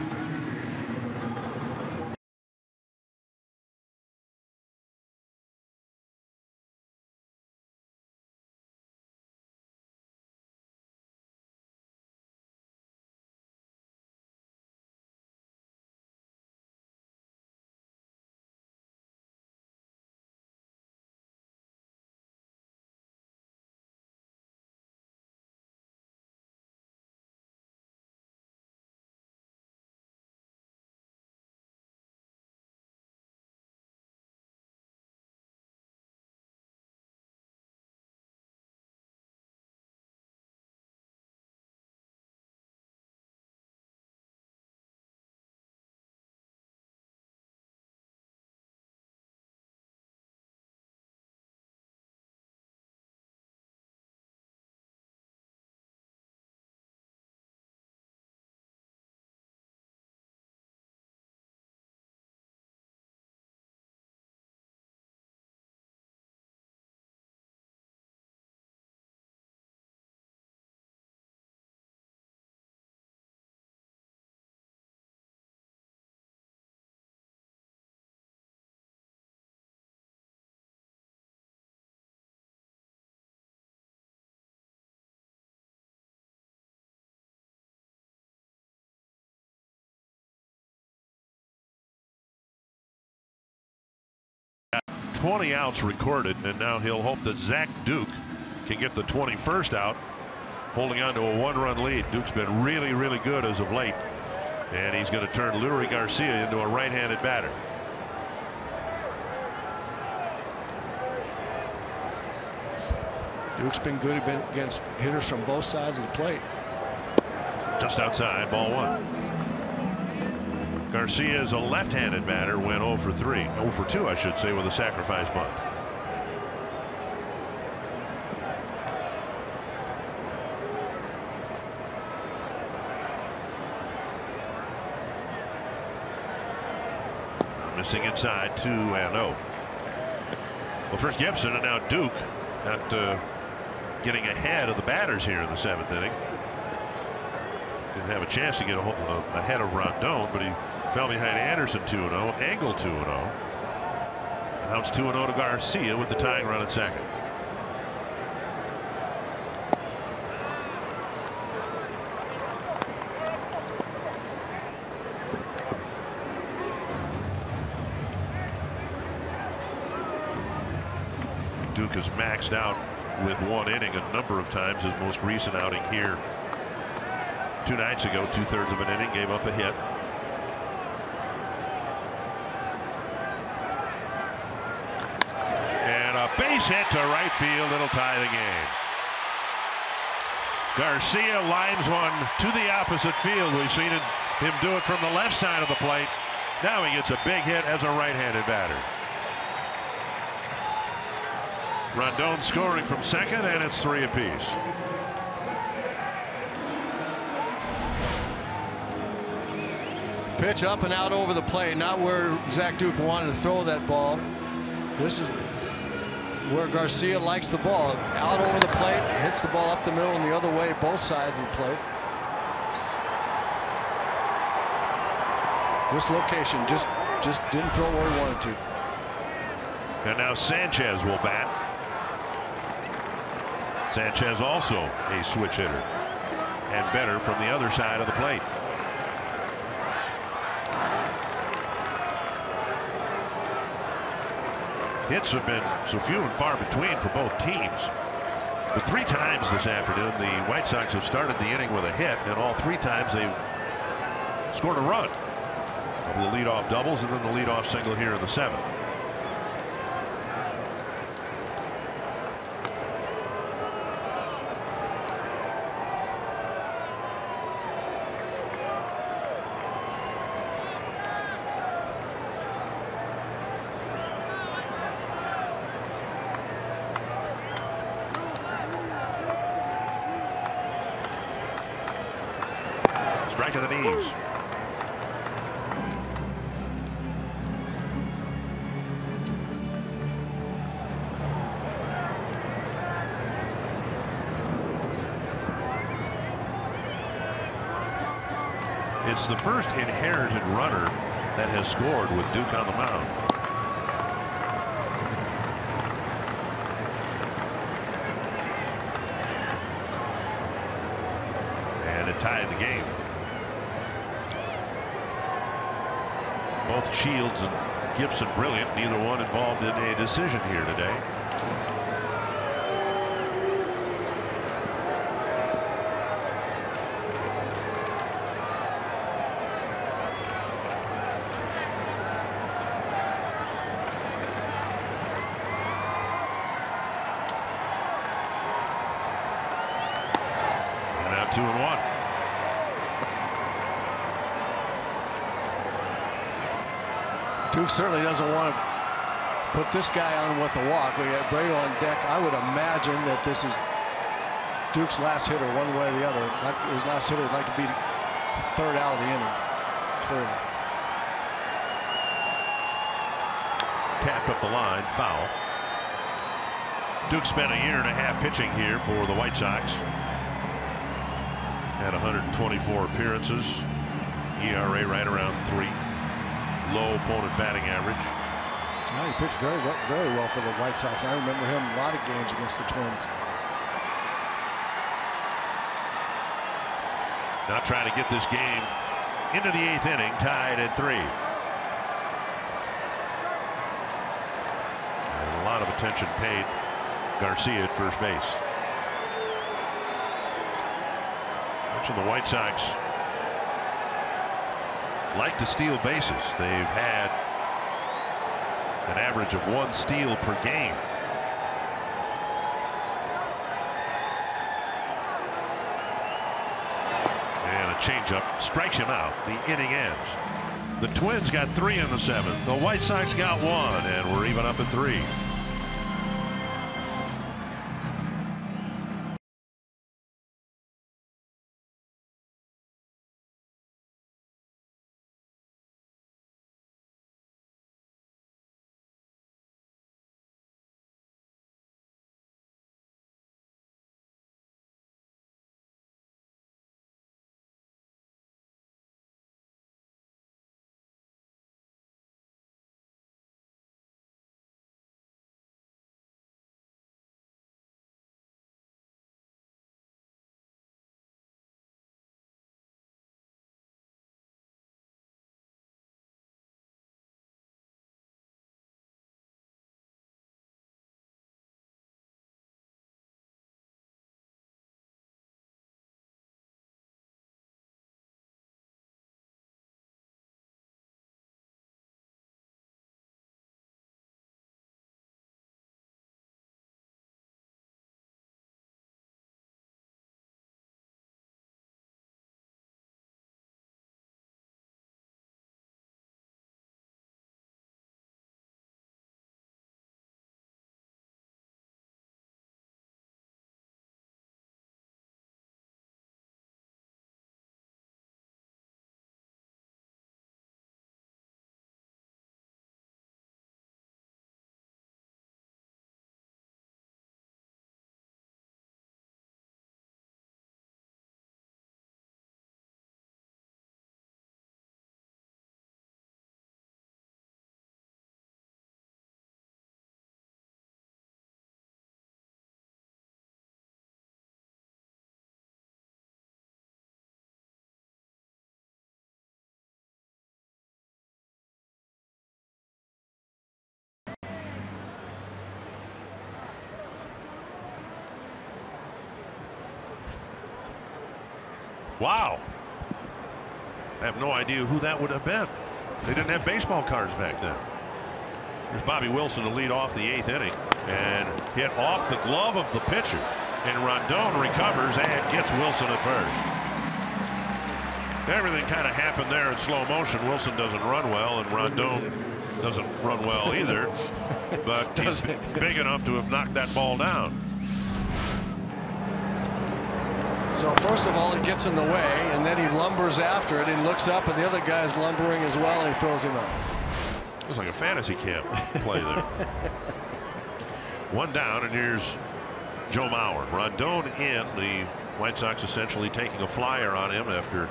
D: Got 20 outs recorded, and now he'll hope that Zach Duke can get the 21st out, holding on to a 1-run lead. Duke's been really, really good as of late, and he's going to turn Leury Garcia into a right-handed batter.
E: Duke's been good against hitters from both sides of the plate.
D: Just outside, ball 1. Garcia is a left-handed batter, went 0 for 3, 0 for 2, I should say, with a sacrifice bunt. Missing inside, 2-0. Well, first Gibson and now Duke not getting ahead of the batters here in the 7th inning. Didn't have a chance to get ahead of Rondon, but he fell behind Anderson 2-0, Angle 2-0. Now it's 2-0 to Garcia with the tying run at second. Duke has maxed out with 1 inning a number of times. His most recent outing here 2 nights ago, 2/3 of an inning, gave up a hit. And a base hit to right field. It'll tie the game. Garcia lines one to the opposite field. We've seen him do it from the left side of the plate. Now he gets a big hit as a right-handed batter. Rondon scoring from second, and it's 3 apiece.
E: Pitch up and out over the plate, not where Zach Duke wanted to throw that ball. This is where Garcia likes the ball. Out over the plate, hits the ball up the middle and the other way, both sides of the plate. This location just didn't throw where he wanted to.
D: And now Sanchez will bat. Sanchez also a switch hitter, and better from the other side of the plate. Hits have been so few and far between for both teams. But 3 times this afternoon, the White Sox have started the inning with a hit, and all 3 times they've scored a run. A couple of leadoff doubles and then the leadoff single here in the 7th. Strike of the knees. It's the first inherited runner that has scored with Duke on the mound. And it tied the game. Both Shields and Gibson brilliant, neither one involved in a decision here today. And now 2-1.
E: Duke certainly doesn't want to put this guy on with a walk. We got Brado on deck. I would imagine that this is Duke's last hitter, one way or the other. His last hitter would like to be 3rd out of the inning, clearly.
D: Tapped up the line, foul. Duke spent a year and a half pitching here for the White Sox. Had 124 appearances. ERA right around 3. Low opponent batting average.
E: He pitched very well for the White Sox. I remember him a lot of games against the Twins.
D: Now trying to get this game into the 8th inning, tied at 3. And a lot of attention paid Garcia at first base. Mentioned the White Sox like to steal bases. They've had an average of 1 steal per game. And a changeup strikes him out. The inning ends. The Twins got 3 in the 7th. The White Sox got 1, and we're even up at 3. Wow. I have no idea who that would have been. They didn't have baseball cards back then. There's Bobby Wilson to lead off the 8th inning and hit off the glove of the pitcher. And Rondon recovers and gets Wilson at first. Everything kind of happened there in slow motion. Wilson doesn't run well, and Rondon doesn't run well either. But he's big enough to have knocked that ball down.
E: So first of all, he gets in the way, and then he lumbers after it. And he looks up, and the other guy's lumbering as well, and he throws him out.
D: It was like a fantasy camp play there. One down, and here's Joe Mauer. Rondon in. The White Sox essentially taking a flyer on him after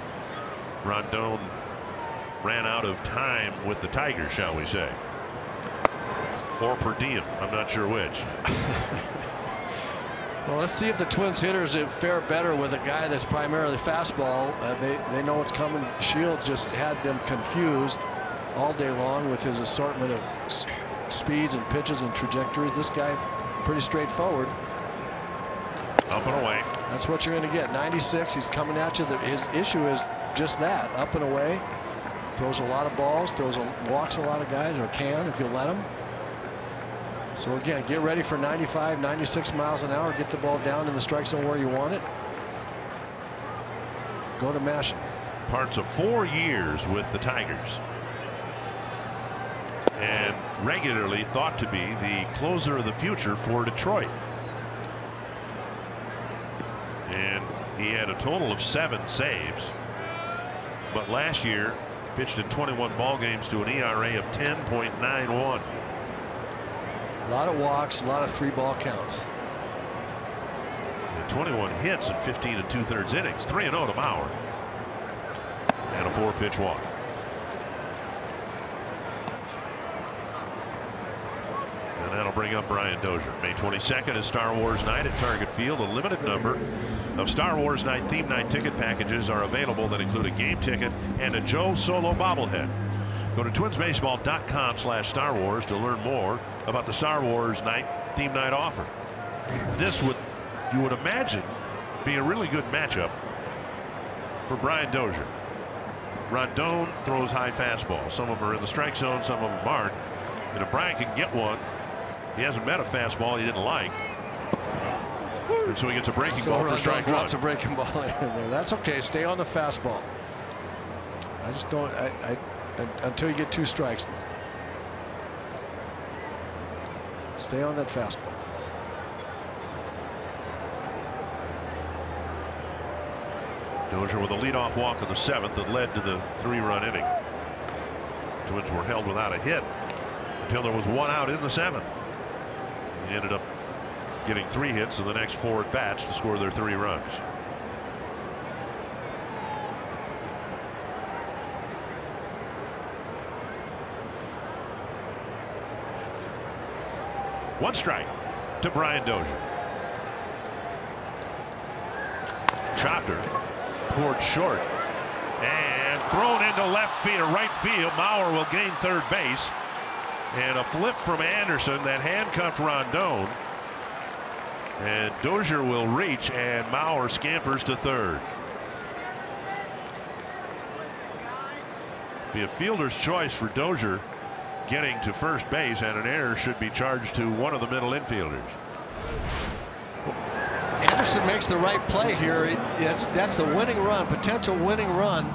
D: Rondon ran out of time with the Tigers, shall we say. Or per diem. I'm not sure which.
E: Well, let's see if the Twins hitters fare better with a guy that's primarily fastball. They know what's coming. Shields just had them confused all day long with his assortment of speeds and pitches and trajectories. This guy pretty straightforward.
D: Up and away.
E: That's what you're going to get. 96. He's coming at you. His issue is just that, up and away. Throws a lot of balls. Walks a lot of guys, or can if you let him. So again, get ready for 95, 96 miles an hour. Get the ball down in the strike zone where you want it. Go to mashing.
D: Parts of 4 years with the Tigers. And regularly thought to be the closer of the future for Detroit. And he had a total of 7 saves. But last year pitched in 21 ball games to an ERA of 10.91.
E: A lot of walks, a lot of 3-ball counts.
D: And 21 hits in 15 2/3 innings. 3-0 to Mauer. And a 4-pitch walk. And that'll bring up Brian Dozier. May 22nd is Star Wars Night at Target Field. A limited number of Star Wars Night theme night ticket packages are available that include a game ticket and a Joe Solo bobblehead. Go to twinsbaseball.com/Star Wars to learn more about the Star Wars Night theme night offer. This would, you would imagine, be a really good matchup for Brian Dozier. Rondon throws high fastballs. Some of them are in the strike zone, some of them aren't. And if Brian can get one, he hasn't met a fastball he didn't like. And so he gets a breaking ball for strike one.
E: Drops a breaking ball in there. That's okay. Stay on the fastball. I just don't. Until you get 2 strikes. Stay on that fastball.
D: Dozier with a leadoff walk in the 7th that led to the 3-run inning. Twins were held without a hit until there was 1 out in the 7th. He ended up getting 3 hits in the next 4 at bats to score their 3 runs. One strike to Brian Dozier. Chopped her toward short and thrown into left field, right field. Mauer will gain 3rd base, and a flip from Anderson that handcuffed Rondon, and Dozier will reach, and Mauer scampers to 3rd. Be a fielder's choice for Dozier getting to first base, and an error should be charged to one of the middle infielders.
E: Anderson makes the right play here. That's the winning run, potential winning run,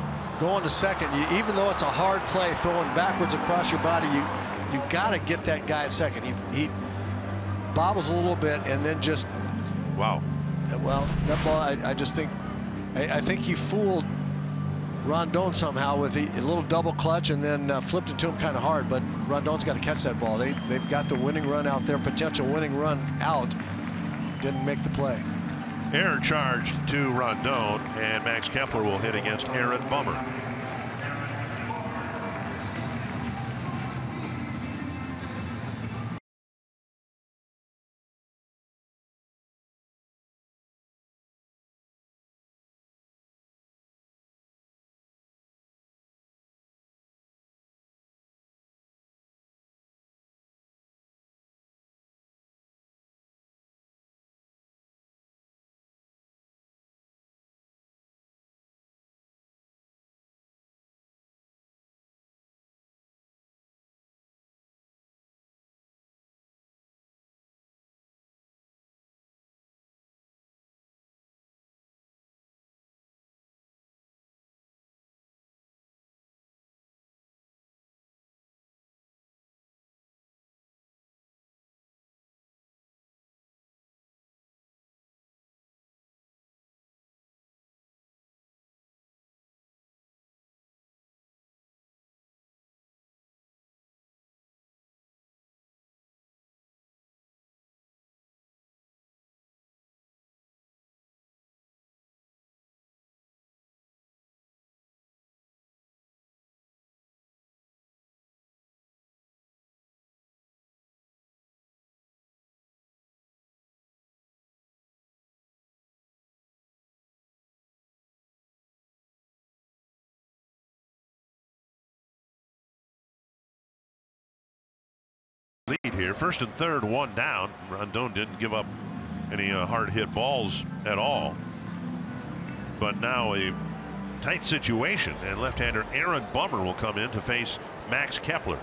E: going to second. Even though it's a hard play, throwing backwards across your body, you got to get that guy at second. He bobbles a little bit and then just,
D: wow.
E: Well, that ball, I just think, I think he fooled Rondon somehow with a little double clutch and then flipped it to him kind of hard. But Rondon's got to catch that ball. They've got the winning run out there, potential winning run out. Didn't make the play.
D: Error charged to Rondon, and Max Kepler will hit against Aaron Bummer. lead here. First and third, one down. Rondon didn't give up any hard hit balls at all. But now a tight situation, and left-hander Aaron Bummer will come in to face Max Kepler.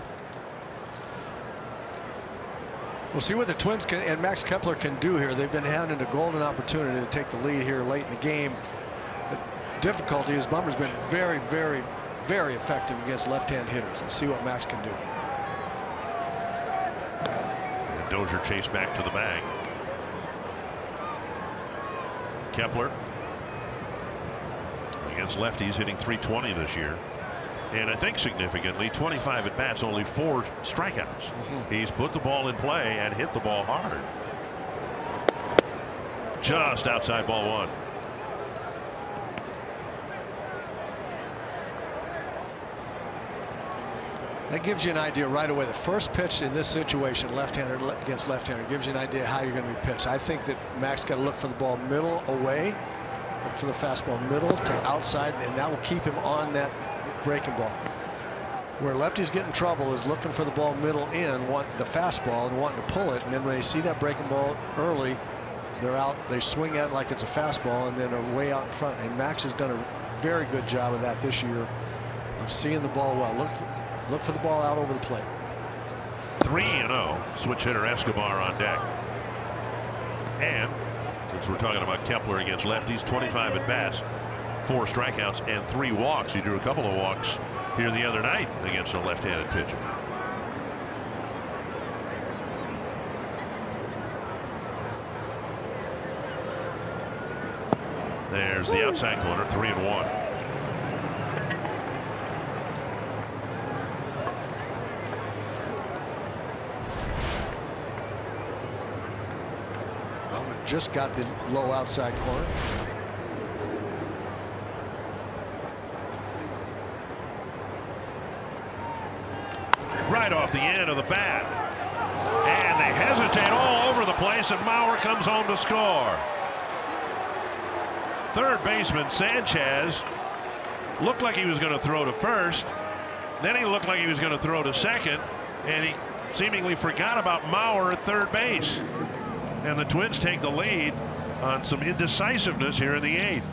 E: We'll see what the Twins and Max Kepler can do here. They've been having a golden opportunity to take the lead here late in the game. The difficulty is Bummer's been very, very, very effective against left-hand hitters. Let's see what Max can do.
D: And Dozier chased back to the bag. Kepler against lefties, hitting .320 this year. And I think significantly 25 at bats, only 4 strikeouts. He's put the ball in play and hit the ball hard. Just outside ball 1.
E: That gives you an idea right away. The first pitch in this situation, left-hander against left-hander, gives you an idea how you're going to be pitched. I think that Max got to look for the ball middle away, look for the fastball middle to outside, and that will keep him on that breaking ball. Where lefties get in trouble is looking for the ball middle in, want the fastball and wanting to pull it, and then when they see that breaking ball early, they're out, they swing at it like it's a fastball and then are way out in front. And Max has done a very good job of that this year, of seeing the ball well. Look for the ball out over the plate.
D: 3-0. Switch hitter Escobar on deck. And since we're talking about Kepler against lefties, 25 at bats, 4 strikeouts and 3 walks. He drew a couple of walks here the other night against a left-handed pitcher. There's the outside corner, 3-1.
E: Just got the low outside corner.
D: Right off the end of the bat. And they hesitate all over the place, and Mauer comes home to score. Third baseman Sanchez looked like he was going to throw to first. Then he looked like he was going to throw to second, and he seemingly forgot about Mauer at third base. And the Twins take the lead on some indecisiveness here in the 8th.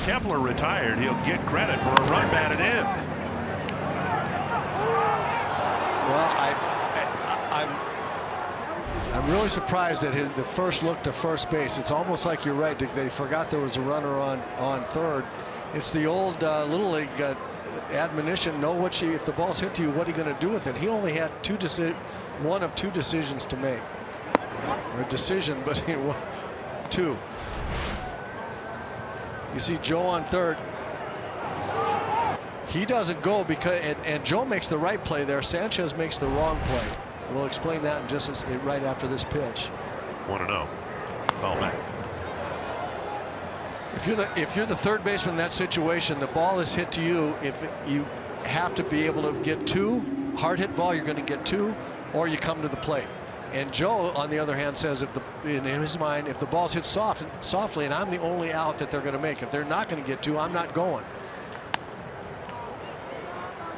D: Kepler retired. He'll get credit for a run batted in.
E: Well, I'm really surprised at the first look to first base. It's almost like you're right, Dick, that he forgot there was a runner on third. It's the old Little League admonition: know what if the ball's hit to you, what are you going to do with it? He only had one of 2 decisions to make. Or a decision, but 2. You see Joe on third. He doesn't go because, and Joe makes the right play there. Sanchez makes the wrong play. We'll explain that in just right after this pitch.
D: 1-0. Foul back.
E: If you're the third baseman in that situation, the ball is hit to you. If you have to be able to get 2 hard hit ball, you're going to get 2, or you come to the plate. And Joe, on the other hand, says in his mind, if the ball's hit softly and I'm the only out that they're going to make, if they're not going to get 2, I'm not going.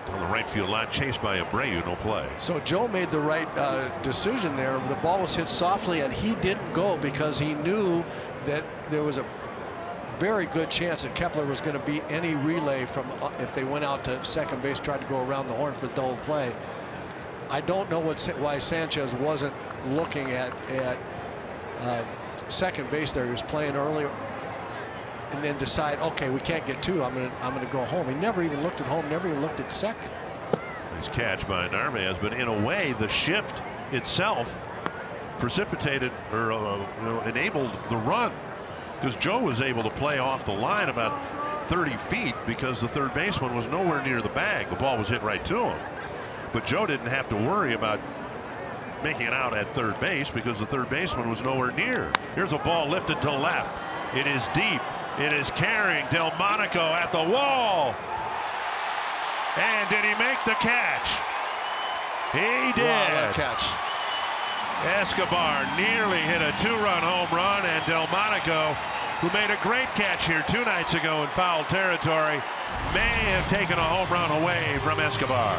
D: On the right field line, chased by Abreu, no play.
E: So Joe made the right decision there. The ball was hit softly and he didn't go because he knew that there was a very good chance that Kepler was going to beat any relay from if they went out to second base, tried to go around the horn for the double play. I don't know why Sanchez wasn't looking at second base there. He was playing early and then decide, okay, we can't get 2. I'm gonna go home. He never even looked at home, never even looked at second.
D: Nice catch by Narvaez, but in a way the shift itself precipitated or enabled the run, because Joe was able to play off the line about 30 feet because the third baseman was nowhere near the bag. The ball was hit right to him. But Joe didn't have to worry about making it out at third base because the third baseman was nowhere near. Here's a ball lifted to left. It is deep. It is carrying Delmonico at the wall. And did he make the catch? He did.
E: Wow, what a catch.
D: Escobar nearly hit a 2-run home run, and Delmonico, who made a great catch here 2 nights ago in foul territory, may have taken a home run away from Escobar.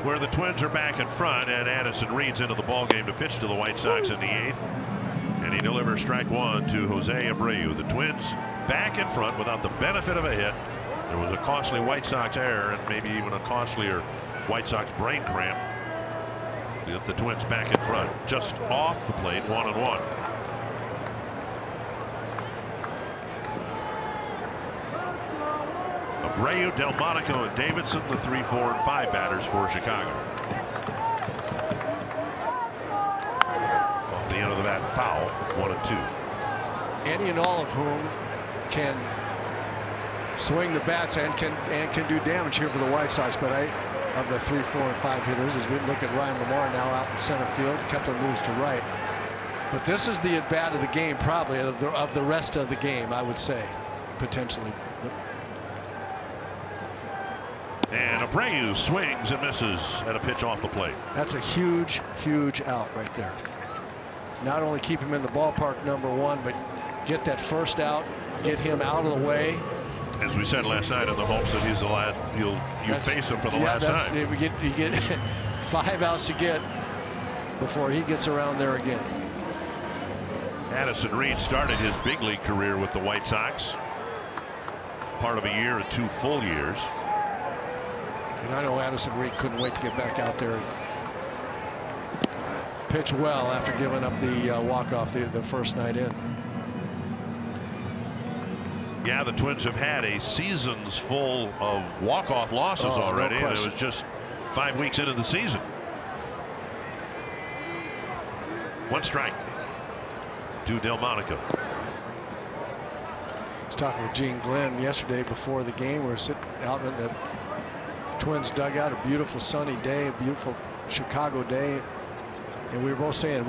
D: where the Twins are back in front, and Addison Reed's into the ball game to pitch to the White Sox in the 8th, and he delivers strike 1 to Jose Abreu. The Twins back in front without the benefit of a hit. There was a costly White Sox error and maybe even a costlier White Sox brain cramp. With the Twins back in front, just off the plate, 1-1. Abreu, Delmonico, and Davidson, the 3, 4, and 5 batters for Chicago. Off the end of the bat, foul, 1-2.
E: Any and all of whom can swing the bats and can do damage here for the White Sox. But of the 3, 4, and 5 hitters, as we look at Ryan Lamar now out in center field, Kepler moves to right. But this is the at bat of the game, probably of the rest of the game, I would say, potentially.
D: And Abreu swings and misses at a pitch off the plate.
E: That's a huge, huge out right there. Not only keep him in the ballpark, number 1, but get that first out, get him out of the way.
D: As we said last night, in the hopes that he's the last, you face him for the last time.
E: You get 5 outs to get before he gets around there again.
D: Addison Reed started his big league career with the White Sox. Part of a year and 2 full years.
E: And I know Addison Reed couldn't wait to get back out there and pitch well after giving up the walk-off the first night in.
D: Yeah, the Twins have had a season's full of walk-off losses already, and it was just 5 weeks into the season. 1 strike to Delmonico.
E: I was talking with Gene Glenn yesterday before the game. We were sitting out in the Twins dugout, a beautiful sunny day, a beautiful Chicago day, and we were both saying,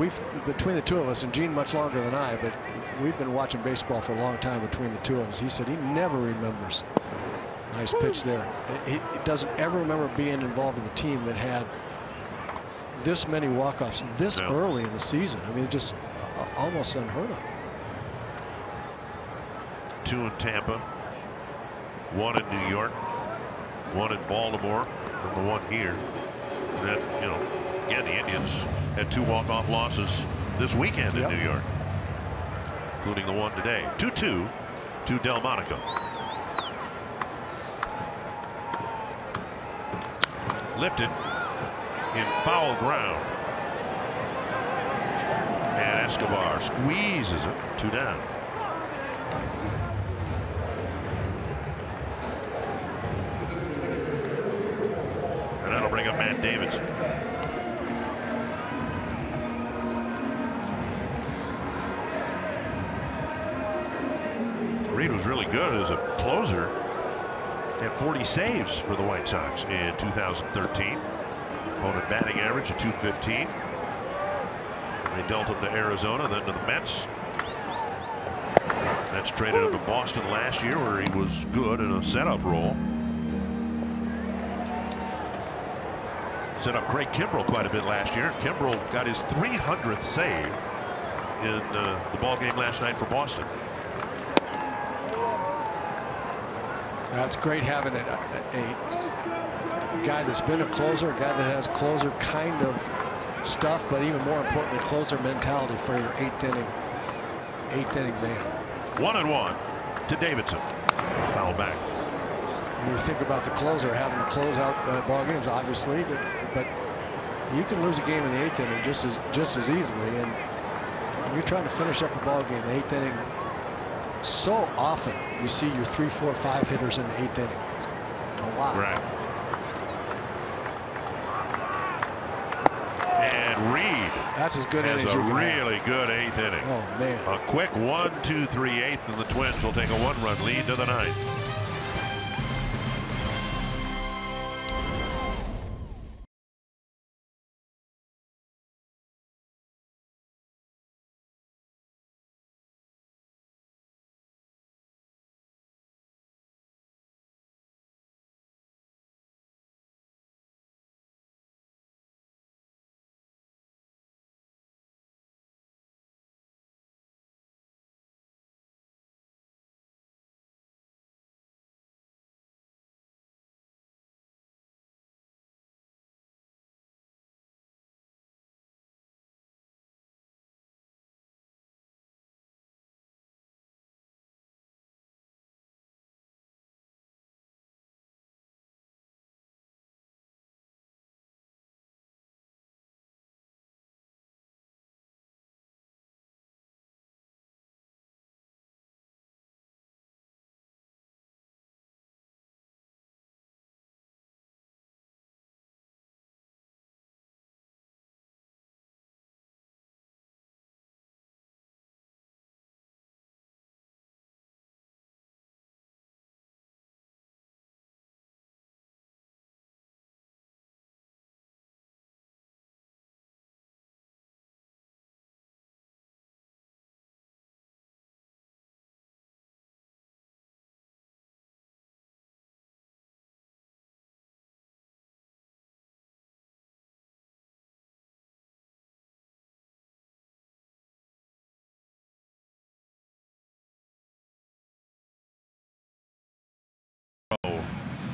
E: between the two of us, and Gene much longer than I, but we've been watching baseball for a long time between the two of us. He said he never remembers. Nice pitch there. He doesn't ever remember being involved with a team that had this many walk-offs this early in the season. I mean, just almost unheard of.
D: 2 in Tampa, 1 in New York, 1 in Baltimore, number 1 here. And then, you know, again, the Indians had 2 walk-off losses this weekend in New York, including the one today. 2-2 to Delmonico. Lifted in foul ground. And Escobar squeezes it. 2 down. And that'll bring up Matt Davidson. Reed was really good as a closer. Had 40 saves for the White Sox in 2013. Opponent batting average of .215. And they dealt him to Arizona, then to the Mets. Mets traded him to Boston last year, where he was good in a setup role. Set up Craig Kimbrell quite a bit last year. Kimbrell got his 300th save in the ball game last night for Boston.
E: It's great having a guy that's been a closer, a guy that has closer kind of stuff, but even more importantly, closer mentality for your eighth inning man.
D: 1-1 to Davidson. Foul back.
E: When you think about the closer having to close out ball games, obviously, but you can lose a game in the 8th inning just as easily. And when you're trying to finish up a ball game, the 8th inning, so often you see your 3, 4, 5 hitters in the 8th inning. A lot.
D: Right. And Reed.
E: That's as good as you can
D: really good 8th inning.
E: Oh man.
D: A quick 1-2-3 8th, and the Twins will take a 1-run lead to the 9th.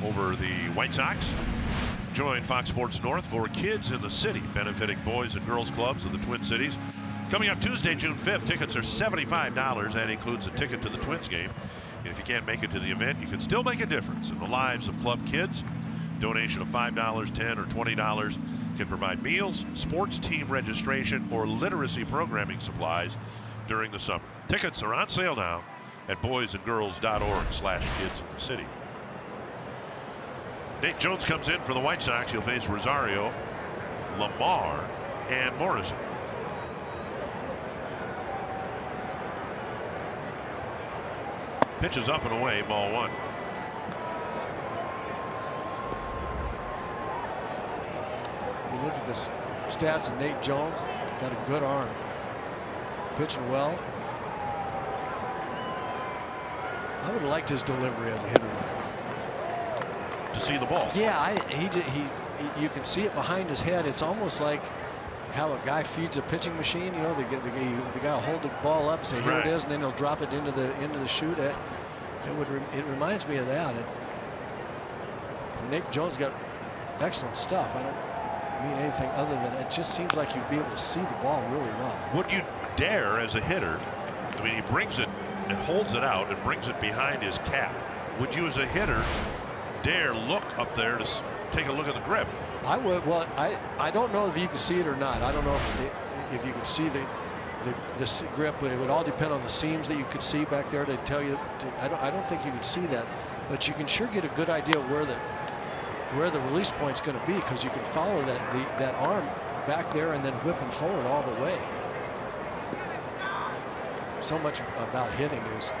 D: over the White Sox. Join Fox Sports North for Kids in the City, benefiting boys and girls clubs of the Twin Cities. Coming up Tuesday, June 5th, tickets are $75. That includes a ticket to the Twins game. And if you can't make it to the event, you can still make a difference in the lives of club kids. Donation of $5, $10, or $20 can provide meals, sports team registration, or literacy programming supplies during the summer. Tickets are on sale now at boysandgirls.org/kidsinthecity. Nate Jones comes in for the White Sox. He'll face Rosario, Lamar, and Morrison. Pitch is up and away, ball one.
E: You look at the stats of Nate Jones, got a good arm. He's pitching well. I would have liked his delivery as a hitter though.
D: To see the ball.
E: Yeah, you can see it behind his head. It's almost like how a guy feeds a pitching machine. You know, the guy will hold the ball up, say here it is, and then he'll drop it into the chute. It reminds me of that. Nate Jones got excellent stuff. I don't mean anything other than it just seems like you'd be able to see the ball really well.
D: Would you dare, as a hitter? I mean, he brings it and holds it out and brings it behind his cap. Would you, as a hitter, dare look up there to take a look at the grip?
E: I would. Well, I don't know if you can see it or not. I don't know if you can see the grip, but it would all depend on the seams that you could see back there to tell you. I don't think you could see that, but you can sure get a good idea where the release point's going to be, because you can follow that arm back there and then whipping forward all the way. So much about hitting is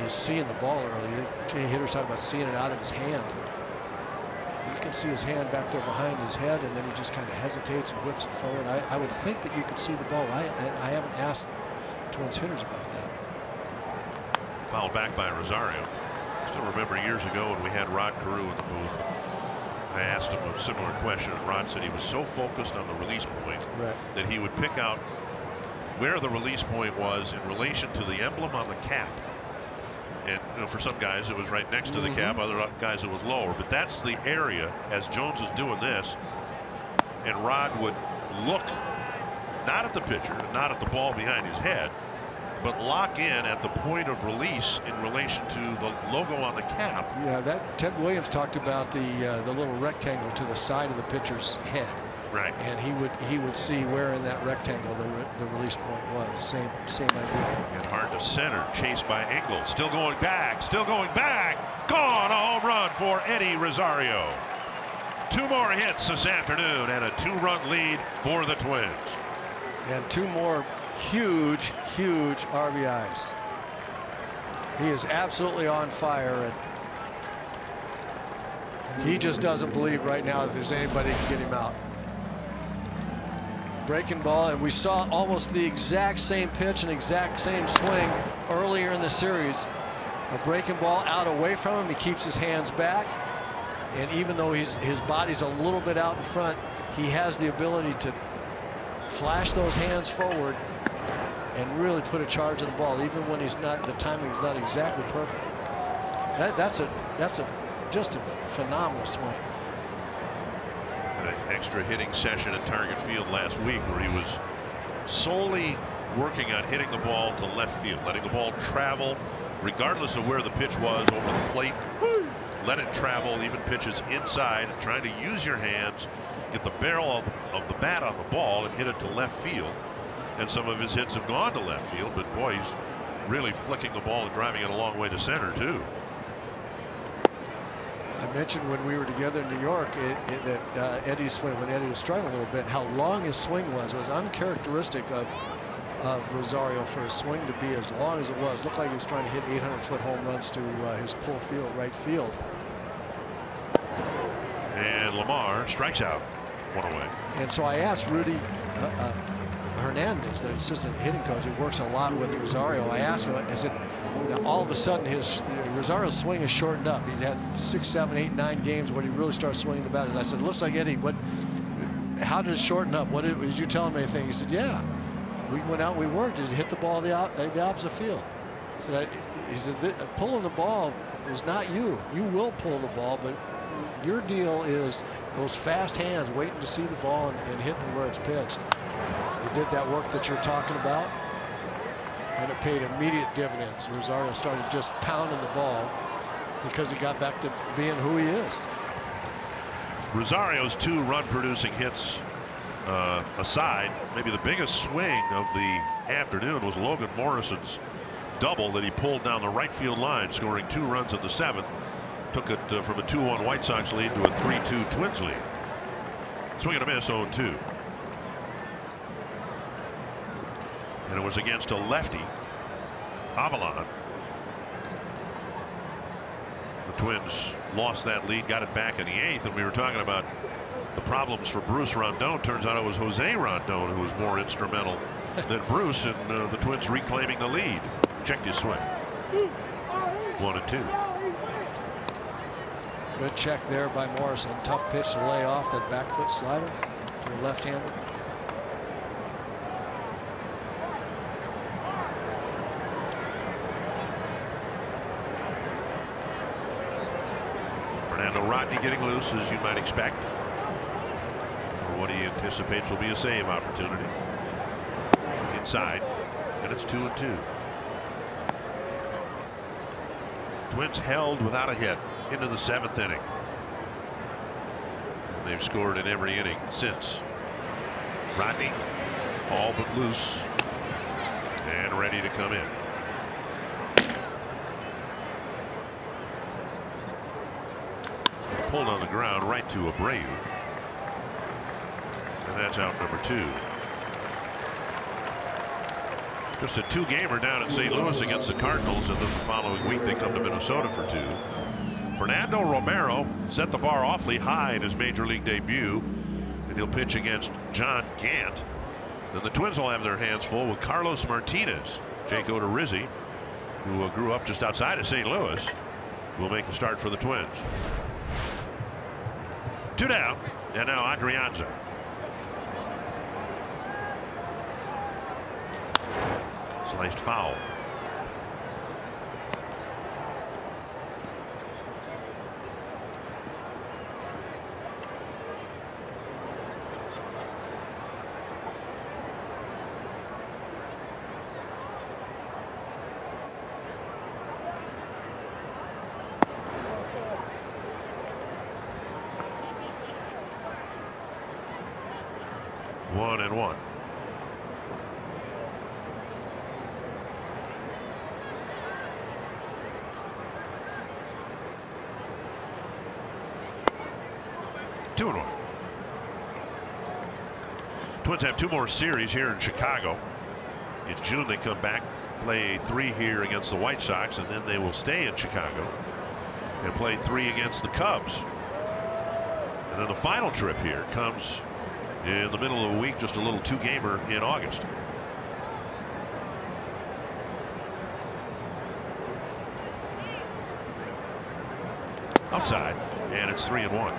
E: seeing the ball early. Hitters talk about seeing it out of his hand. You can see his hand back there behind his head, and then he just kind of hesitates and whips it forward. I would think that you could see the ball. I haven't asked Twins hitters about that.
D: Fouled back by Rosario. Still remember years ago when we had Rod Carew in the booth. I asked him a similar question, and Rod said he was so focused on the release point that he would pick out where the release point was in relation to the emblem on the cap. And you know, for some guys it was right next to the cap, other guys it was lower, but that's the area as Jones is doing this, and Rod would look not at the pitcher, not at the ball behind his head, but lock in at the point of release in relation to the logo on the cap.
E: Yeah, that Ted Williams talked about the little rectangle to the side of the pitcher's head.
D: Right.
E: And he would see where in that rectangle the release point was. Same idea.
D: And hard to center, chased by Engel. Still going back, gone. A home run for Eddie Rosario. 2 more hits this afternoon and a 2-run lead for the Twins.
E: And 2 more huge RBIs. He is absolutely on fire, and he just doesn't believe right now that there's anybody who can get him out. Breaking ball, and we saw almost the exact same pitch and exact same swing earlier in the series. A breaking ball out away from him. He keeps his hands back, and even though his body's a little bit out in front, he has the ability to flash those hands forward and really put a charge on the ball, even when the timing's not exactly perfect. That's just a phenomenal swing.
D: Had an extra hitting session at Target Field last week where he was solely working on hitting the ball to left field, letting the ball travel regardless of where the pitch was over the plate. Let it travel, even pitches inside, and trying to use your hands, get the barrel of the bat on the ball and hit it to left field. And some of his hits have gone to left field, but boy, he's really flicking the ball and driving it a long way to center too.
E: I mentioned when we were together in New York that Eddie's swing, when Eddie was struggling a little bit, how long his swing was uncharacteristic of Rosario for his swing to be as long as it was. Looked like he was trying to hit 800-foot home runs to his pull field, right field.
D: And Lamar strikes out, 1 away.
E: And so I asked Rudy Hernandez, the assistant hitting coach, who works a lot with Rosario. I asked him, I said, all of a sudden Rosario's swing is shortened up. He's had 6, 7, 8, 9 games when he really starts swinging the bat. And I said, it looks like Eddie, how did it shorten up? Did you tell him anything? He said, yeah, we went out, we worked, it hit the ball the opposite field. He said, pulling the ball is not you. You will pull the ball, but Your deal is those fast hands waiting to see the ball and hitting where it's pitched. They did that work that you're talking about, and it paid immediate dividends. Rosario started just pounding the ball because he got back to being who he is.
D: Rosario's 2 run-producing hits aside, maybe the biggest swing of the afternoon was Logan Morrison's double that he pulled down the right field line, scoring 2 runs in the 7th. Took it from a 2-1 White Sox lead to a 3-2 Twins lead. Swing and a miss, 0-2. And it was against a lefty, Avalon. The Twins lost that lead, got it back in the 8th, and we were talking about the problems for Bruce Rondon. Turns out it was Jose Rondon who was more instrumental than Bruce in the Twins reclaiming the lead. Checked his swing. 1-2.
E: Good check there by Morrison. Tough pitch to lay off that back foot slider to the left-hander.
D: Fernando Rodney getting loose, as you might expect, for what he anticipates will be a save opportunity. Inside, and it's 2-2. Twins held without a hit into the 7th inning. And they've scored in every inning since. Rodney all but loose and ready to come in. Pulled on the ground right to Abreu. And that's out number 2. Just a 2-gamer down at St. Louis against the Cardinals, and then the following week they come to Minnesota for 2. Fernando Romero set the bar awfully high in his major league debut, and he'll pitch against John Gant. Then the Twins will have their hands full with Carlos Martinez. Jake Odorizzi, who grew up just outside of St. Louis, will make the start for the Twins. 2 down, and now Adrianza. Sliced foul. One and one. Twins have 2 more series here in Chicago. In June they come back, play 3 here against the White Sox, and then they will stay in Chicago and play 3 against the Cubs. And then the final trip here comes in the middle of the week, just a little 2-gamer in August. Outside, and it's 3-1.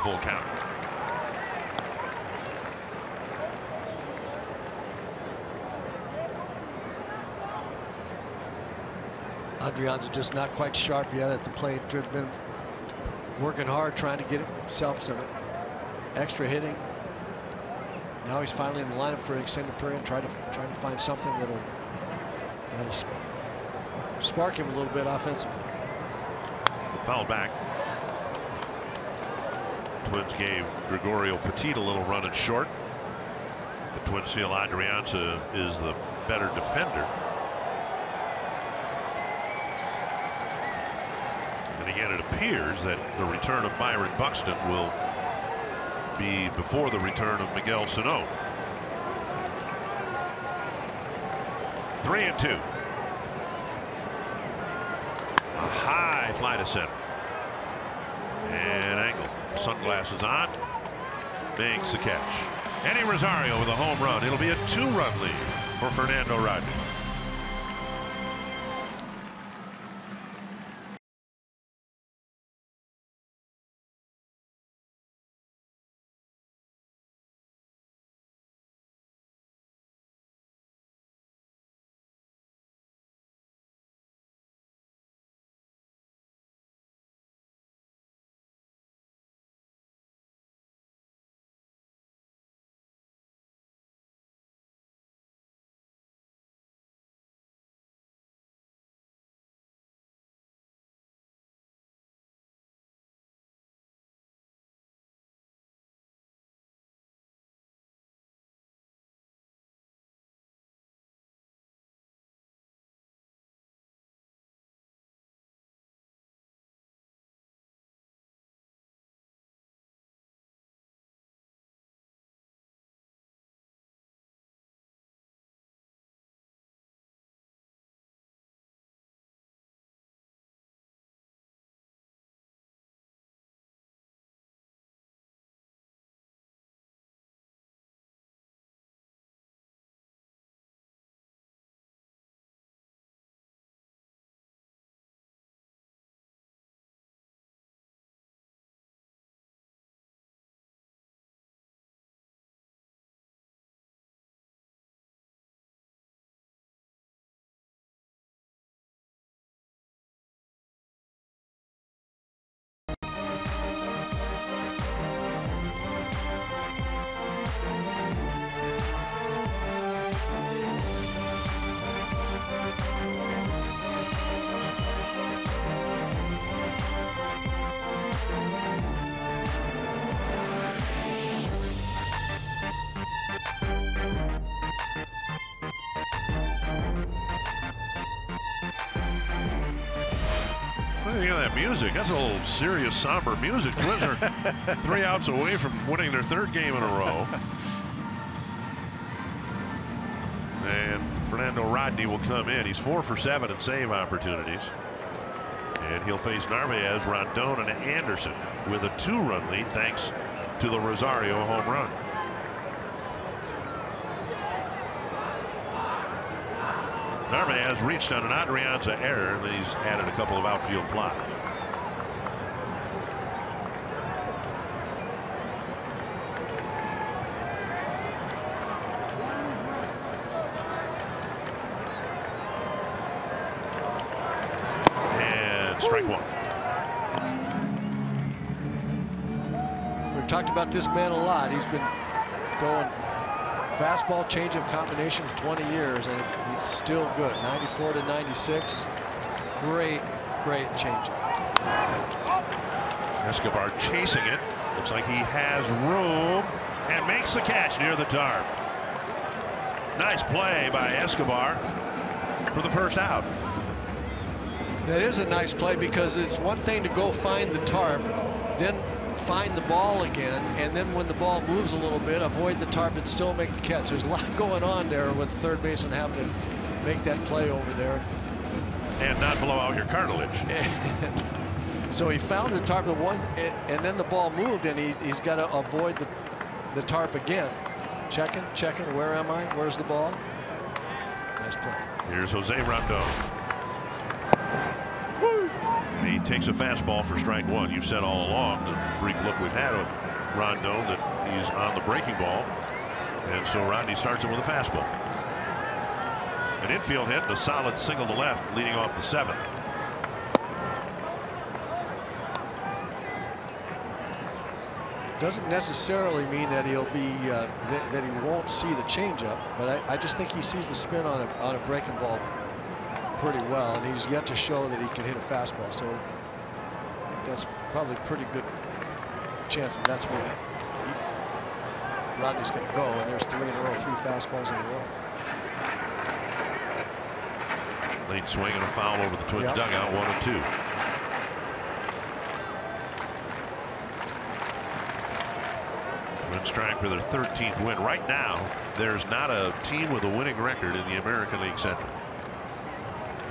D: Full count.
E: Adrianza just not quite sharp yet at the plate. He's been working hard trying to get himself some extra hitting. Now he's finally in the lineup for an extended period, trying to find something that'll spark him a little bit offensively.
D: Foul back. Twins gave Gregorio Petit a little run at short. The Twins feel Adrianza is the better defender. And again, it appears that the return of Byron Buxton will be before the return of Miguel Sano. 3-2. A high fly to center. And Angle, sunglasses on, makes the catch. Eddie Rosario with a home run. It'll be a 2-run lead for Fernando Rodney. Speaking of that music, that's a little serious, somber music. Twins are 3 outs away from winning their 3rd game in a row. And Fernando Rodney will come in. He's 4 for 7 in save opportunities. And he'll face Narvaez, Rondon, and Anderson with a 2-run lead thanks to the Rosario home run. Narvaez reached on an Adrianza error, and then he's added a couple of outfield flies. And strike 1.
E: We've talked about this man a lot. He's been going fastball changeup combination for 20 years, and he's still good. 94 to 96. Great changeup.
D: Escobar chasing it. Looks like he has room and makes the catch near the tarp. Nice play by Escobar for the first out.
E: That is a nice play, because it's one thing to go find the tarp, then find the ball again, and then when the ball moves a little bit, avoid the tarp and still make the catch. There's a lot going on there with the third baseman having to make that play over there.
D: And not blow out your cartilage.
E: So he found the tarp, and then the ball moved, and he's got to avoid the tarp again. Checking, where am I? Where's the ball? Nice play.
D: Here's Jose Rondon. And he takes a fastball for strike 1. You've said all along, the brief look we've had of Rondon, that he's on the breaking ball. And so Rodney starts him with a fastball. An infield hit and a solid single to left, leading off the 7th.
E: Doesn't necessarily mean that he'll be that he won't see the changeup, but I just think he sees the spin on a breaking ball pretty well, and he's yet to show that he can hit a fastball. So I think that's probably a pretty good chance that that's where Rodney's going to go. And there's 3 in a row, 3 fastballs in a row.
D: Late swing and a foul over the Twins dugout, 1-2. Twins trying for their 13th win. Right now, there's not a team with a winning record in the American League Central.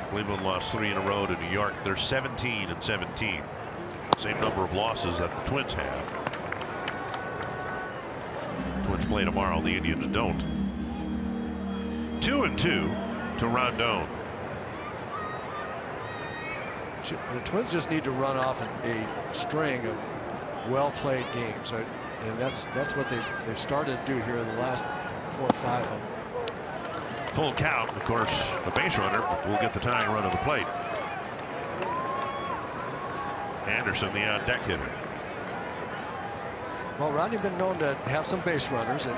D: Cleveland lost 3 in a row to New York. They're 17-17. Same number of losses that the Twins have. Twins play tomorrow. The Indians don't. 2-2 to Rondon.
E: The Twins just need to run off a string of well-played games, and that's what they've started to do here in the last 4 or 5 of them.
D: Full count, of course. The base runner will get the tying run of the plate. Anderson, the on-deck hitter.
E: Well, Rodney been known to have some base runners in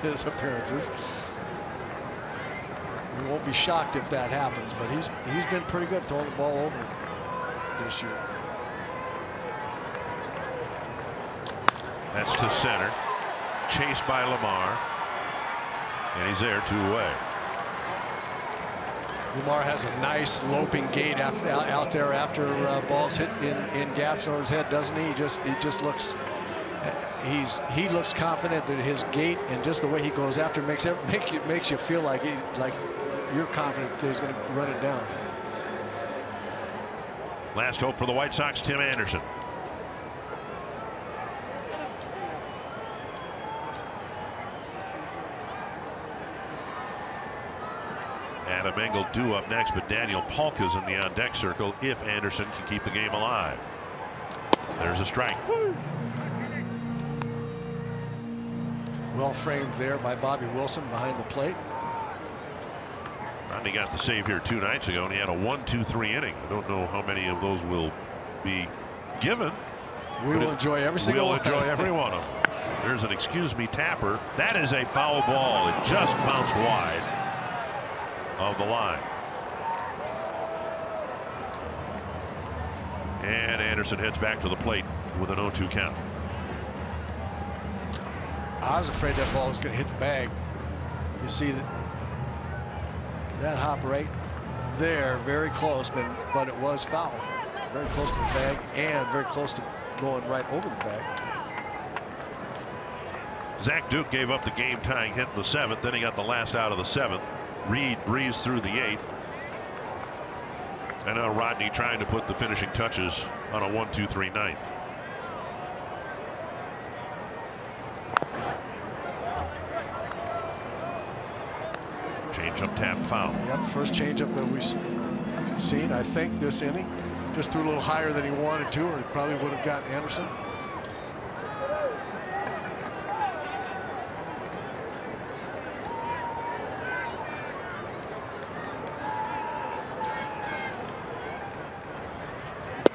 E: his appearances. We won't be shocked if that happens, but he's been pretty good throwing the ball over this year.
D: That's to center. Chased by Lamar. And he's there, 2 away.
E: Lamar has a nice loping gait out there after balls hit in gaps over his head, doesn't he? He just looks. He looks confident that his gait and just the way he goes after makes you feel like you're confident that he's going to run it down.
D: Last hope for the White Sox, Tim Anderson. Adam Engel due up next, but Daniel Polka's in the on-deck circle if Anderson can keep the game alive. There's a strike.
E: Well framed there by Bobby Wilson behind the plate.
D: Rodney got the save here 2 nights ago, and he had a 1-2-3 inning. I don't know how many of those will be given.
E: We will enjoy every single one.
D: We'll enjoy every one of them. There's an excuse me tapper. That is a foul ball. It just bounced wide of the line. And Anderson heads back to the plate with an 0-2 count.
E: I was afraid that ball was going to hit the bag. You see that hop right there, very close, but it was foul. very close to the bag and very close to going right over the bag.
D: Zach Duke gave up the game-tying hit in the 7th. Then he got the last out of the 7th. Reed breezed through the 8th. And now Rodney trying to put the finishing touches on a 1-2-3 ninth. Change-up tap foul.
E: Yep, first change-up that we've seen, I think, this inning. Just threw a little higher than he wanted to, or he probably would have gotten Anderson.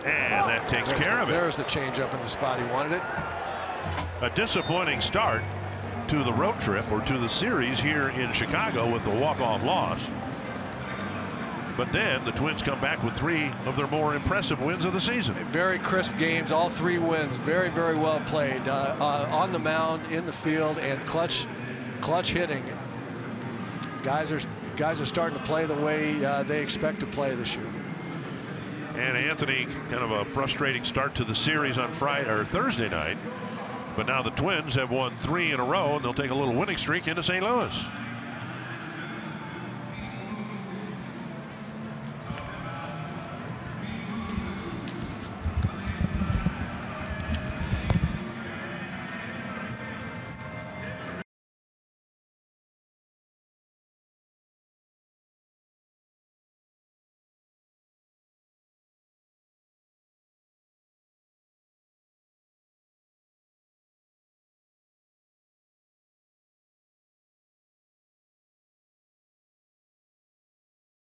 D: And that takes care of it.
E: There's the changeup in the spot he wanted it.
D: A disappointing start to the road trip, or to the series here in Chicago, with a walk-off loss. But then the Twins come back with 3 of their more impressive wins of the season.
E: Very crisp games, all 3 wins. Very, very well played on the mound, in the field, and clutch hitting. Guys are starting to play the way they expect to play this year.
D: And Anthony, kind of a frustrating start to the series on Friday or Thursday night. But now the Twins have won 3 in a row, and they'll take a little winning streak into St. Louis.